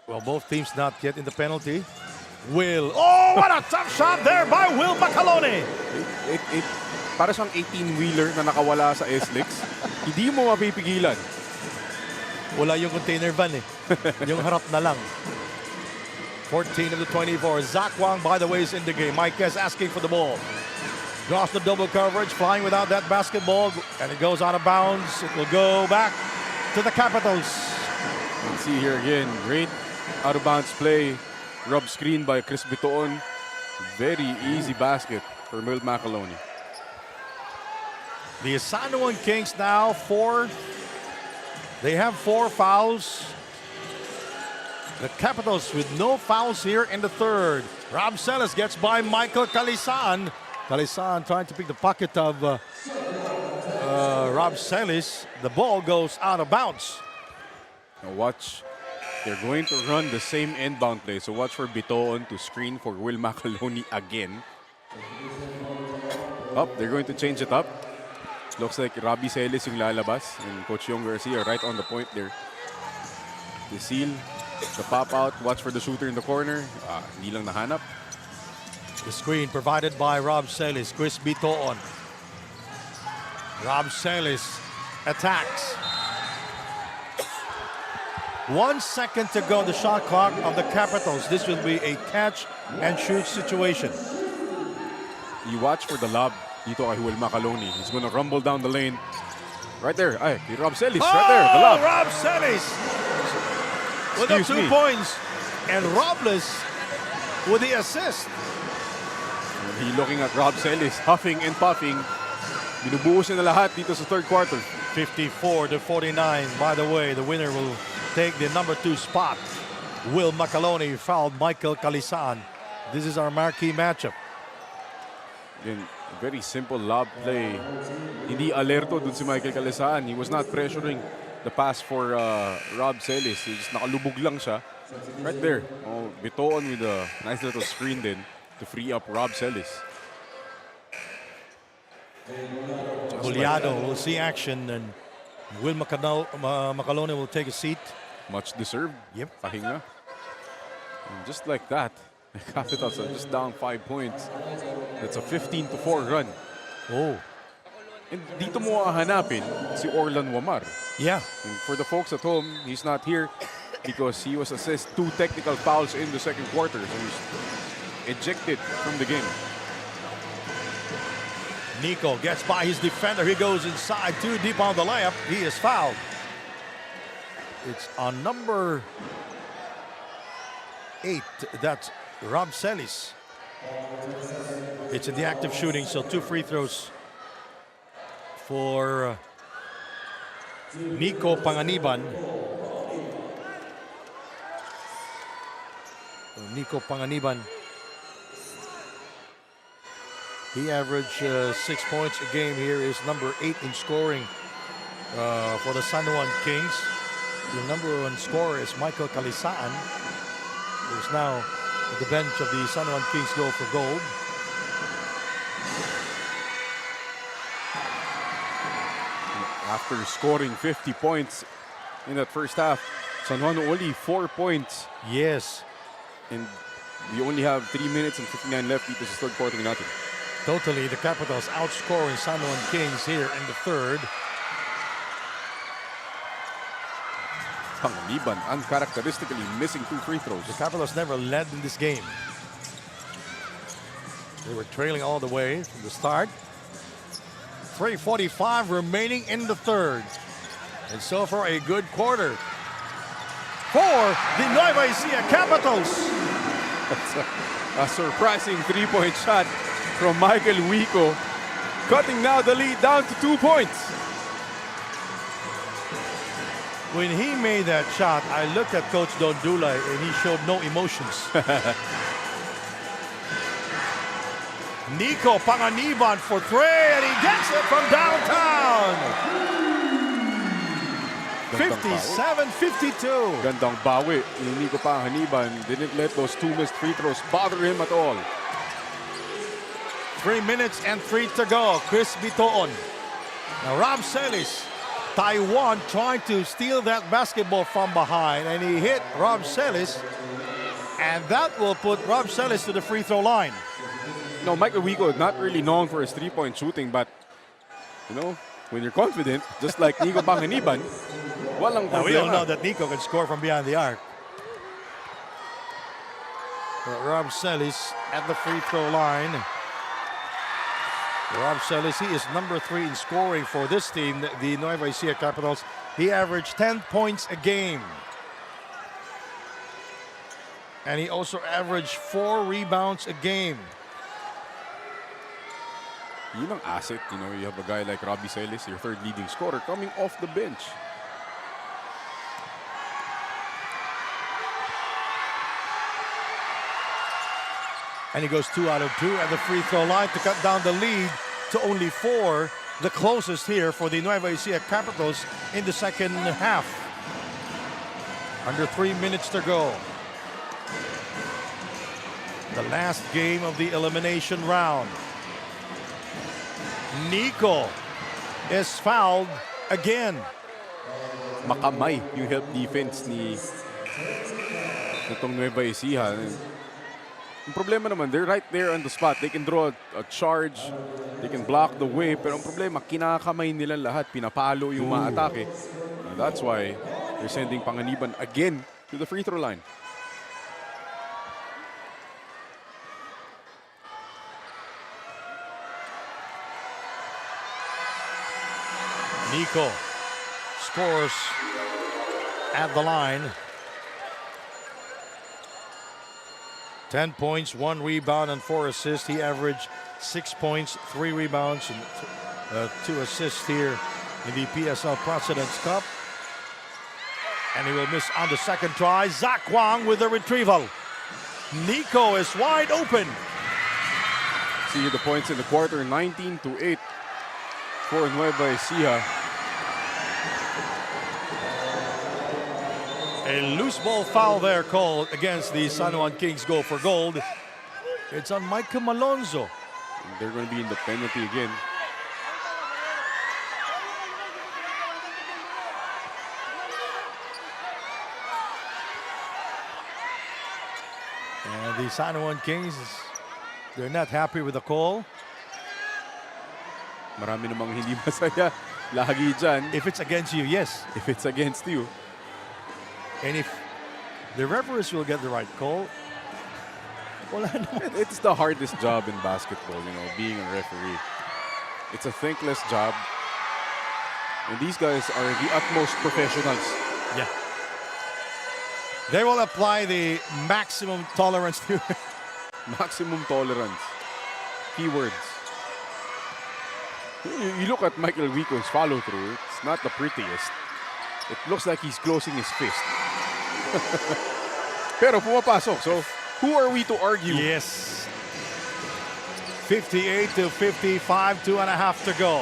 Well, both teams not yet in the penalty. Will. Oh, what a tough shot there by Will Macaloni. Para siyang 18-wheeler na nakawala sa S-Leaks. Hindi mo mapipigilan. Wala yung container van eh. Yung harap na lang. 14 of the 24. Zach Wang, by the way, is in the game. Mike is asking for the ball. Draws the double coverage, flying without that basketball, and it goes out of bounds. It will go back to the Capitals. Let's see here again. Great out-of-bounds play. Rub screen by Chris Bitoon. Very easy basket for Will Macaloni. The San Juan Kings now they have 4 fouls. The Capitals with no fouls here in the third. Rob Celis gets by Michael Calisan. Calisan trying to pick the pocket of Rob Celis. The ball goes out of bounds. Now watch. They're going to run the same inbound play. So watch for Bitoon to screen for Will Macaloni again. They're going to change it up. Looks like Robbie Celis yung lalabas. And Coach Yong Garcia right on the point there. The seal, the pop out. Watch for the shooter in the corner. Hindi lang nahanap. The screen provided by Rob Celis. Chris Bitoon. Rob Celis attacks. 1 second to go on the shot clock of the Capitals. This will be a catch and shoot situation. You watch for the lob dito kay Will Macaloni. He's going to rumble down the lane. Right there. Ay, Rob Celis. Right there. The lob. Rob Celis with the 2 points. And Robles with the assist. He looking at Rob Celis, huffing and puffing. Binubuhos na lahat dito sa third quarter. 54-49. By the way, the winner will take the number 2 spot. Will Macaloni fouled Michael Calisan. This is our marquee matchup. Again, very simple lob play. Hindi alerto dun si Michael Calisan. He was not pressuring the pass for Rob Celis. Just nakalubog lang siya. Right there. Oh, Bitoon with a nice little screen then to free up Rob Celis. Juliado will see action, and Will Macalone will take a seat. Much deserved. Yep. Pahinga. And just like that, the Capitals are just down 5 points. That's a 15-4 run. Oh. And dito mo hahanapin si Orlan Wamar. Yeah. And for the folks at home, he's not here because he was assessed 2 technical fouls in the second quarter. So he's ejected from the game. Nico gets by his defender. He goes inside, too deep on the layup. He is fouled. It's on number 8. That's Rob Celis. It's in the active shooting, so 2 free throws for Nico Panganiban. Nico Panganiban. He averaged 6 points a game here. Is number 8 in scoring for the San Juan Kings. The number 1 scorer is Michael Calisaan, who's now at the bench of the San Juan Kings Go for Gold. After scoring 50 points in that first half, San Juan only 4 points. Yes. And we only have 3 minutes and 59 left because it's third quarter nothing. Totally, the Capitals outscoring San Juan Kings here in the third. Panganiban uncharacteristically missing 2 free throws. The Capitals never led in this game. They were trailing all the way from the start. 3:45 remaining in the third. And so far, a good quarter for the Nueva Ecija Capitals. That's a surprising 3-point shot from Michael Wico, cutting now the lead down to 2 points. When he made that shot, I looked at Coach Don Dulay and he showed no emotions. Nico Panganiban for 3, and he gets it from downtown. 57-52. Gandang bawi ni Nico Panganiban. Didn't let those 2 missed free throws bother him at all. 3 minutes and 3 to go. Chris Bitoon. Now Rob Celis, Taiwan trying to steal that basketball from behind, and he hit Rob Celis, and that will put Rob Celis to the free throw line. No, Michael Wico not really known for his 3-point shooting, but you know, when you're confident, just like Nico Panganiban, walang Now, we all know problema. that Nico can score from behind the arc. But Rob Celis at the free throw line. Rob Celis, he is number 3 in scoring for this team, the Nueva Ecija Capitals. He averaged 10 points a game. And he also averaged 4 rebounds a game. Yun ang asset, you know, you have a guy like Robbie Celis, your third leading scorer, coming off the bench. And he goes 2 out of 2 at the free throw line to cut down the lead to only 4. The closest here for the Nueva Ecija Capitals in the second half. Under 3 minutes to go. The last game of the elimination round. Nico is fouled again. Makamay yung help defense ni itong Nueva Ecija. Ang problema naman, they're right there on the spot. They can draw a charge, they can block the way, pero ang problema, kinakamay nila lahat, pinapalo yung maatake. That's why they're sending Panganiban again to the free throw line. Nico scores at the line. 10 points, 1 rebound, and 4 assists. He averaged 6 points, 3 rebounds, and 2 assists here in the PSL President's Cup. And he will miss on the second try. Zach Wang with the retrieval. Nico is wide open. See the points in the quarter, 19-8 for Nueva Ecija. A loose ball foul there called against the San Juan Kings. Go for gold. It's on Michael Malonzo. They're going to be in the penalty again. And the San Juan Kings, they're not happy with the call. Marami namang hindi masaya. Lagi dyan. If it's against you, yes. If it's against you. And if the referees will get the right call, wala naman. It's the hardest job in basketball, you know, being a referee. It's a thankless job. And these guys are the utmost professionals. Yeah. They will apply the maximum tolerance to it. Maximum tolerance. Keywords. You look at Michael Wico's follow through, it's not the prettiest. It looks like he's closing his fist. Pero pumapasok, so who are we to argue? Yes. 58 to 55, 2.5 to go.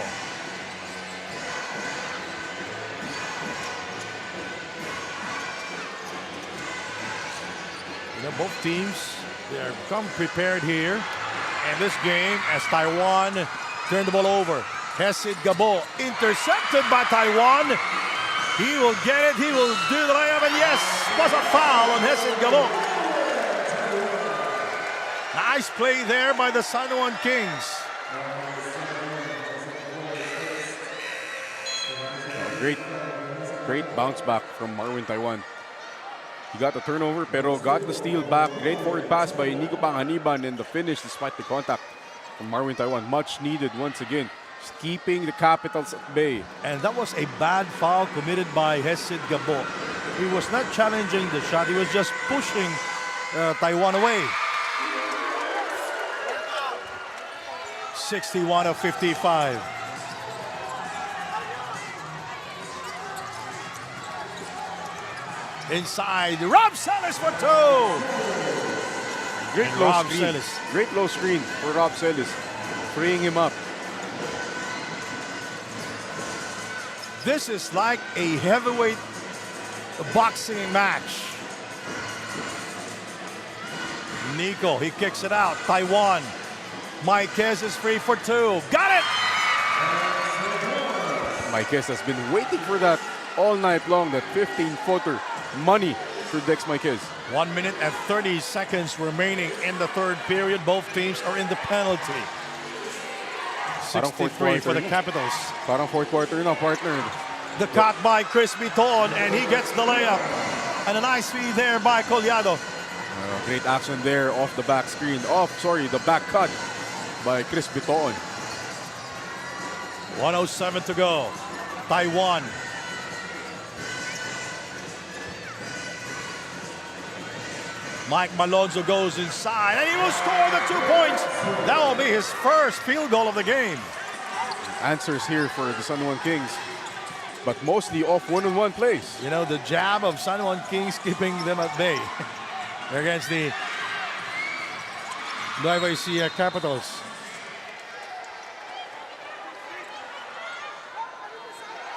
You know, both teams, they're come prepared here in this game as Taiwan turn the ball over. Hesid Gabo intercepted by Taiwan. He will get it. He will do the layup. And yes, was a foul on Hesid Gabo. Nice play there by the San Juan Kings. Great bounce back from Marwin Taiwan. He got the turnover, pero got the steal back. Great forward pass by Nico Panganiban, and the finish despite the contact from Marwin Taiwan. Much needed once again. Just keeping the Capitals at bay. And that was a bad foul committed by Hesid Gabo. He was not challenging the shot. He was just pushing Taiwan away. 61 of 55. Inside, Rob Sellis for two. Great low screen. Great low screen for Rob Sellis, freeing him up. This is like a heavyweight boxing match. Nico, he kicks it out. Taiwan. Marquez is free for two. Got it! Marquez has been waiting for that all night long, that 15-footer. Money for Dex Marquez. 1 minute and 30 seconds remaining in the third period. Both teams are in the penalty. 63 for the Capitals. Parang fourth quarter na, partner. The cut by Chris Biton, and he gets the layup. And a nice feed there by Collado. Great action there off the back screen. The back cut by Chris Biton. 1:07 to go. Taiwan. Mike Malonzo goes inside, and he will score the 2 points. That will be his first field goal of the game. Answers here for the San Juan Kings, but mostly off one-on-one plays. You know, the jab of San Juan Kings keeping them at bay against the Nueva Ecija Capitals.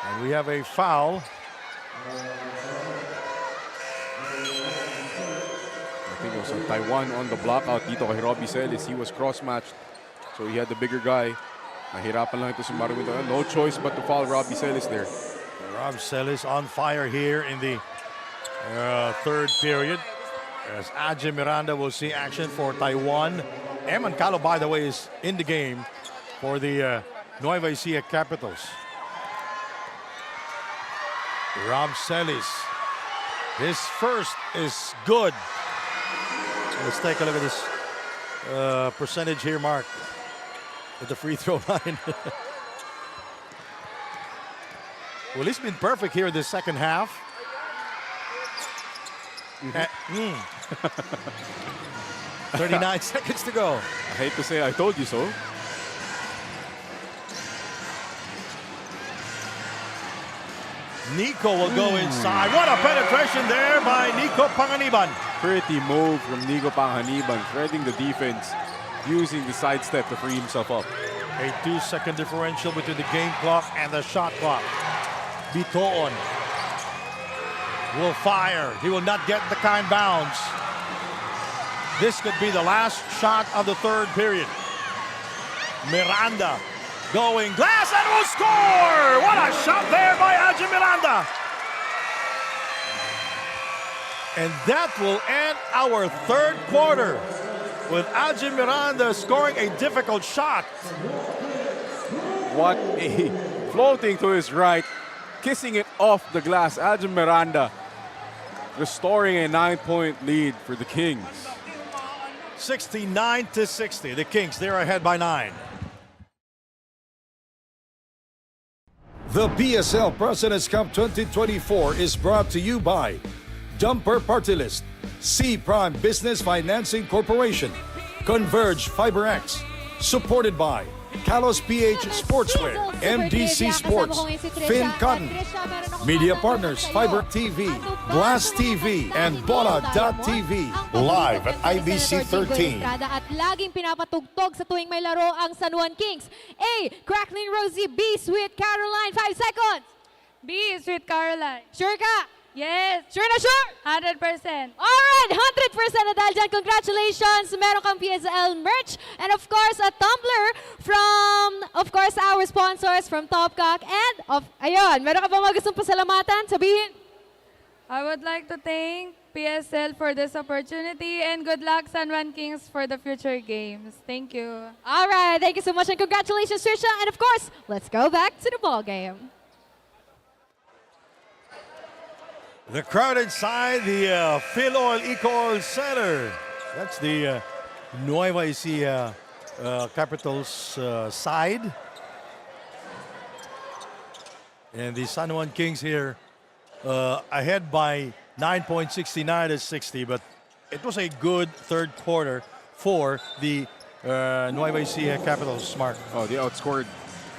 And we have a foul. I think it was Taiwan on the block out dito kay Robbie Celis. He was cross-matched, so he had the bigger guy. Nahirapan lang ito si Marwin Taiwan. No choice but to foul Robbie Celis there. Rob Celis on fire here in the third period. As Ajay Miranda will see action for Taiwan. Eman Calo, by the way, is in the game for the Nueva Ecija Capitals. Rob Celis. His first is good. Let's take a look at this percentage here, Mark, at the free throw line. Well, he's been perfect here in the second half. 39 seconds to go. I hate to say I told you so. Nico will go inside. What a penetration there by Nico Panganiban. Pretty move from Nico Panganiban, threading the defense, using the sidestep to free himself up. A 2-second differential between the game clock and the shot clock. Bitoon. will fire. He will not get the kind bounce. This could be the last shot of the third period. Miranda going glass and will score! What a shot there by Ajay Miranda! And that will end our third quarter with Ajay Miranda scoring a difficult shot. What a floating to his right, kissing it off the glass. Ajay Miranda restoring a 9-point lead for the Kings. 69-60. The Kings, they're ahead by 9. The PSL President's Cup 2024 is brought to you by Dumper Party List, C Prime Business Financing Corporation, Converge FiberX, supported by Kalos PH Sportswear, MDC Sports, Finn Cotton, Media Partners, Fiber TV, Blast TV, and Bola.tv, live at IBC 13. At laging pinapatugtog sa tuwing may laro ang San Juan Kings. A. Crackling Rosie. B. Sweet Caroline. 5 seconds. B, Sweet Caroline. Sure ka? Yes. Sure na sure? 100%. Alright, 100% na dahil dyan. Congratulations! Meron kang PSL merch and of course a tumbler from, of course, our sponsors from Topcock and, ayun, meron ka ba mga gustong pasalamatan? Sabihin? I would like to thank PSL for this opportunity and good luck San Juan Kings for the future games. Thank you. Alright, thank you so much and congratulations, Trisha. And of course, let's go back to the ball game. The crowd inside the Phil Oil Eco Oil Center. That's the Nueva Ecija Capitals side. And the San Juan Kings here ahead by 9.69-60, but it was a good third quarter for the Nueva Ecija Capitals, Mark. Oh, they outscored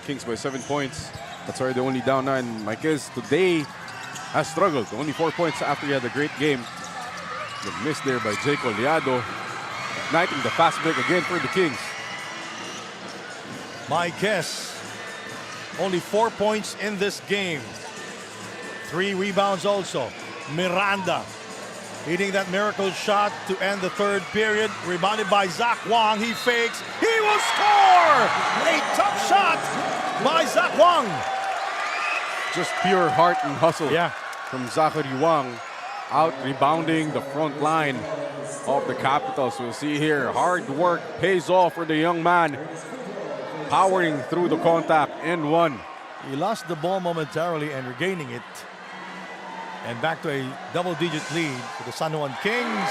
Kings by 7 points. That's why they're only down 9. Marquez today has struggled. Only 4 points after he had a great game. The miss there by Jake Oliado, igniting the fast break again for the Kings. Marquez, only 4 points in this game. 3 rebounds also. Miranda hitting that miracle shot to end the third period. Rebounded by Zach Wang. He fakes. He will score! A tough shot by Zach Wang. Just pure heart and hustle from Zachary Wang, out rebounding the front line of the Capitals. We'll see here, hard work pays off for the young man, powering through the contact and one. He lost the ball momentarily and regaining it. And back to a double-digit lead for the San Juan Kings.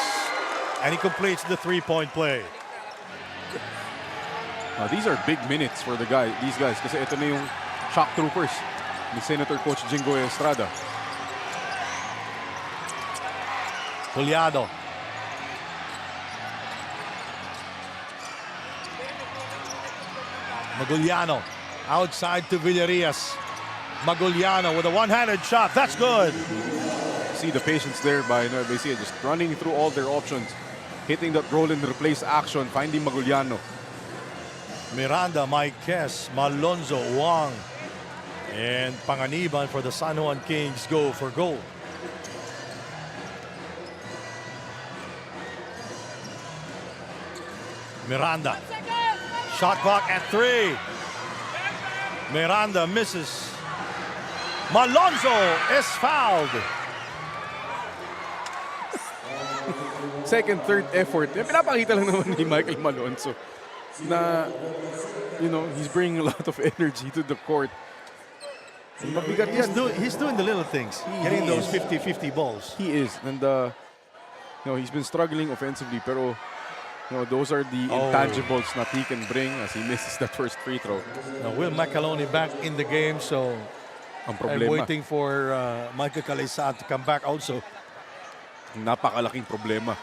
And he completes the three-point play. These are big minutes for these guys. Kasi ito na yung shock troopers ni Senator Coach Jingo Estrada. Juliado. Maguliano outside to Villarias. Maguliano with a one-handed shot. That's good. See the patience there by Nueva Ecija, just running through all their options, hitting that roll and replace action, finding Maguliano. Miranda, Marquez, Malonzo, Wang, and Panganiban for the San Juan Kings go for goal. Miranda. Shot clock at 3. Miranda misses. Malonzo is fouled. Second, third effort. Pinapakita lang naman ni Michael Malonzo na, he's bringing a lot of energy to the court. He's doing the little things. Getting those 50-50 balls. He is. And, he's been struggling offensively, pero those are the intangibles that he can bring as he misses that first free throw. Now, Will McAloney back in the game, so I'm waiting for Michael Calaisan to come back also. Napakalaking problema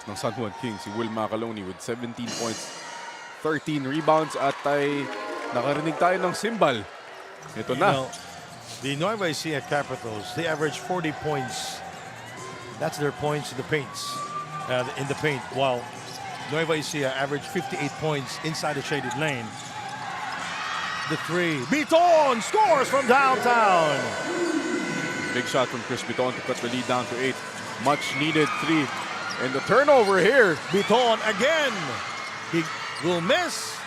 ng San Juan Kings, si Will McAloney with 17 points, 13 rebounds at ay nakarinig tayo ng cymbal. Ito na. The Nueva Ecija Capitals, they average 40 points. That's their points in the paint. While Nueva Ecija averaged 58 points inside the shaded lane. The 3. Biton scores from downtown. Big shot from Chris Biton to cut the lead down to 8. Much needed 3. And the turnover here. Biton again. He will miss.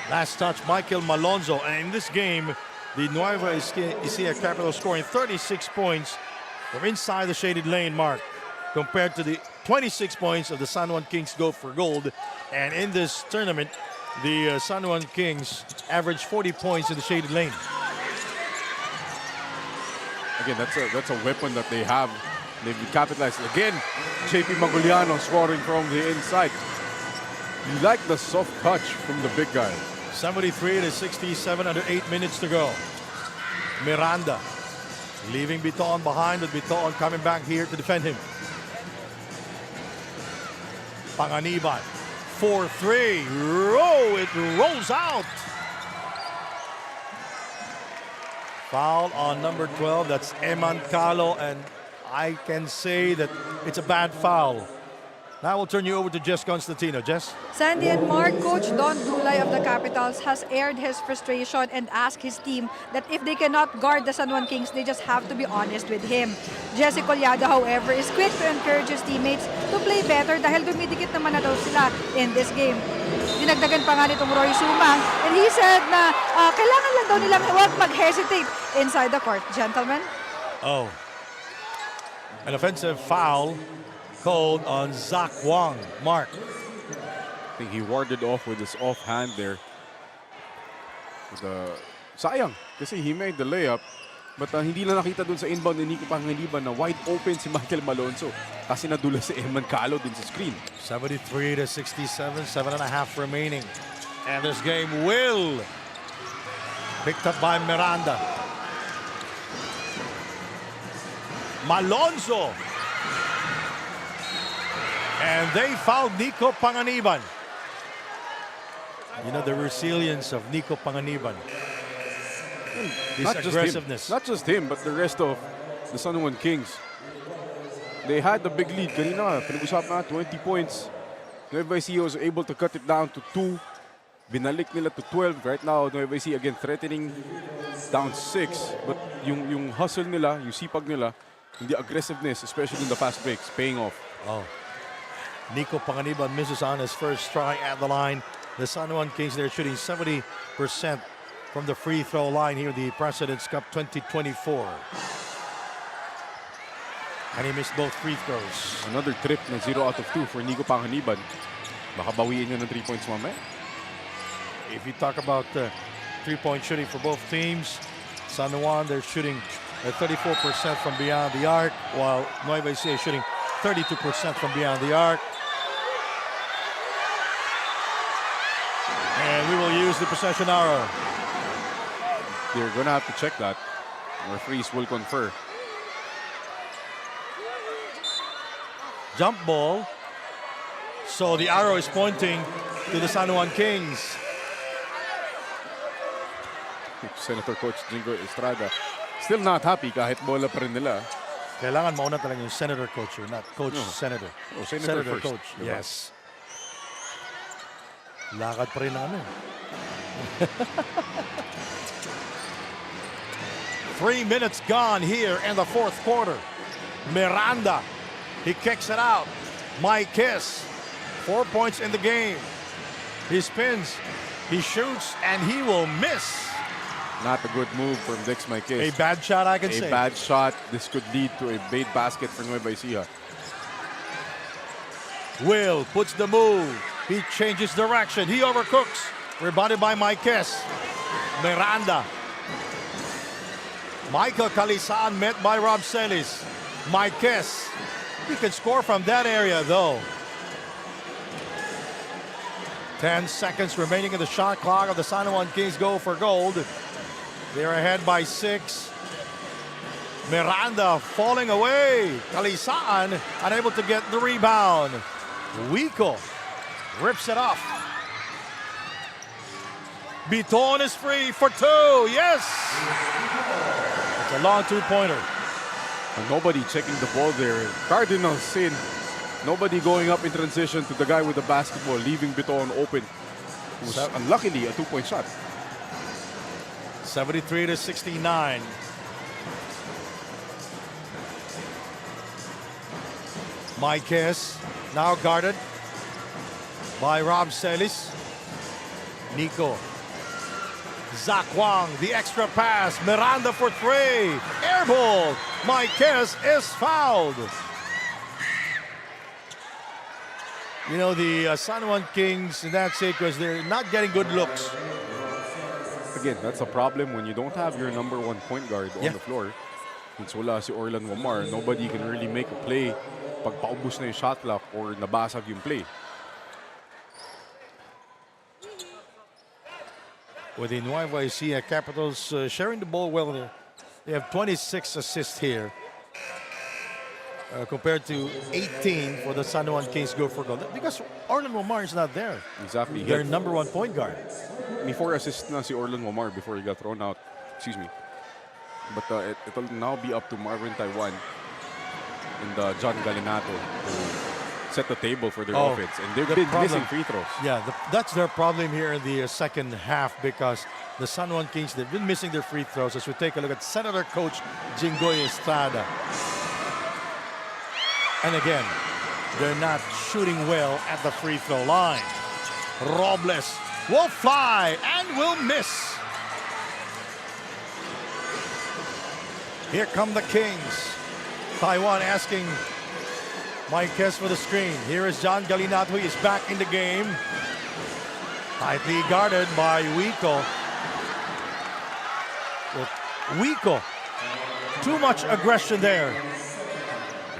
Last touch, Michael Malonzo. And in this game, the Nueva Ecija Capital scoring 36 points from inside the shaded lane mark compared to the 26 points of the San Juan Kings go for gold. And in this tournament, the San Juan Kings averaged 40 points in the shaded lane. Again, that's a weapon that they have. They've capitalized. Again, JP Maguliano scoring from the inside. You like the soft touch from the big guy. 73-67 under 8 minutes to go. Miranda leaving Biton behind, with Biton coming back here to defend him. Panganiban, 4-3. It rolls out. Foul on number 12. That's Eman Calo, and I can say that it's a bad foul. Now we'll turn you over to Jess Constantino. Jess? Sandy and Mark, Coach Don Dulay of the Capitals has aired his frustration and asked his team that if they cannot guard the San Juan Kings, they just have to be honest with him. Jesse Collado, however, is quick to encourage his teammates to play better dahil dumidikit naman na daw sila in this game. Dinagdagan pa nga nitong Roy Sumang, and he said na kailangan lang daw nilang huwag mag-hesitate inside the court. Gentlemen? Oh. An offensive foul called on Zach Wang. Mark. I think he warded off with his offhand there. Sayang, kasi he made the layup. But hindi lang nakita dun sa inbound ni Nico Panganiban na wide open si Michael Malonzo. Kasi nadula si Eman Calo dun sa screen. 73-67, 7.5 remaining. And this game will. Picked up by Miranda. Malonzo. And they fouled Nico Panganiban. You know the resilience of Nico Panganiban. His aggressiveness. Not just him, but the rest of the San Juan Kings. They had the big lead. Kanina, pinag-usap na 20 points. Nueva Ecija was able to cut it down to 2. Binalik nila to 12. Right now, Nueva Ecija again threatening down 6. But yung hustle nila, yung sipag nila, the aggressiveness, especially in the fast breaks, paying off. Oh. Nico Panganiban misses on his first try at the line. The San Juan Kings, they're shooting 70% from the free throw line here in the President's Cup 2024. And he missed both free throws. Another trip na 0 out of 2 for Nico Panganiban. Baka bawiin niya ng 3 points mamaya. If you talk about three-point shooting for both teams, San Juan, they're shooting at 34% from beyond the arc, while Nueva Ecija is shooting 32% from beyond the arc. And we will use the possession arrow. They're going to have to check that. Referees will confer. Jump ball. So the arrow is pointing to the San Juan Kings. Senator Coach Jingo Estrada still not happy kahit bola pa rin nila. Kailangan mauna talaga yung Senator Coach, not Coach Senator. Oh, Senator first, Coach, diba? yes. Lakad pa rin ang ano. 3 minutes gone here in the fourth quarter. Miranda, he kicks it out. Mike Kiss, 4 points in the game. He spins, he shoots, and he will miss. Not a good move from Dex Maikis. A bad shot, I can say. A bad shot. This could lead to a bait basket for Nueva Ecija. Will puts the move. He changes direction. He overcooks. Rebounded by Maikis. Miranda. Michael Calisaan met by Rob Celis. Maikis. He can score from that area, though. 10 seconds remaining in the shot clock of the San Juan Kings go for gold. They're ahead by 6. Miranda falling away. Calisaan unable to get the rebound. Wico rips it off. Biton is free for 2. Yes! It's a long two-pointer. And nobody checking the ball there. Cardinals in. Nobody going up in transition to the guy with the basketball, leaving Biton open. It was unluckily a 2-point shot. 73-69. Marquez now guarded by Rob Celis. Nico. Zach Wang, the extra pass. Miranda for three. Air ball. Marquez is fouled. You know, the San Juan Kings in that sequence, they're not getting good looks. Again, that's a problem when you don't have your number one point guard on the floor. Since wala si Orlan Wamar, nobody can really make a play pag paubos na yung shot clock or nabasag yung play. With the Nueva Ecija Capitals sharing the ball well there. They have 26 assists here compared to 18 for the San Juan Kings go for goal. Because Orlan Wamar is not there. Exactly. Their number one point guard. May 4 assists na si Orlan Wamar before he got thrown out. Excuse me. But it'll now be up to Marvin Taiwan and John Galinato to set the table for their offense. And they've been missing free throws. Yeah, that's their problem here in the second half because the San Juan Kings, they've been missing their free throws. As we take a look at Senator Coach Jingoy Estrada. And again, they're not shooting well at the free throw line. Robles will fly and will miss. Here come the Kings. Taiwan asking Marquez for the screen. Here is John Galinato. He is back in the game. Tightly guarded by Wico. Wico. Too much aggression there.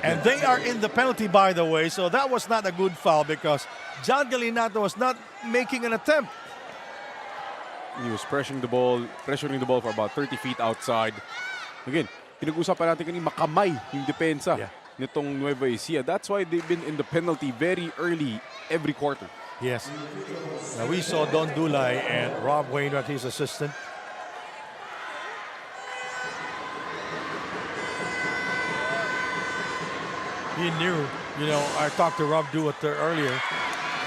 And they are in the penalty, by the way, so that was not a good foul because John Galinato was not making an attempt. He was pressuring the ball for about 30 feet outside. Again, pinag-usapan natin kanina makamay yung depensa nitong Nueva Ecija. That's why they've been in the penalty very early every quarter. Yes. Now we saw Don Dulay and Rob Wainwright, his assistant. He knew, you know, I talked to Rob Dewitt earlier.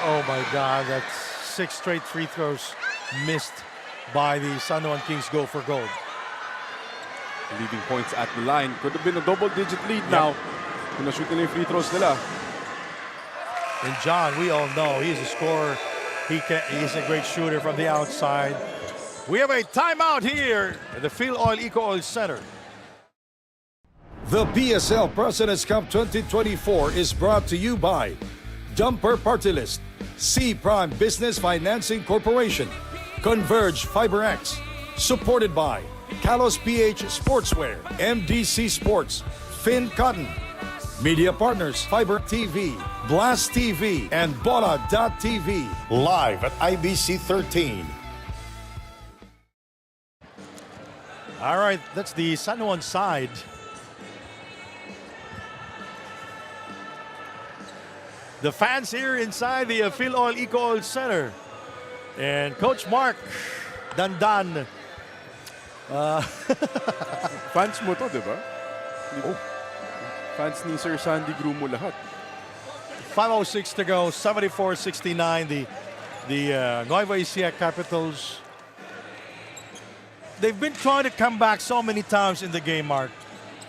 Oh my God, that's 6 straight free throws missed by the San Juan Kings go for gold. Leaving points at the line. Could have been a double-digit lead now. Kung na-shoot nila yung free throws nila. And John, we all know, he's a scorer. He's a great shooter from the outside. We have a timeout here at the Phil Oil Eco Oil Center. The PSL President's Cup 2024 is brought to you by Dumper Party List, C Prime Business Financing Corporation, Converge FiberX, supported by Kalos PH Sportswear, MDC Sports, Finn Cotton, Media Partners, Fiber TV, Blast TV, and Bola.tv, live at IBC 13. All right, that's the San Juan side. The fans here inside the Phil Oil Eco Oil Center. And Coach Mark Dandan. Fans mo to, di ba? Fans ni Sir Sandy Grumo lahat. 5:06 to go, 74-69. The Nueva Ecija Capitals. They've been trying to come back so many times in the game, Mark.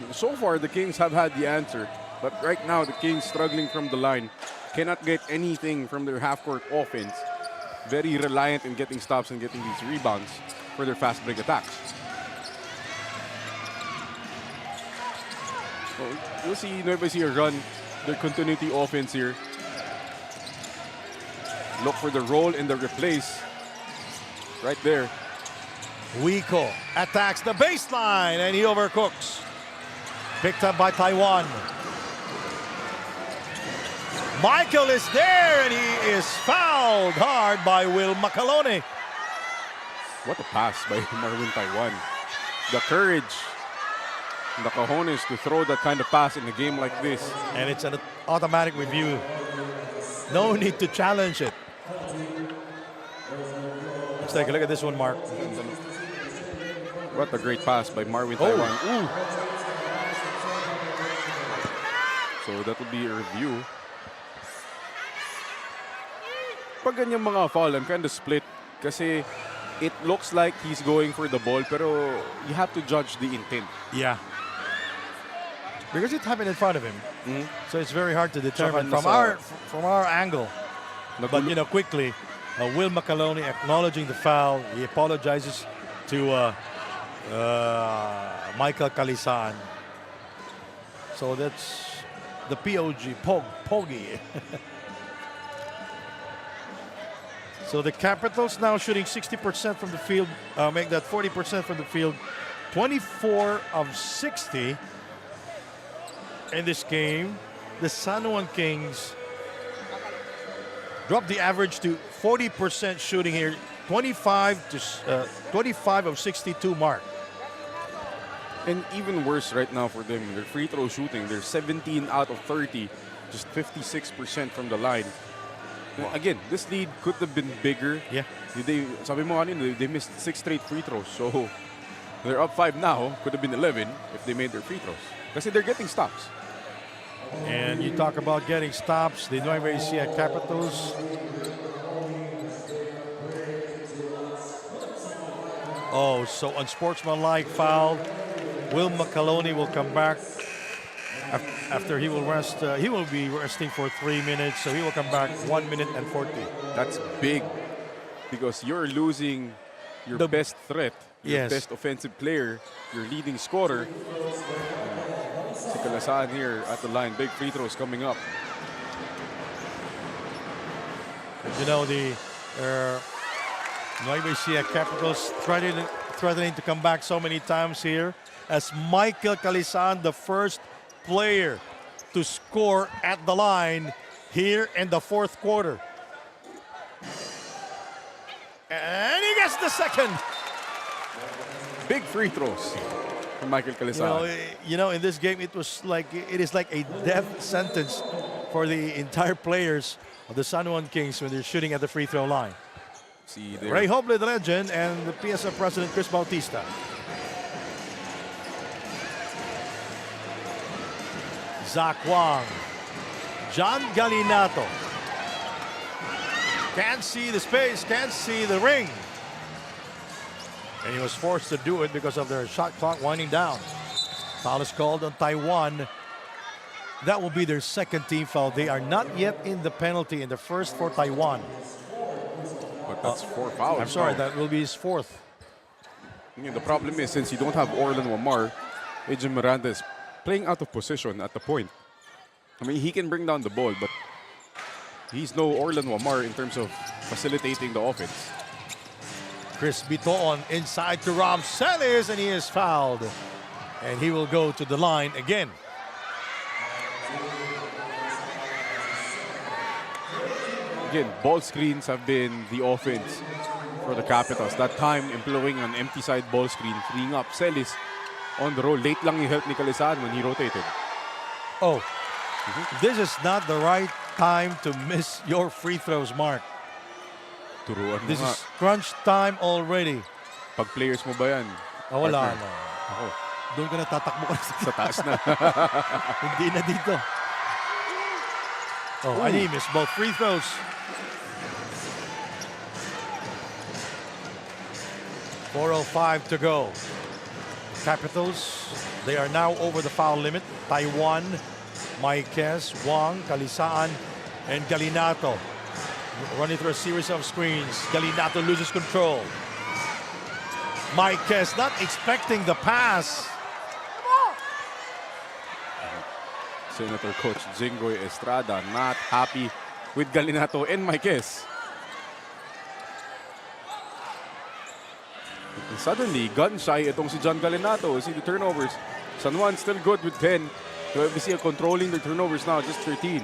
So far, the Kings have had the answer. But right now, the Kings struggling from the line. Cannot get anything from their half-court offense. Very reliant in getting stops and getting these rebounds for their fast break attacks. So you'll see Nueva Ecija run their continuity offense here. Look for the roll and the replace. Right there. Wico attacks the baseline and he overcooks. Picked up by Taiwan. Michael is there and he is fouled hard by Will Macalone. What a pass by Marvin Taiwan. The courage, the cojones to throw that kind of pass in a game like this. And it's an automatic review. No need to challenge it. Let's take a look at this one, Mark. What a great pass by Marvin Taiwan. Ooh. So that will be a review. Pag ganyan mga foul, I'm kind of split kasi it looks like he's going for the ball pero you have to judge the intent. Yeah. because it happened in front of him. So it's very hard to determine Saka from our angle. But you know, quickly, Will McAloney acknowledging the foul. He apologizes to Michael Calisan. So that's the Poggy. So the Capitals now shooting 60% from the field, make that 40% from the field. 24 of 60 in this game. The San Juan Kings dropped the average to 40% shooting here. 25 of 62 mark. And even worse right now for them, their free throw shooting, they're 17 out of 30, just 56% from the line. Again, this lead could have been bigger. Yeah. Sabi mo kanina, they missed 6 straight free throws. So they're up 5 now. Could have been 11 if they made their free throws. Kasi they're getting stops. And you talk about getting stops. The NUEVA ECIJA Capitals. Oh, so unsportsmanlike foul. Will McAloney will come back after he will rest. He will be resting for 3 minutes, so he will come back 1 minute and 40. That's big because you're losing your best threat, your best offensive player, your leading scorer. Si Calasan here at the line. Big free throws coming up. You know, the NUEVA ECIJA Capitals threatening to come back so many times here, as Michael Calisan, the first player to score at the line here in the fourth quarter. And he gets the second. Big free throws from Michael Calisan. You know, in this game, it is like a death sentence for the entire players of the San Juan Kings when they're shooting at the free throw line. See there. Ray Hoble, the legend, and the PSL president, Chris Bautista. Zach Wang. John Galinato. Can't see the space, can't see the ring. And he was forced to do it because of their shot clock winding down. Foul is called on Taiwan. That will be their second team foul. They are not yet in the penalty in the first for Taiwan. But that's 4 fouls. I'm sorry, that will be his fourth. The problem is, since you don't have Orlan Wamar, AJ Miranda is playing out of position at the point. I mean, he can bring down the ball, but he's no Orlan Wamar in terms of facilitating the offense. Chris Biton inside to Ramselis, and he is fouled. And he will go to the line again. Again, ball screens have been the offense for the Capitals. That time, employing an empty side ball screen, freeing up Celis on the roll. Late lang yung help ni Calisan when he rotated. Oh, this is not the right time to miss your free throws, Mark. Turuan mo This nga. is crunch time already. Pag players mo ba yan? Wala partner? na. Ako, Doon ka na tatakbo ka sa taas na. Hindi na dito. Oh, and he missed both free throws. .405 to go. Capitals, they are now over the foul limit. Taiwan, Maikes, Wang, Calisaan, and Galinato. Running through a series of screens. Galinato loses control. Maikes not expecting the pass. Senator Coach Jingoy Estrada not happy with Galinato and Maikes. Suddenly, gun-shy itong si John Galinato. See the turnovers. San Juan still good with 10. We see controlling the turnovers now, just 13.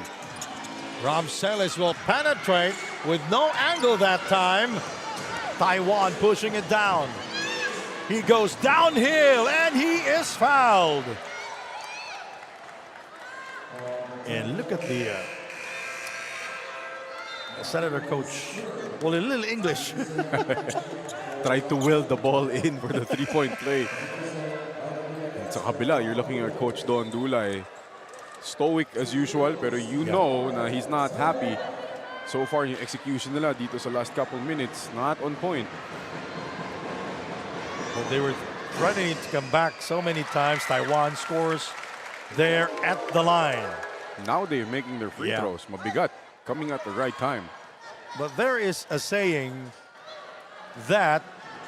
Ramselis will penetrate with no angle that time. Taiwan pushing it down. He goes downhill and he is fouled. And look at the Senator Coach. Well, a little English. Tried to will the ball in for the three-point play. And sa kabila, you're looking at Coach Don Dulay. Stoic as usual, pero you know na he's not happy. So far, yung execution nila dito sa last couple minutes, not on point. Well, they were threatening to come back so many times. Taiwan scores there at the line. Now they're making their free throws. Mabigat, coming at the right time. But there is a saying that,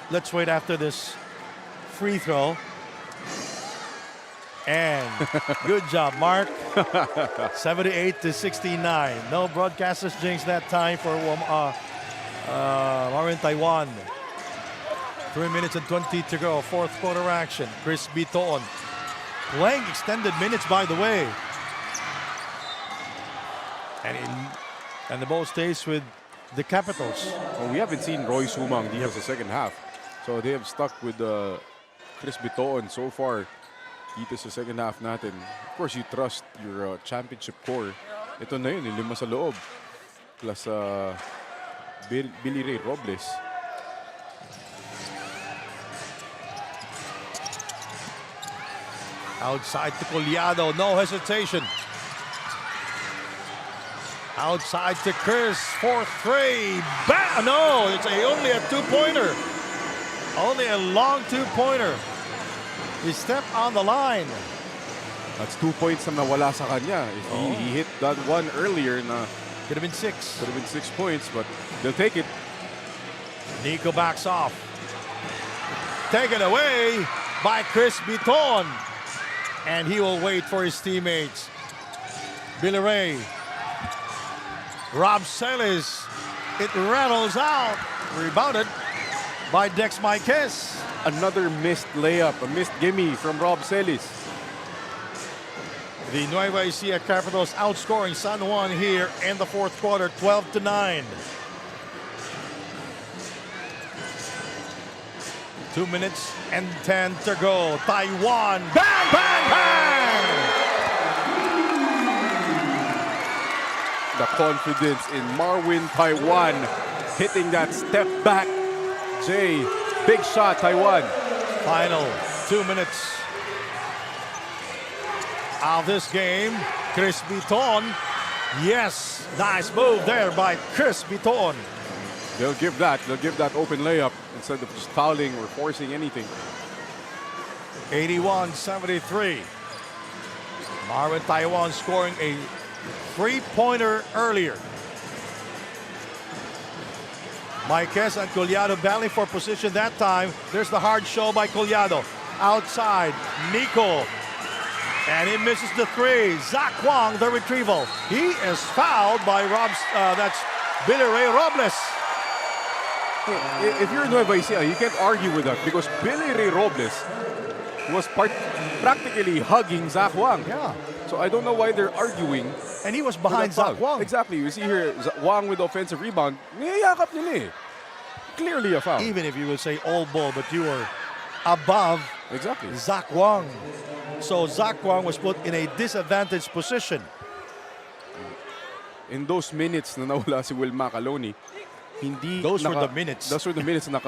let's wait after this free throw. And good job, Mark. 78-69. No broadcasters jinx that time for Marvin Taiwan. 3 minutes and 20 to go. Fourth quarter action. Chris Biton playing extended minutes, by the way. And the ball stays with the Capitals. Well, we haven't seen Roy Sumang dito sa second half. So they have stuck with Chris Biton so far dito sa second half natin. Of course, you trust your championship core. Ito na yun, yung 5 sa loob. Plus Billy Ray Robles. Outside to Collado, no hesitation. Outside to Chris, 4-3. No, it's only a two-pointer. Only a long two-pointer. He stepped on the line. That's 2 points na nawala sa kanya. If he hit that one earlier, could have been 6. Could have been 6 points, but they'll take it. Nico backs off. Taken away by Chris Biton. And he will wait for his teammates. Billy Ray. Rob Celis. It rattles out. Rebounded by Dex Marquez. Another missed layup, a missed gimme from Rob Celis. The Nueva Ecija Capitals outscoring San Juan here in the fourth quarter, 12-9. 2 minutes and 10 to go. Taiwan, bang, bang, bang! The confidence in Marvin Taiwan hitting that step back. Jay, big shot, Taiwan. Final 2 minutes of this game. Chris Biton. Yes, nice move there by Chris Biton. They'll give that open layup instead of just fouling or forcing anything. 81-73. Marvin Taiwan scoring a three-pointer earlier. Marquez and Collado battling for position that time. There's the hard show by Collado. Outside, Nico. And he misses the three. Zach Wong, the retrieval. He is fouled by that's Billy Ray Robles. If you're Nueva Ecija, you can't argue with that because Billy Ray Robles was practically hugging Zach Wang. Yeah. So I don't know why they're arguing. And he was behind Zach Wang. Exactly. You see here, Wang with the offensive rebound. Niyayakap nila eh. Clearly a foul. Even if you will say all ball, but you were above Zach Wang. So Zach Wang was put in a disadvantaged position. In those minutes na nawala si Will Macaloni, those were the minutes. Those were the minutes na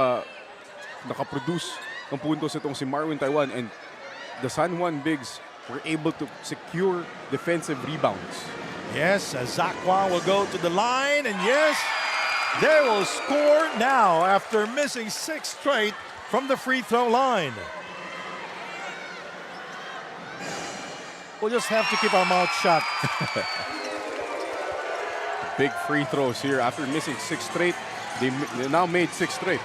naka-produce ng puntos itong si Marvin Taiwan, and the San Juan Bigs were able to secure defensive rebounds. Yes, Zach Wang will go to the line, and yes, they will score now after missing 6 straight from the free throw line. We'll just have to keep our mouth shut. Big free throws here after missing 6 straight. They now made 6 straight.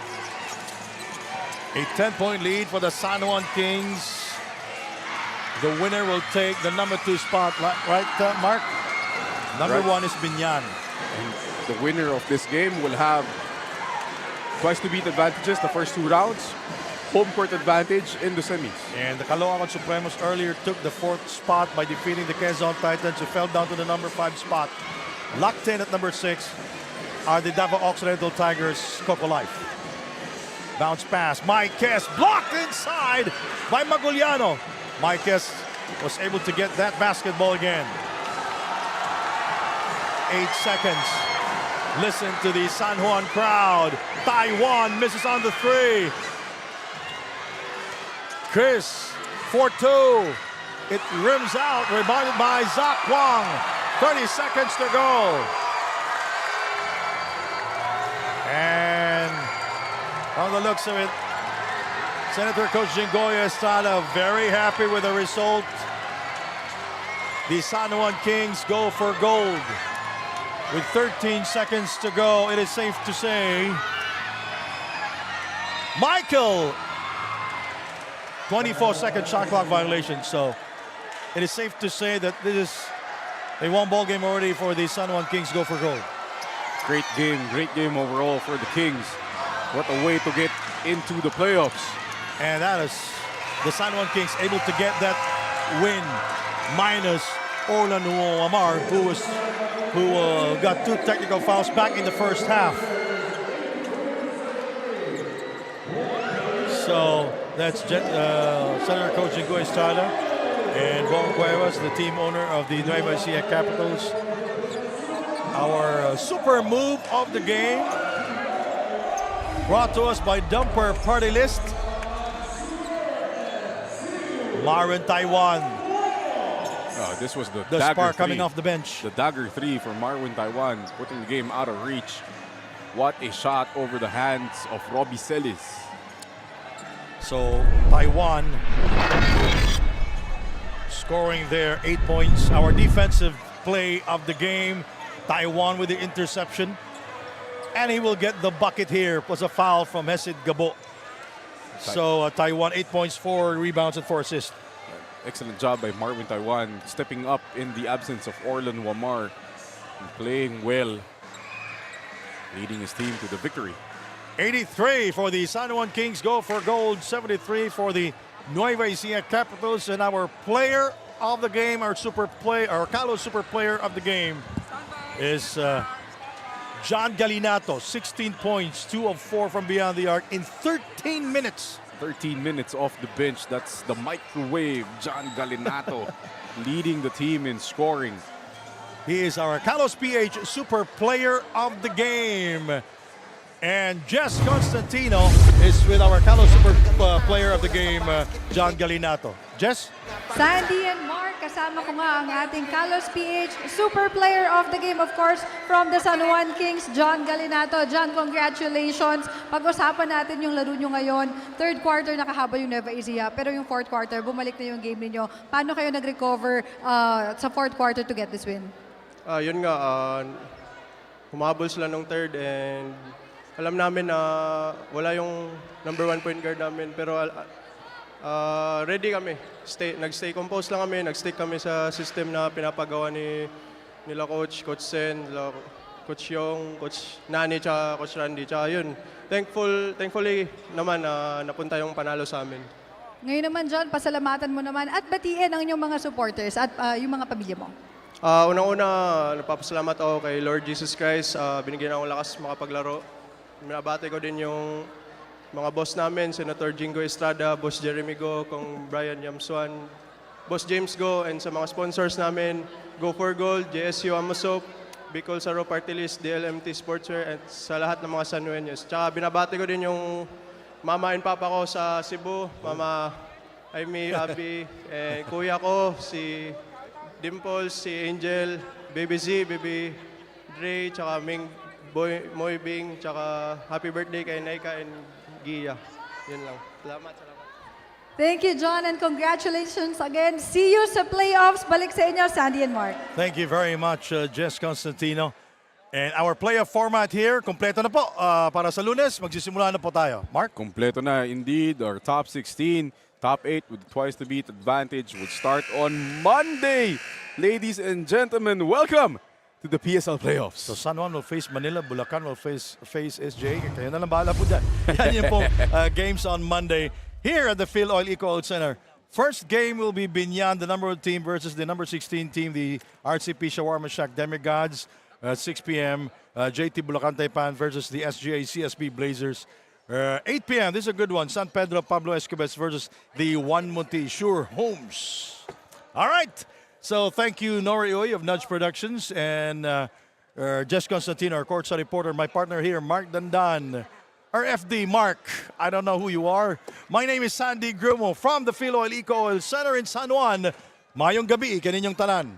A 10-point lead for the San Juan Kings. The winner will take the number 2 spot, right, Mark? Number 1 is Binyan. And the winner of this game will have twice to beat advantages the first 2 rounds. Home court advantage in the semis. And the Caloocan Supremos earlier took the 4th spot by defeating the Quezon Titans, who fell down to the number 5 spot. Locked in at number 6 are the Davao Occidental Tigers, Coco Life. Bounce pass, Marquez blocked inside by Maguliano. Marquez was able to get that basketball again. 8 seconds. Listen to the San Juan crowd. Taiwan misses on the 3. Chris, 4-2. It rims out, rebounded by Zach Wang. 30 seconds to go. And on the looks of it, Senator Coach Jingoya Estrada very happy with the result. The San Juan Kings go for gold. With 13 seconds to go, it is safe to say, Michael, 24-second shot clock violation. So it is safe to say that this is a one-ball game already for the San Juan Kings go for gold. Great game overall for the Kings. What a way to get into the playoffs. And that is the San Juan Kings able to get that win minus Orlando Amar, who got 2 technical fouls back in the first half. So that's Senator Coach Ingo Estrada and Bon Cuevas, the team owner of the Nueva Ecija Capitals. Our super move of the game, brought to us by Dumper Party List. Marvin Taiwan. This was the spark dagger coming three. off the bench. The dagger 3 from Marvin Taiwan, putting the game out of reach. What a shot over the hands of Robbie Celis. So Taiwan scoring there 8 points. Our defensive play of the game, Taiwan with the interception. And he will get the bucket here. It was a foul from Hesid Gabo. So Taiwan 8 points, 4 rebounds and 4 assists. Excellent job by Marvin Taiwan, stepping up in the absence of Orlan Wamar and playing well, leading his team to the victory. 83 for the San Juan Kings go for gold, 73 for the Nueva Ecija Capitals. And our player of the game, our Calo super player of the game is John Galinato, 16 points, 2 of 4 from beyond the arc in 13 minutes. 13 minutes off the bench. That's the microwave, John Galinato, leading the team in scoring. He is our Carlos PH Super Player of the Game. And Jess Constantino is with our Carlos Super Player of the Game, John Galinato. Jess? Sandy and Mark, kasama ko nga ang ating Carlos PH Super Player of the Game, of course, from the San Juan Kings, John Galinato. John, congratulations. Pag-usapan natin yung laro nyo ngayon. Third quarter nakahabol yung Nueva Ecija, pero yung fourth quarter, bumalik na yung game ninyo. Paano kayo nag-recover sa fourth quarter to get this win? Yun nga, humabol sila nung third and alam namin na wala yung number 1 point guard namin, pero ready kami. Nag-stay composed lang kami, nag-stick kami sa system na pinapagawa nila Coach Sen, Coach Yong, Coach Nani, tsaka Coach Randy. Tsaka yun, thankfully naman napunta yung panalo sa amin. Ngayon naman, John, pasalamatan mo naman at batiin ang inyong mga supporters at yung mga pamilya mo. Unang-una, napapasalamat ako kay Lord Jesus Christ. Binigyan akong lakas makapaglaro. Minabati ko din yung mga boss namin, Senator Jingo Estrada, Boss Jeremy Go, Kong Brian Yamsuan, Boss James Go, and sa mga sponsors namin, Go for Gold, JSU Amasop, Bicol Saro Party List, DLMT Sportswear, at sa lahat ng mga Sanueños. Tsaka binabati ko din yung mama and papa ko sa Cebu, Mama Amy, Abby, and kuya ko, si Dimples, si Angel, Baby Z, Baby Dre, tsaka Ming, Moy Bing, tsaka happy birthday kay Naika and Gia. Yun lang. Salamat. Thank you, John, and congratulations again. See you sa playoffs. Balik sa inyo, Sandy and Mark. Thank you very much, Jess Constantino. And our playoff format here, kompleto na po. Para sa Lunes, magsisimula na po tayo. Mark? Kompleto na indeed. Our top 16, top 8 with twice the beat advantage would start on Monday. Ladies and gentlemen, welcome to the PSL playoffs. So San Juan will face Manila, Bulacan will face SJ. Kayo na lang bahala po dyan. Yan yung pong games on Monday here at the Phil Oil Eco Center. First game will be Binyan, the number 1 team versus the number 16 team, the RCP Shawarma Shack Demigods. 6 p.m. JT Bulacan Taipan versus the SGA CSB Blazers. 8 p.m. This is a good one. San Pedro Pablo Escobar versus the Juan Monte Sure Homes. All right. So thank you, Nori Uy of Nudge Productions, and Jess Constantino, our courtside reporter, my partner here, Mark Dandan. Our FD, Mark, I don't know who you are. My name is Sandy Grumo from the Phil Oil Eco Oil Center in San Juan. Mayong gabi, kaninyong tanan.